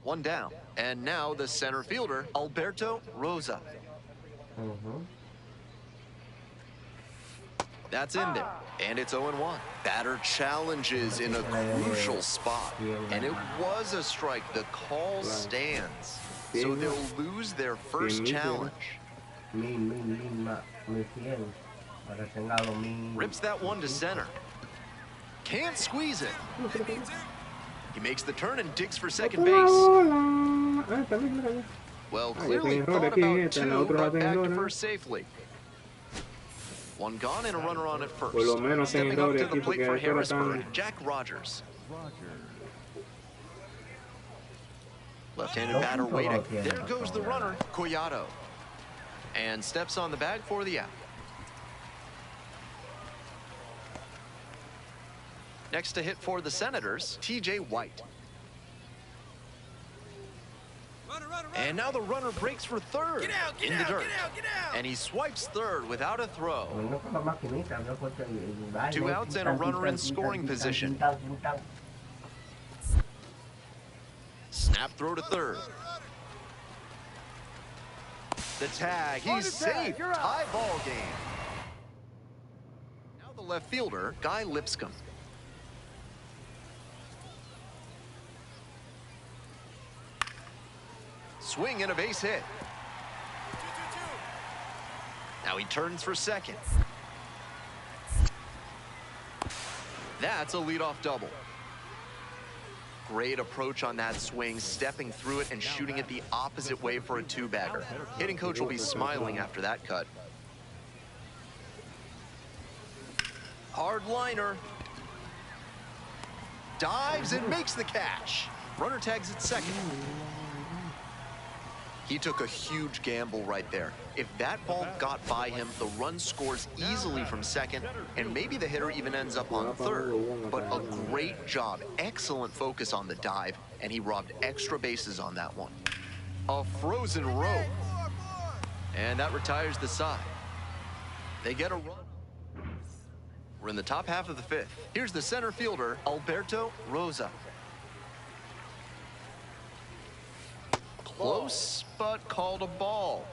One down. And now the center fielder, Alberto Rosa. That's in there. And it's 0-1. Batter challenges in a crucial spot. And it was a strike. The call stands. So they'll lose their first challenge. Rips that one to center. Can't squeeze it. He makes the turn and digs for second base. Well, clearly thought about two, but back to first safely. One gone and a runner on at first. Stepping up to the plate for Harrisburg, Jack Rogers. Left-handed batter waiting. There goes the runner, Collado. And steps on the bag for the out. Next to hit for the Senators, TJ White. And now the runner breaks for third in the dirt. And he swipes third without a throw. 2 outs and a runner in scoring position. Snap throw to third. The tag, he's safe. Tie ball game. Now the left fielder, Guy Lipscomb. Swing and a base hit. Now he turns for second. That's a leadoff double. Great approach on that swing, stepping through it and shooting it the opposite way for a two-bagger. Hitting coach will be smiling after that cut. Hard liner. Dives and makes the catch. Runner tags at second. He took a huge gamble right there. If that ball got by him, the run scores easily from second, and maybe the hitter even ends up on third. But a great job, excellent focus on the dive, and he robbed extra bases on that one. A frozen rope. And that retires the side. They get a run. We're in the top half of the fifth. Here's the center fielder, Alberto Rosa. Close, but called a ball.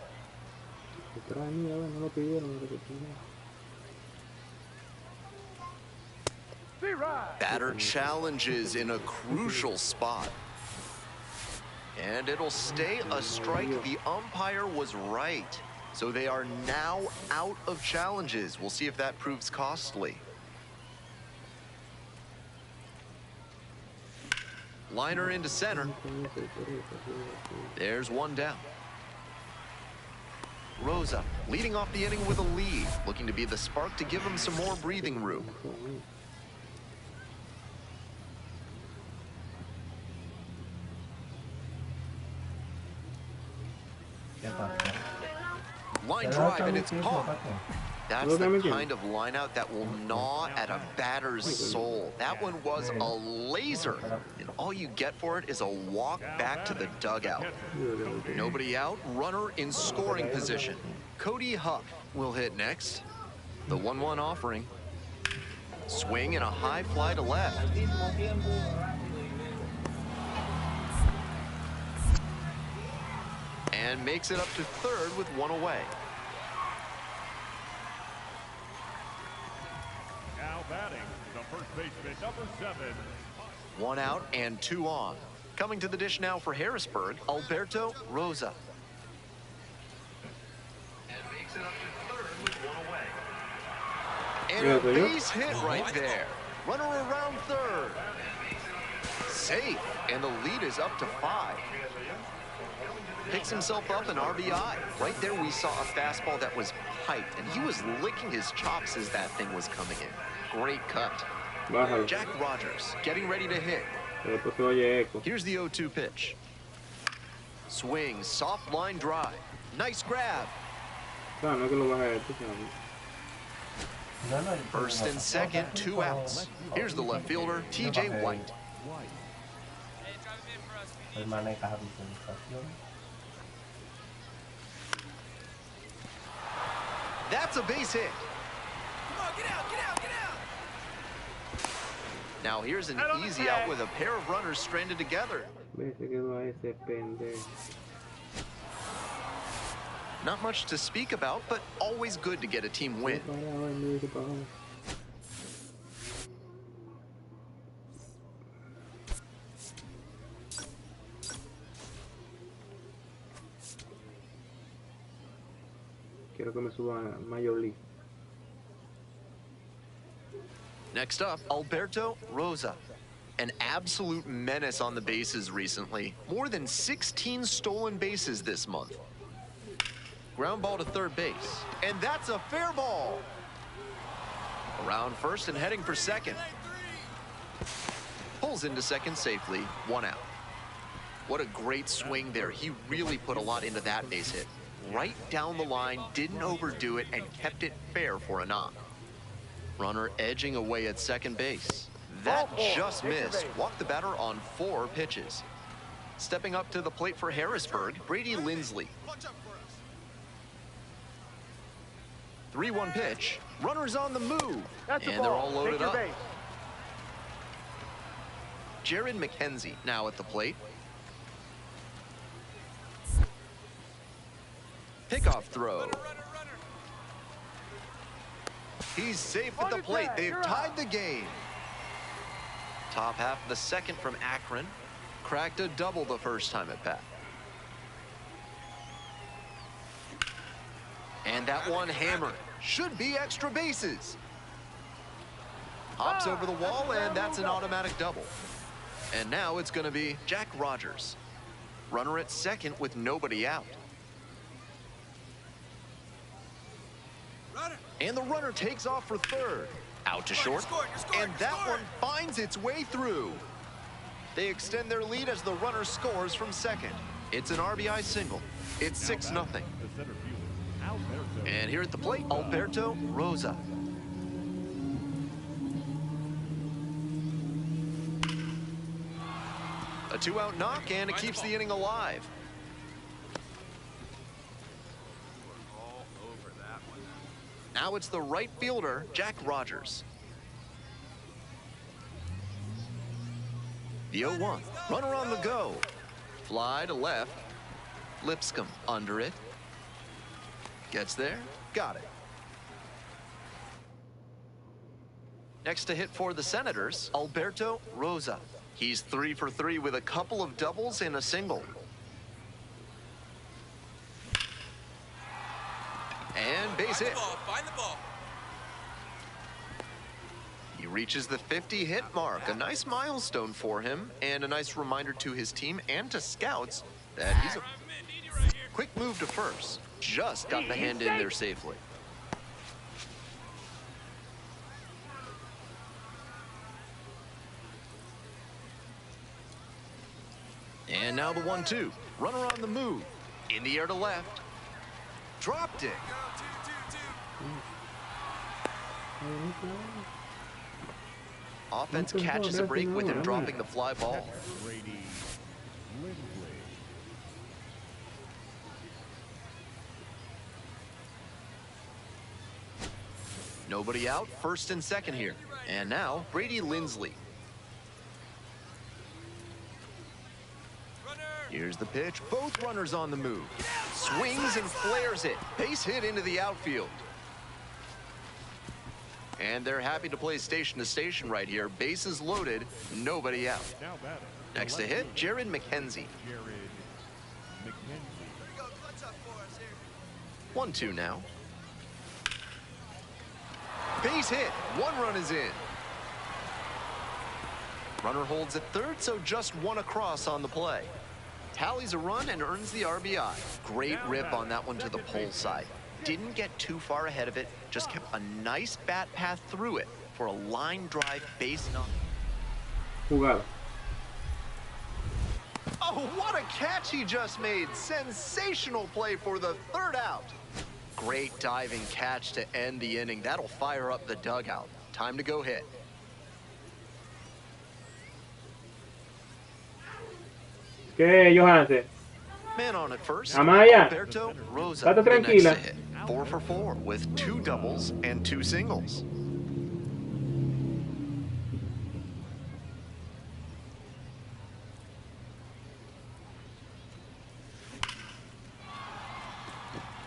Batter challenges in a crucial spot. And it'll stay a strike. The umpire was right. So they are now out of challenges. We'll see if that proves costly. Liner into center. There's one down. Rosa leading off the inning with a lead, looking to be the spark to give him some more breathing room. Line drive, and it's caught. That's the kind of line out that will gnaw at a batter's soul. That one was a laser, and all you get for it is a walk back to the dugout. Nobody out, runner in scoring position. Cody Huff will hit next. The 1-1 offering. Swing and a high fly to left. And makes it up to third with one away. Now batting, the first baseman, number 7. One out and two on. Coming to the dish now for Harrisburg, Alberto Rosa. And makes it up to third with one away. And a base hit right there. Runner around third. Safe, and the lead is up to 5. Picks himself up an RBI. Right there we saw a fastball that was piped, and he was licking his chops as that thing was coming in. Great cut. Jack Rogers getting ready to hit. Here's the 0-2 pitch. Swing, soft line drive. Nice grab. First and second, 2 outs. Here's the left fielder, TJ White. That's a base hit. Come on, get out, get out, get out. Now here's an easy out with a pair of runners stranded together. Not much to speak about, but always good to get a team win. Quiero que me suba a Major League. Next up, Alberto Rosa. An absolute menace on the bases recently. More than 16 stolen bases this month. Ground ball to third base. And that's a fair ball. Around first and heading for second. Pulls into second safely, 1 out. What a great swing there. He really put a lot into that base hit. Right down the line, didn't overdo it, and kept it fair for a knock. Runner edging away at second base. That just missed. Walked the batter on 4 pitches. Stepping up to the plate for Harrisburg, Brady Lindsley. 3-1 pitch. Runners on the move. And they're all loaded up. Jared McKenzie now at the plate. Pickoff throw. He's safe at the plate. They've tied the game. Top half of the second from Akron. Cracked a double the first time at bat. And that one hammered. Should be extra bases. Hops over the wall, and that's an automatic double. And now it's going to be Jack Rogers. Runner at second with nobody out. And the runner takes off for third. Out to short. And that one finds its way through. They extend their lead as the runner scores from second. It's an RBI single. It's 6-0. The center fielder, Alberto. And here at the plate, Alberto Rosa. A 2-out knock, and it keeps the inning alive. All over that one. Now it's the right fielder, Jack Rogers. The 0-1. Runner on the go. Fly to left. Lipscomb under it. Gets there. Got it. Next to hit for the Senators, Alberto Rosa. He's 3 for 3 with a couple of doubles and a single. And base hit. Find the ball. He reaches the 50 hit mark, a nice milestone for him, and a nice reminder to his team and to scouts that he's a quick move to first. Just got the hand in there safely. And now the 1-2. Runner on the move. In the air to left. Dropped it. Offense catches a break with him dropping the fly ball. Brady Lindley. Nobody out, first and second here. And now Brady Lindsley. Here's the pitch. Both runners on the move. Swings and flares it. Base hit into the outfield. And they're happy to play station to station right here. Bases loaded, nobody out. Now batting. Next to hit, Jared McKenzie. Jared McKenzie. 1-2 now. Base hit. One run is in. Runner holds at third, so just one across on the play. Tallies a run and earns the RBI. Great rip on that one to the pole side. Didn't get too far ahead of it, just kept a nice bat path through it for a line drive base knock. Jugada. Oh, what a catch he just made. Sensational play for the third out. Great diving catch to end the inning. That'll fire up the dugout. Time to go hit. ¿Qué, Johanse? Man on at first, Amaya. Alberto Rosa. Estate the next tranquila. to hit. 4 for 4 with 2 doubles and 2 singles.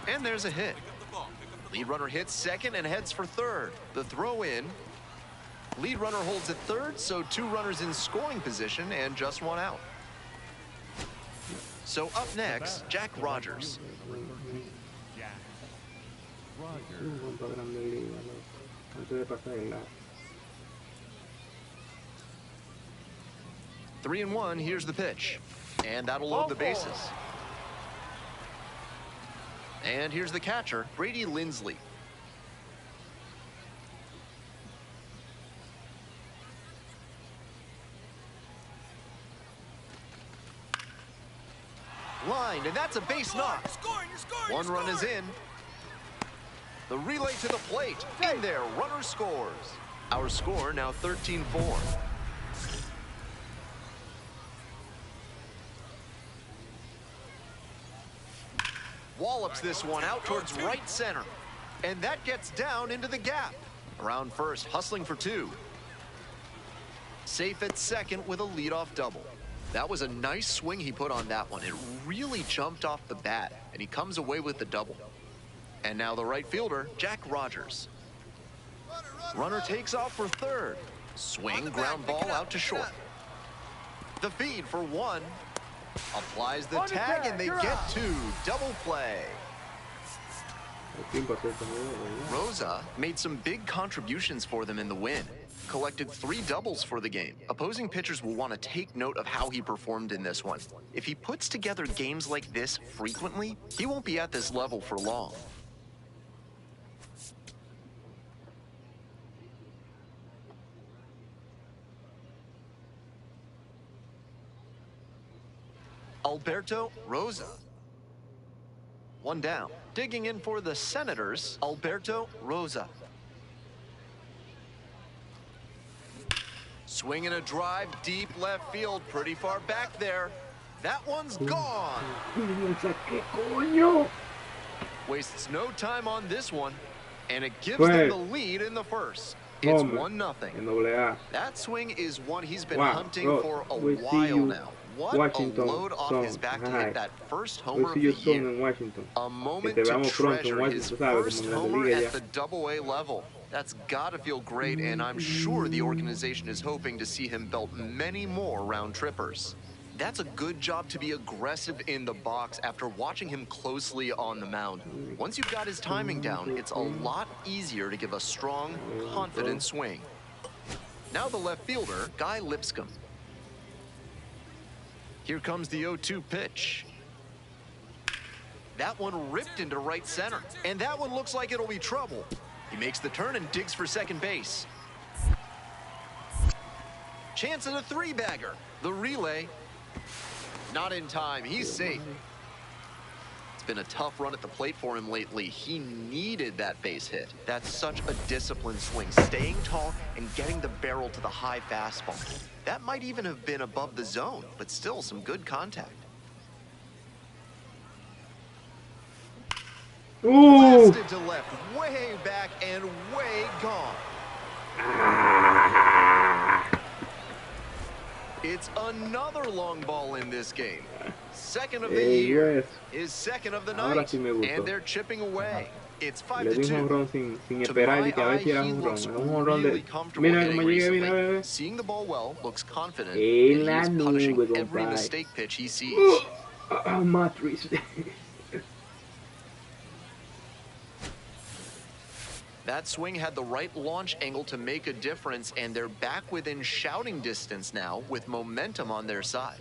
And there's a hit. Lead runner hits second and heads for third. The throw in. Lead runner holds at third, so 2 runners in scoring position and just 1 out. So up next, Jack Rogers. Jack Rogers. Un punto grande en liga, loco. Antes de pasar el lado. 3-1, here's the pitch. And that'll load the bases. And here's the catcher, Brady Lindsley. Line, and that's a base knock. One run is in. The relay to the plate. In there, runner scores. Our score now 13-4. Wallops this one out towards right center. And that gets down into the gap. Around first, hustling for 2. Safe at second with a leadoff double. That was a nice swing he put on that one. It really jumped off the bat, and he comes away with the double. And now the right fielder, Jack Rogers. Runner takes off for third. Swing, ground ball out to short. The feed for 1. Applies the tag, and they get 2. Double play. Rosa made some big contributions for them in the win. Collected 3 doubles for the game. Opposing pitchers will want to take note of how he performed in this one. If he puts together games like this frequently, he won't be at this level for long. Alberto Rosa. One down. Digging in for the Senators, Alberto Rosa. Swinging a drive deep left field, pretty far back there. That one's gone. Wastes no time on this one, and it gives them the lead in the first. It's 1-0. That swing is one he's been hunting for a while now. What a load off his back to hit that first homer of the year. A moment to treasure, his first homer at the Double-A level. That's got to feel great, and I'm sure the organization is hoping to see him belt many more round trippers. That's a good job to be aggressive in the box after watching him closely on the mound. Once you've got his timing down, it's a lot easier to give a strong, confident swing. Now the left fielder, Guy Lipscomb. Here comes the 0-2 pitch. That one ripped into right center, and that one looks like it'll be trouble. He makes the turn and digs for second base. Chance at a three-bagger. The relay. Not in time. He's safe. It's been a tough run at the plate for him lately. He needed that base hit. That's such a disciplined swing, staying tall and getting the barrel to the high fastball. That might even have been above the zone, but still some good contact. Blasted to left, way back and way gone. It's another long ball in this game. Second of the year is second of the night, and they're chipping away. It's 5-2. To my eye, he looks really comfortable hitting recently. Seeing the ball well, looks confident, and he's punishing every mistake pitch he sees. That swing had the right launch angle to make a difference, and they're back within shouting distance now with momentum on their side.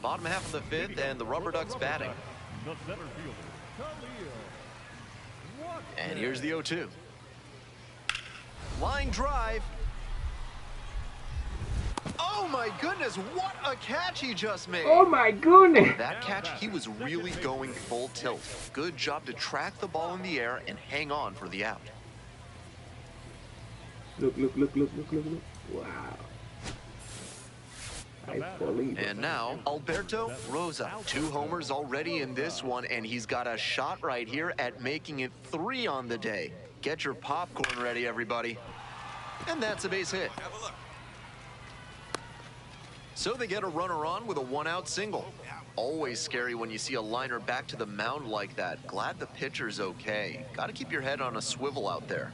Bottom half of the fifth, and the Rubber Ducks batting. And here's the 0-2. Line drive. Oh my goodness, what a catch he just made. Oh my goodness. That catch, he was really going full tilt. Good job to track the ball in the air and hang on for the out. Look. Wow. And now, Alberto Rosa. 2 homers already in this one, and he's got a shot right here at making it 3 on the day. Get your popcorn ready, everybody. And that's a base hit. So they get a runner on with a 1-out single. Always scary when you see a liner back to the mound like that. Glad the pitcher's okay. Got to keep your head on a swivel out there.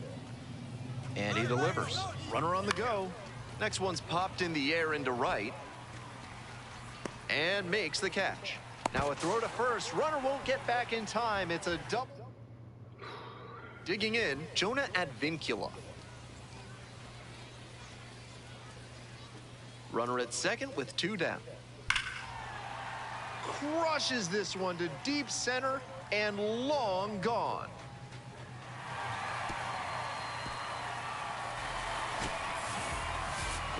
And he delivers. Runner on the go. Next one's popped in the air into right. And makes the catch. Now a throw to first. Runner won't get back in time. It's a double. Digging in, Jonah Advincula. Runner at second with 2 down. Crushes this one to deep center and long gone.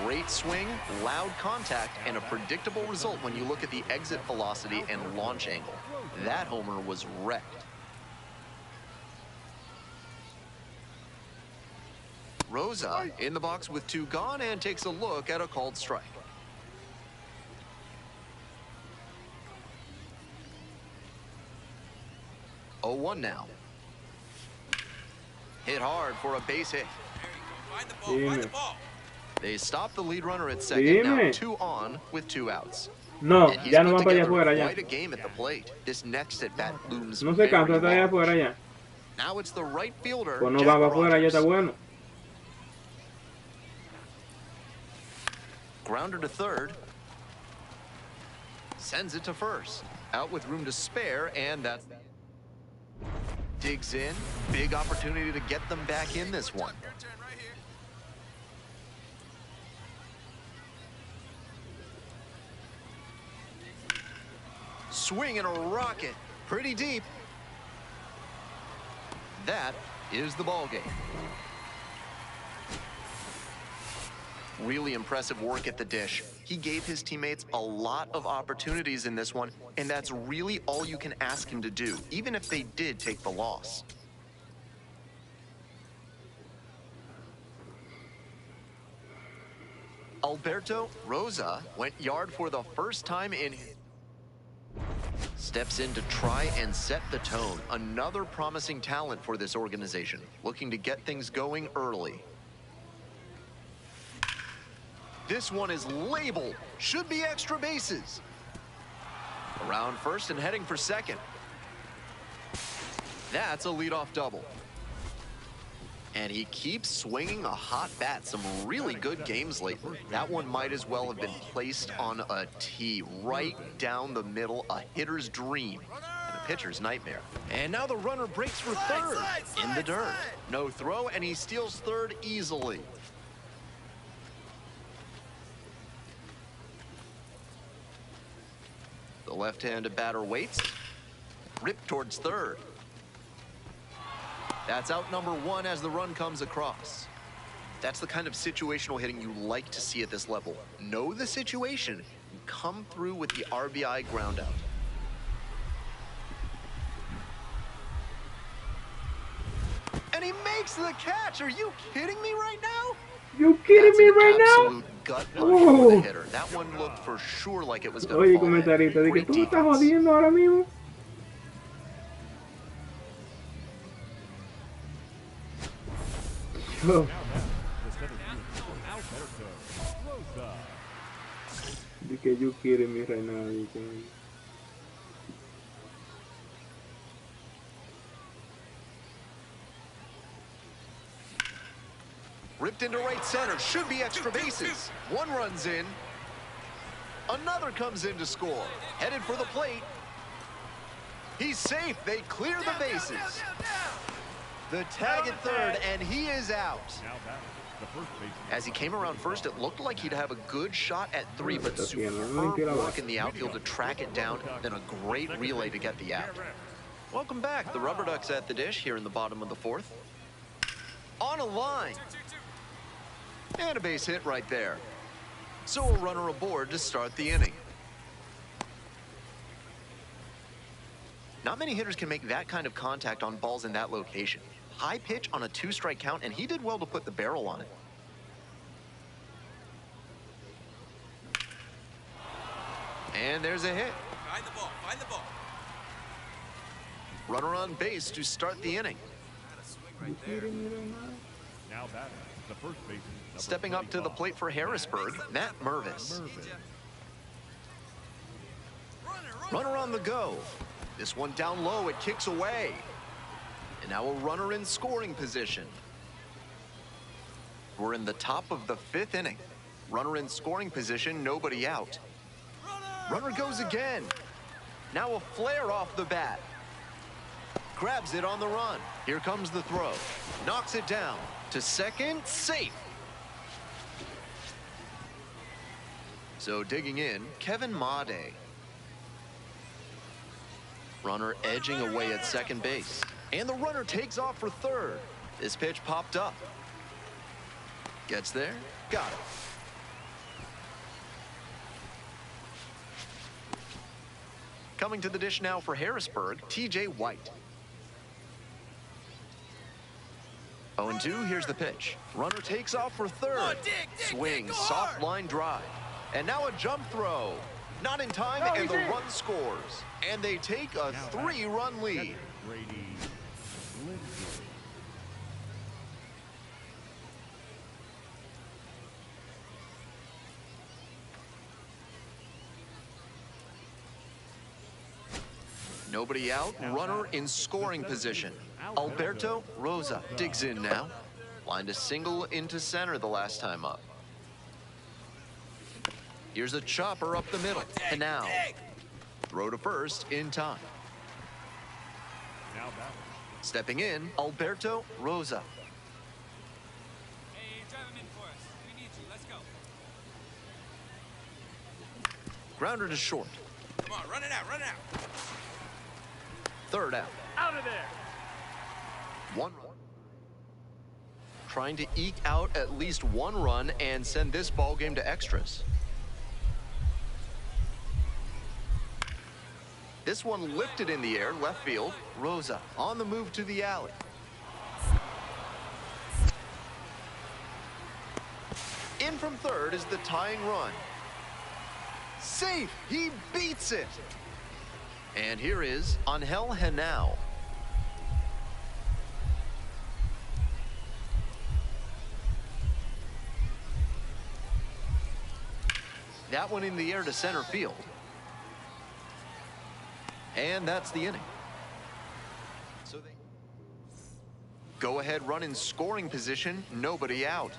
Great swing, loud contact, and a predictable result when you look at the exit velocity and launch angle. That homer was wrecked. Rosa in the box with 2 gone and takes a look at a called strike. Oh, 1 now. Hit hard for a base hit. Find the ball. They stop the lead runner at second. Now 2 on with 2 outs. No, And ya no put va para allá together afuera ya. quite a game at the plate. This next at bat looms No se cansa, very está allá large. afuera ya. Now it's the right fielder. Pues no Jack va para afuera, ya Rogers. está bueno. Grounder to third. Sends it to first. Out with room to spare, and that's digs in. Big opportunity to get them back in this one. Your turn right here. Swing and a rocket. Pretty deep. That is the ball game. Really impressive work at the dish. He gave his teammates a lot of opportunities in this one, and that's really all you can ask him to do, even if they did take the loss. Alberto Rosa went yard for the first time in his... Steps in to try and set the tone. Another promising talent for this organization, looking to get things going early. This one is labeled. Should be extra bases. Around first and heading for second. That's a leadoff double. And he keeps swinging a hot bat. Some really good games lately. That one might as well have been placed on a tee right down the middle. A hitter's dream and a pitcher's nightmare. And now the runner breaks for third in the dirt. No throw, and he steals third easily. The left-handed batter waits. Ripped towards third. That's out number one as the run comes across. That's the kind of situational hitting you like to see at this level. Know the situation and come through with the RBI groundout. And he makes the catch. Are you kidding me right now? You kidding me right now? Absolute gut punch for the hitter. That one looked for sure like it was going to fall. Oye, comentarista, de que tú me estás jodiendo ahora mismo. Oh. De que you kidding me right now. Ripped into right center. Should be extra bases. One runs in. Another comes in to score. Headed for the plate. He's safe. They clear the bases. The tag at third, and he is out. As he came around first, it looked like he'd have a good shot at three, but superb work in the outfield to track it down, then a great relay to get the out. Welcome back. The Rubber Ducks at the dish here in the bottom of the fourth. On a line. And a base hit right there. So a runner aboard to start the inning. Not many hitters can make that kind of contact on balls in that location. High pitch on a 2-strike count, and he did well to put the barrel on it. And there's a hit. Find the ball, find the ball. Runner on base to start the inning. Now batting, the first baseman. Stepping up to the plate for Harrisburg, Matt Mervis. Runner on the go. This one down low, it kicks away. And now a runner in scoring position. We're in the top of the 5th inning. Runner in scoring position, nobody out. Runner goes again. Now a flare off the bat. Grabs it on the run. Here comes the throw. Knocks it down to second, safe. So digging in, Kevin Made. Runner edging away at second base. And the runner takes off for third. This pitch popped up. Gets there, got it. Coming to the dish now for Harrisburg, TJ White. 0-2, here's the pitch. Runner takes off for third. Swing, soft line drive. And now a jump throw. Not in time, and the run scores. And they take a 3-run lead. Nobody out, runner in scoring position. Alberto Rosa digs in now. Lined a single into center the last time up. Here's a chopper up the middle. And now, throw to first in time. Stepping in, Alberto Rosa. Hey, drive him in for us. We need you. Let's go. Grounder to short. Come on, run it out, run it out. Third out. Out of there. One. trying to eke out at least one run and send this ball game to extras. This one lifted in the air, left field. Rosa on the move to the alley. In from third is the tying run. Safe, he beats it. And here is Angel Henao. That one in the air to center field. And that's the inning. So they go ahead, run in scoring position, nobody out.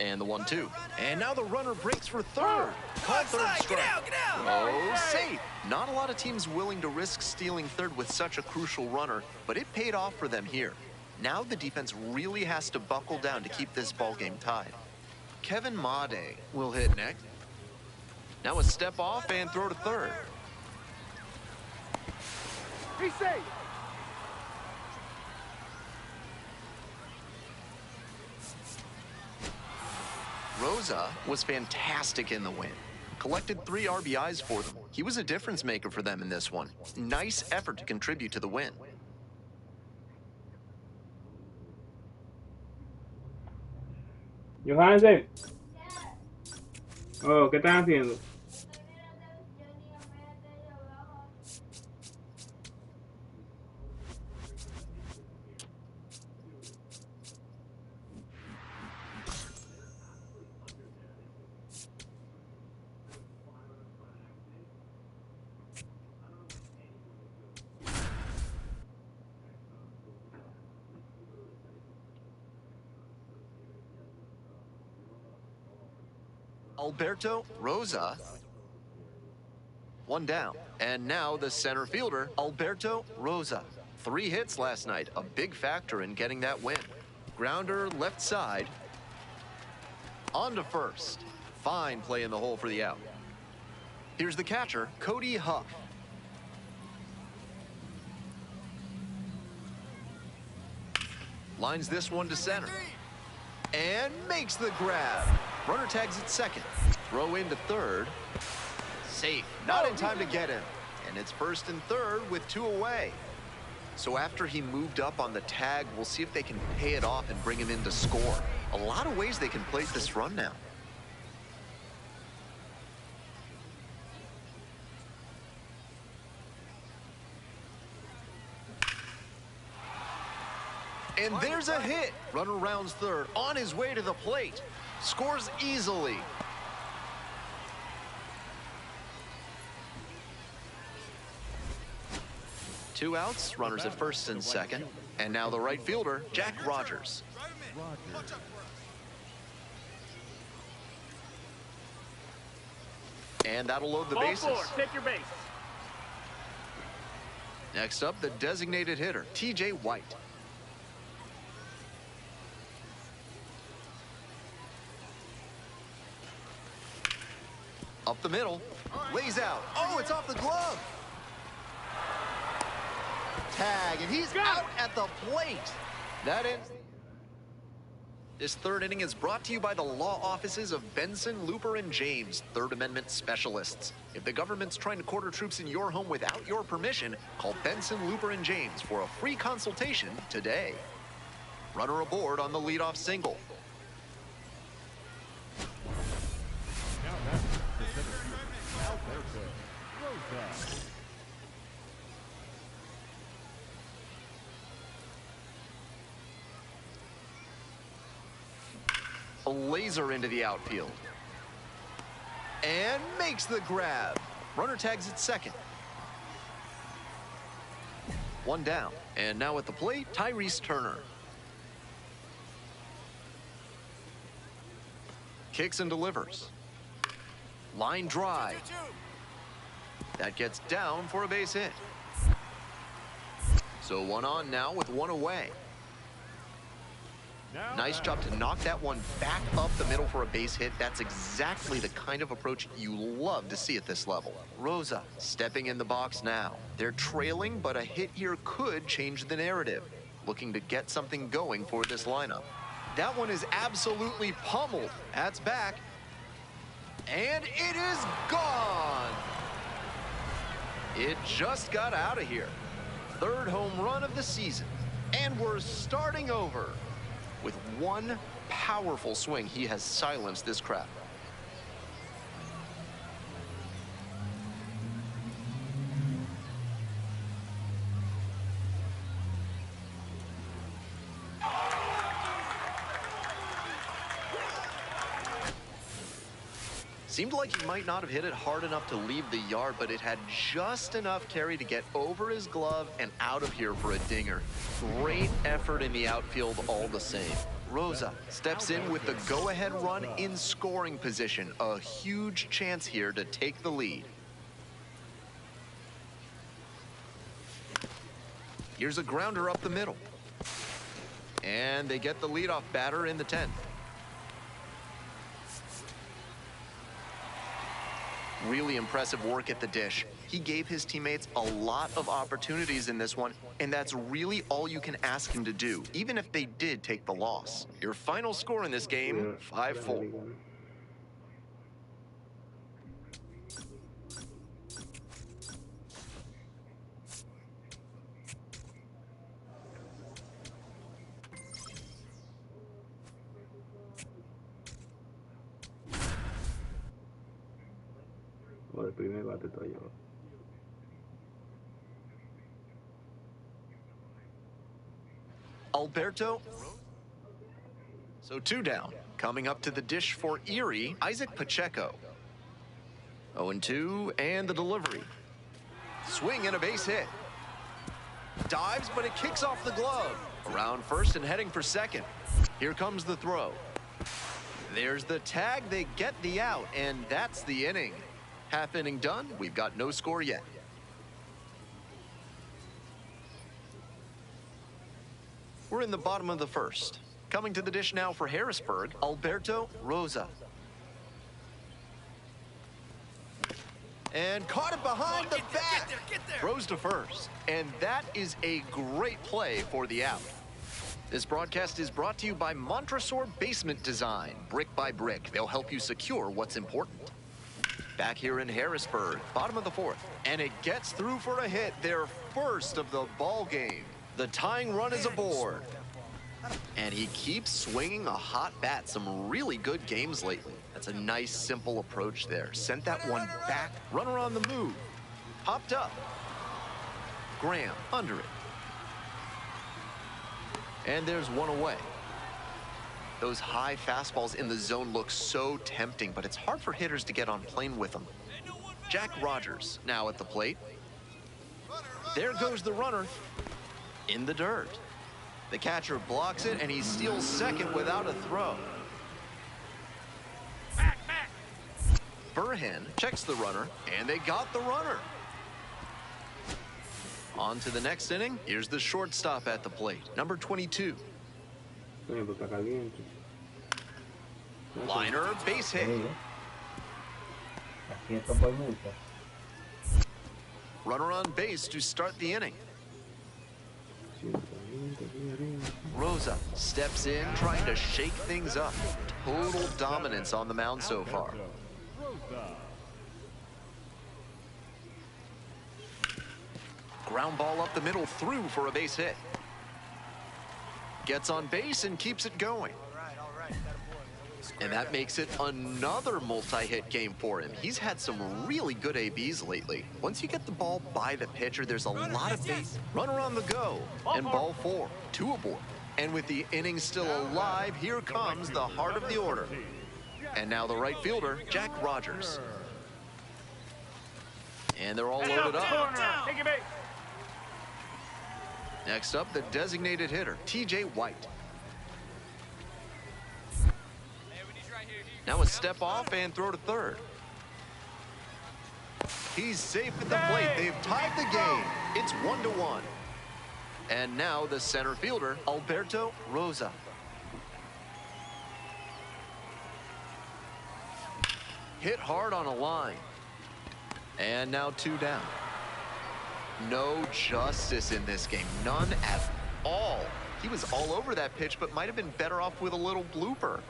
And the 1-2. And now the runner breaks for third. Call third strike. Get out! Oh, safe. Not a lot of teams willing to risk stealing third with such a crucial runner, but it paid off for them here. Now the defense really has to buckle down to keep this ball game tied. Kevin Made will hit next. Now a step off and throw to third. Be safe. Rosa was fantastic in the win. Collected 3 RBIs for them. He was a difference maker for them in this one. Nice effort to contribute to the win. Johansen. Oh, ¿qué están haciendo? Alberto Rosa. One down. And now the center fielder, Alberto Rosa. 3 hits last night, a big factor in getting that win. Grounder left side. On to first. Fine play in the hole for the out. Here's the catcher, Cody Huff. Lines this one to center. And makes the grab. Runner tags at second. Throw into third. Safe. Not in time to get him. And it's first and third with 2 away. So after he moved up on the tag, we'll see if they can pay it off and bring him in to score. A lot of ways they can play this run now. And there's a hit. Runner rounds third, on his way to the plate. Scores easily. Two outs, runners at first and second. And now the right fielder, Jack Rogers. And that'll load the bases. Take your base. Next up, the designated hitter, TJ White. Up the middle, lays out. Oh, it's off the glove. Tag, and he's out at the plate. That ends. This third inning is brought to you by the law offices of Benson, Looper, and James, Third Amendment specialists. If the government's trying to quarter troops in your home without your permission, call Benson, Looper, and James for a free consultation today. Runner aboard on the leadoff single. A laser into the outfield. And makes the grab. Runner tags at second. One down. And now at the plate, Tyrese Turner. Kicks and delivers. Line drive. That gets down for a base hit. So one on now with one away. Nice job to knock that one back up the middle for a base hit. That's exactly the kind of approach you love to see at this level. Rosa stepping in the box now. They're trailing, but a hit here could change the narrative. Looking to get something going for this lineup. That one is absolutely pummeled. That's back. And it is gone. It just got out of here. Third home run of the season. And we're starting over. With one powerful swing, he has silenced this crowd. Seemed like he might not have hit it hard enough to leave the yard, but it had just enough carry to get over his glove and out of here for a dinger. Great effort in the outfield all the same. Rosa steps in with the go-ahead run in scoring position. A huge chance here to take the lead. Here's a grounder up the middle. And they get the leadoff batter in the 10th. Really impressive work at the dish. He gave his teammates a lot of opportunities in this one, and that's really all you can ask him to do, even if they did take the loss. Your final score in this game, 5-4. El primer bate todavía. Alberto. So 2 down. Coming up to the dish for Erie, Isaac Pacheco. 0-2, and the delivery. Swing and a base hit. Dives, but it kicks off the glove. Around first and heading for second. Here comes the throw. There's the tag. They get the out, and that's the inning. Half inning done. We've got no score yet. We're in the bottom of the first. Coming to the dish now for Harrisburg, Alberto Rosa. And caught it behind the bat. Get there. Throws to first. And that is a great play for the out. This broadcast is brought to you by Montresor Basement Design. Brick by brick, they'll help you secure what's important. Back here in Harrisburg, bottom of the 4th. And it gets through for a hit, their first of the ball game. The tying run is aboard. And he keeps swinging a hot bat. Some really good games lately. That's a nice, simple approach there. Sent that one back. Runner on the move. Popped up. Graham under it. And there's one away. Those high fastballs in the zone look so tempting, but it's hard for hitters to get on plane with them. Jack Rogers now at the plate. There goes the runner in the dirt. The catcher blocks it, and he steals second without a throw. Burhan checks the runner, and they got the runner. On to the next inning. Here's the shortstop at the plate, number 22. Liner, base hit. Runner on base to start the inning. Rosa steps in, trying to shake things up. Total dominance on the mound so far. Ground ball up the middle, through for a base hit. Gets on base and keeps it going. And that makes it another multi-hit game for him. He's had some really good ABs lately. Once you get the ball by the pitcher, there's a lot of base. Runner on the go, and ball 4, 2 aboard. And with the inning still alive, here comes the heart of the order. And now the right fielder, Jack Rogers. And they're all loaded up. Next up, the designated hitter, TJ White. Now a step off and throw to third. He's safe at the plate. They've tied the game. It's 1-1. And now the center fielder, Alberto Rosa. Hit hard on a line. And now 2 down. No justice in this game. None at all. He was all over that pitch, but might have been better off with a little blooper.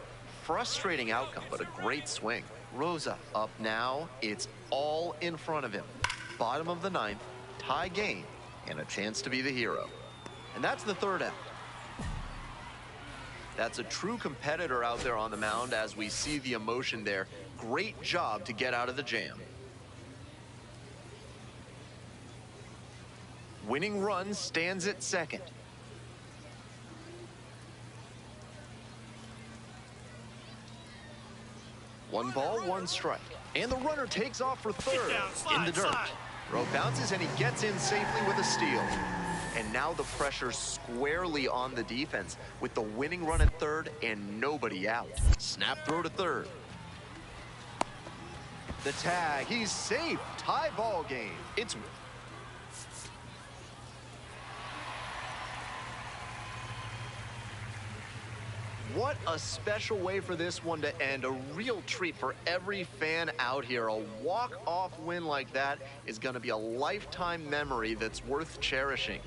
Frustrating outcome, but a great swing. Rosa up now. It's all in front of him. Bottom of the 9th, tie game, and a chance to be the hero. And that's the 3rd out. That's a true competitor out there on the mound as we see the emotion there. Great job to get out of the jam. Winning run stands at 2nd. One ball, 1 strike. And the runner takes off for 3rd in the dirt. Throw bounces and he gets in safely with a steal. And now the pressure squarely on the defense with the winning run at 3rd and nobody out. Snap throw to 3rd. The tag, he's safe. Tie ball game. It's what a special way for this one to end. A real treat for every fan out here. A walk-off win like that is going to be a lifetime memory that's worth cherishing.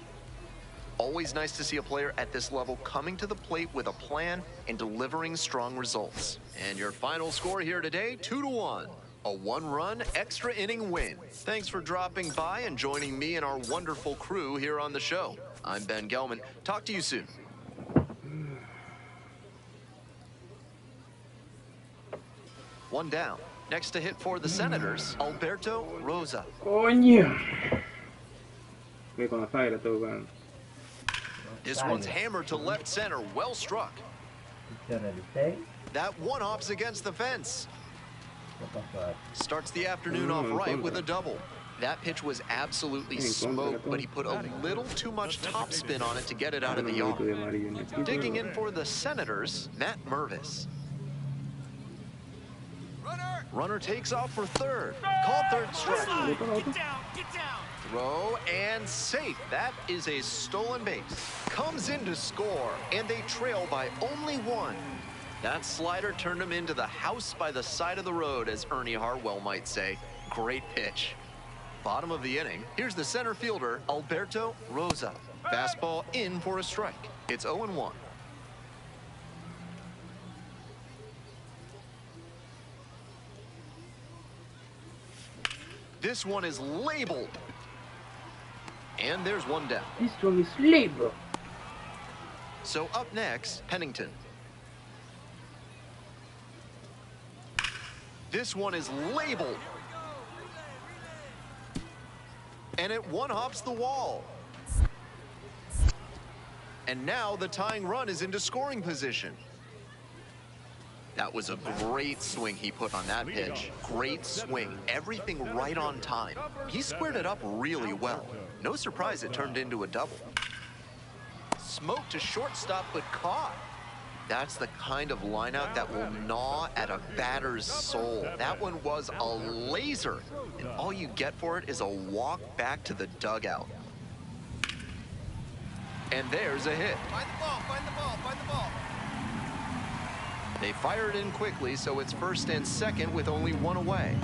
Always nice to see a player at this level coming to the plate with a plan and delivering strong results. And your final score here today, 2-1. A 1-run extra inning win. Thanks for dropping by and joining me and our wonderful crew here on the show. I'm Ben Gelman. Talk to you soon. One down. Next to hit for the Senators, Alberto Rosa. Coño. Ve con la falla estoy jugando. This one's hammered to left center. Well struck. That one hops against the fence. Starts the afternoon off right with a double. That pitch was absolutely smoked, but he put a little too much topspin on it to get it out of the yard. Digging in for the Senators, Matt Mervis. Runner takes off for 3rd. Called 3rd strike. Get down. Throw and safe. That is a stolen base. Comes in to score, and they trail by only 1. That slider turned him into the house by the side of the road, as Ernie Hartwell might say. Great pitch. Bottom of the inning. Here's the center fielder, Alberto Rosa. Fastball in for a strike. It's 0-1. This one is labeled. And there's 1 down. This one is labeled. So up next, Pennington. This one is labeled. And it one-hops the wall. And now the tying run is into scoring position. That was a great swing he put on that pitch. Great swing. Everything right on time. He squared it up really well. No surprise it turned into a double. Smoke to shortstop, but caught. That's the kind of lineout that will gnaw at a batter's soul. That one was a laser. And all you get for it is a walk back to the dugout. And there's a hit. Find the ball. They fire it in quickly, so it's 1st and 2nd with only 1 away.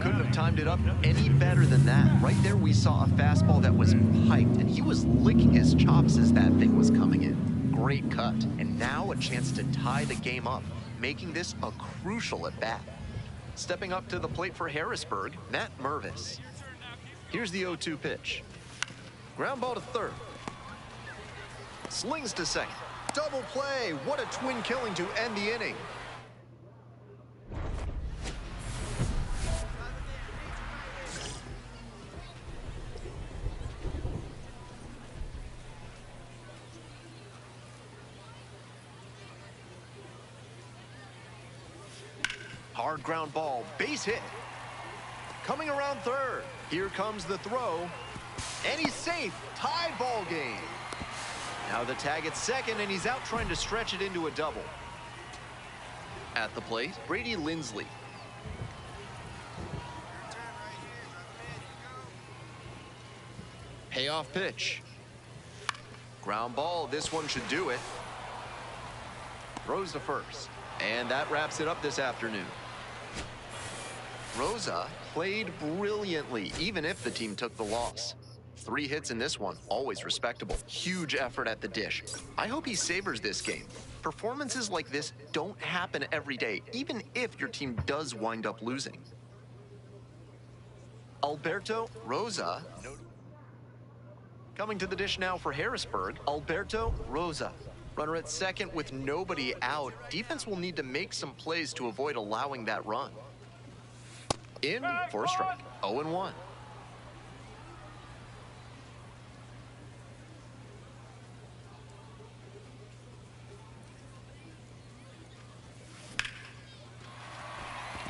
Couldn't have timed it up any better than that. Right there we saw a fastball that was piped, and he was licking his chops as that thing was coming in. Great cut. And now a chance to tie the game up, making this a crucial at-bat. Stepping up to the plate for Harrisburg, Matt Mervis. Here's the 0-2 pitch. Ground ball to 3rd. Slings to 2nd. Double play. What a twin killing to end the inning. Hard ground ball, base hit. Coming around 3rd. Here comes the throw. And he's safe. Tie ball game. Now the tag at 2nd, and he's out trying to stretch it into a double. At the plate, Brady Lindsley. Payoff pitch. Ground ball, this one should do it. Throws to 1st. And that wraps it up this afternoon. Rosa played brilliantly, even if the team took the loss. 3 hits in this one, always respectable. Huge effort at the dish. I hope he savors this game. Performances like this don't happen every day, even if your team does wind up losing. Alberto Rosa. Coming to the dish now for Harrisburg, Alberto Rosa. Runner at second with nobody out. Defense will need to make some plays to avoid allowing that run. In for a strike, 0-1.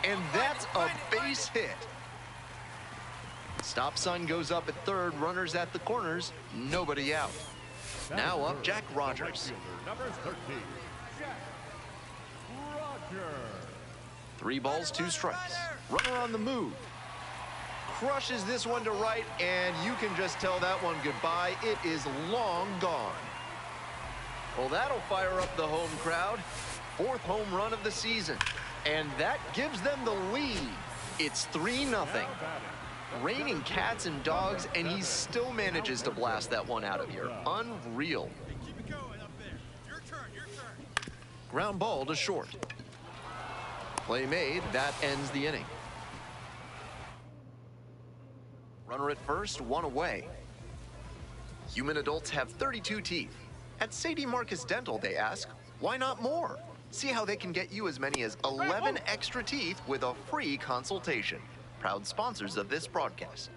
And that's a base hit. Stop sign goes up at third, runners at the corners, nobody out. Now up Jack Rogers. Number 13, Jack Rogers. 3 balls, 2 strikes. Runner on the move. Crushes this one to right, and you can just tell that one goodbye. It is long gone. Well, that'll fire up the home crowd. 4th home run of the season. And that gives them the lead. It's 3-0. Raining cats and dogs, and he still manages to blast that one out of here. Unreal. Keep it going up there. Your turn, your turn. Ground ball to short. Play made, that ends the inning. Runner at first, 1 away. Human adults have 32 teeth. At Sadie Marcus Dental, they ask, why not more? See how they can get you as many as 11 extra teeth with a free consultation. Proud sponsors of this broadcast.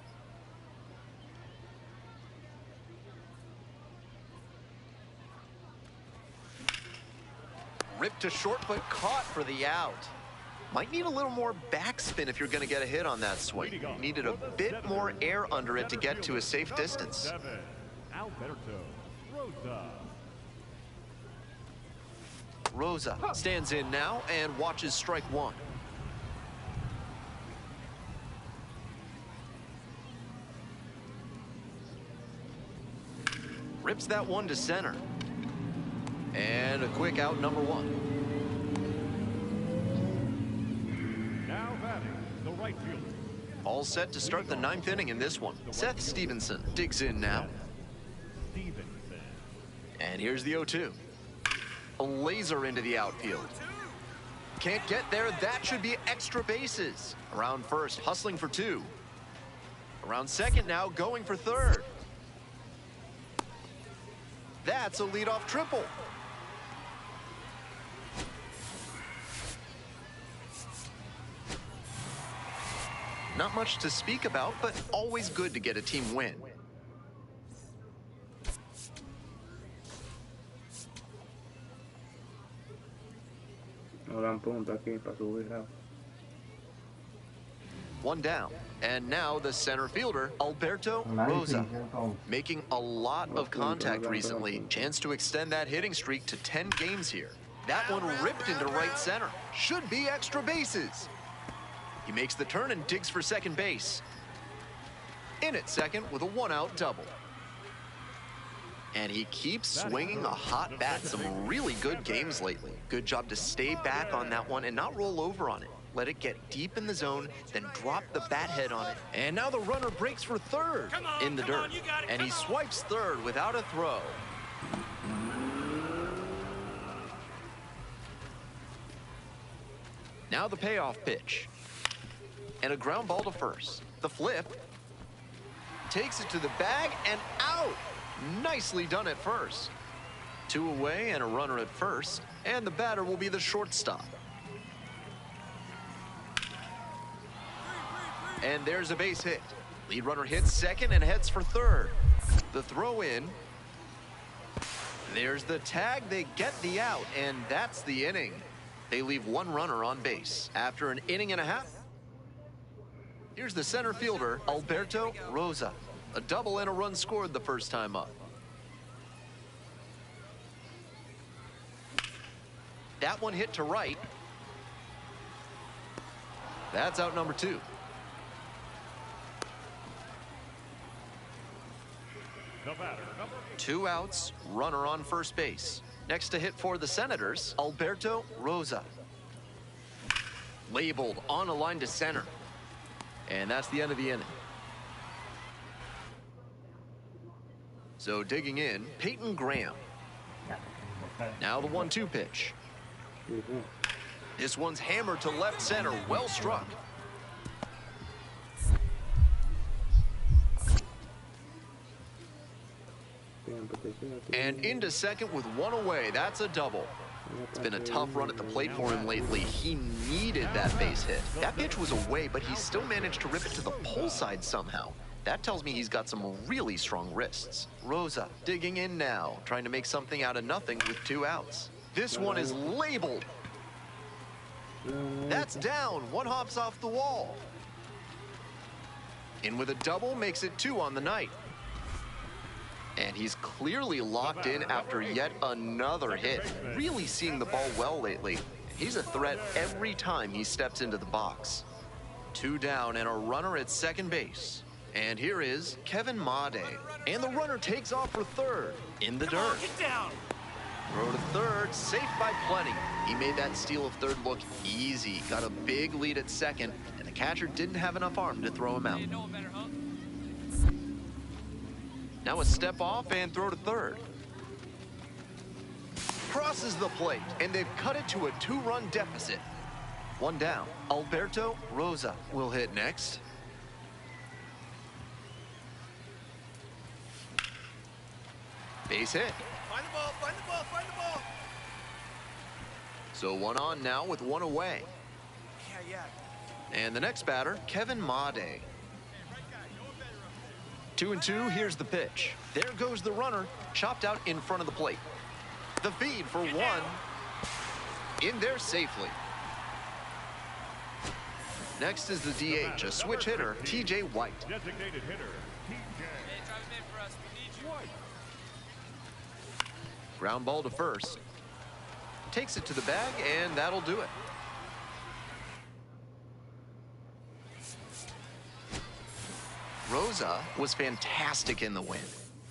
Ripped to short, but caught for the out. Might need a little more backspin if you're going to get a hit on that swing. Needed a bit more air under it to get to a safe distance. 7, Alberto Rosa. Rosa stands in now and watches strike 1. Rips that one to center. And a quick out, number 1. Now batting, the right fielder. All set to start the 9th inning in this one. Seth Stevenson digs in now. Stevenson. And here's the 0-2. A laser into the outfield. Can't get there. That should be extra bases. Around first, hustling for 2. Around second now, going for third. That's a leadoff triple. Not much to speak about, but always good to get a team win. No dan punto aquí para subir rápido. 1 down. And now the center fielder, Alberto Rosa. Making a lot of contact recently. Chance to extend that hitting streak to 10 games here. That one ripped into right center. Should be extra bases. He makes the turn and digs for second base. In at second with a 1-out double. And he keeps swinging a hot bat. Some really good games lately. Good job to stay back on that one and not roll over on it. Let it get deep in the zone, then drop the bat head on it. And now the runner breaks for third in the dirt. And he swipes third without a throw. Now the payoff pitch. And a ground ball to first. The flip. Takes it to the bag and out. Nicely done at first. 2 away and a runner at first. And the batter will be the shortstop. And there's a base hit. Lead runner hits second and heads for third. The throw in. There's the tag. They get the out, and that's the inning. They leave 1 runner on base after an inning and a half. Here's the center fielder, Alberto Rosa. A double and a run scored the first time up. That one hit to right. That's out number 2. The batter, number 2 outs, runner on first base. Next to hit for the Senators, Alberto Rosa. Labeled on a line to center. And that's the end of the inning. So digging in, Peyton Graham. Now the 1-2 pitch. This one's hammered to left center. Well struck. And into second with one away. That's a double. It's been a tough run at the plate for him lately. He needed that base hit. That pitch was away, but he still managed to rip it to the pull side somehow. That tells me he's got some really strong wrists. Rosa digging in now, trying to make something out of nothing with 2 outs. This one is labeled. That's down. One hops off the wall. In with a double makes it 2 on the night. And he's clearly locked in after yet another hit. Really seeing the ball well lately. He's a threat every time he steps into the box. 2 down and a runner at second base. And here is Kevin Made. And the runner takes off for third in the dirt. Get down. Throw to third, safe by plenty. He made that steal of third look easy. Got a big lead at second, and the catcher didn't have enough arm to throw him out. Now a step off and throw to third. Crosses the plate, and they've cut it to a 2-run deficit. 1 down. Alberto Rosa will hit next. Base hit. Find the ball, find the ball, find the ball. So 1 on now with 1 away. Yeah. And the next batter, Kevin Made. 2-2, here's the pitch. There goes the runner, chopped out in front of the plate. The feed for 1. In there safely. Next is the DH, a switch hitter, TJ White. Designated hitter, TJ. Hey, drive him in for us. We need you. White. Ground ball to first. Takes it to the bag, and that'll do it. Rosa was fantastic in the win.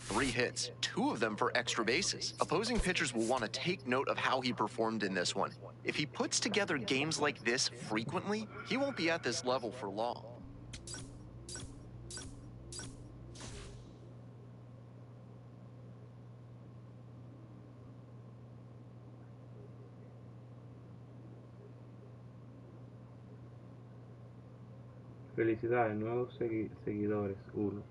3 hits, 2 of them for extra bases. Opposing pitchers will want to take note of how he performed in this one. If he puts together games like this frequently, he won't be at this level for long. Felicidades, nuevos seguidores, 1.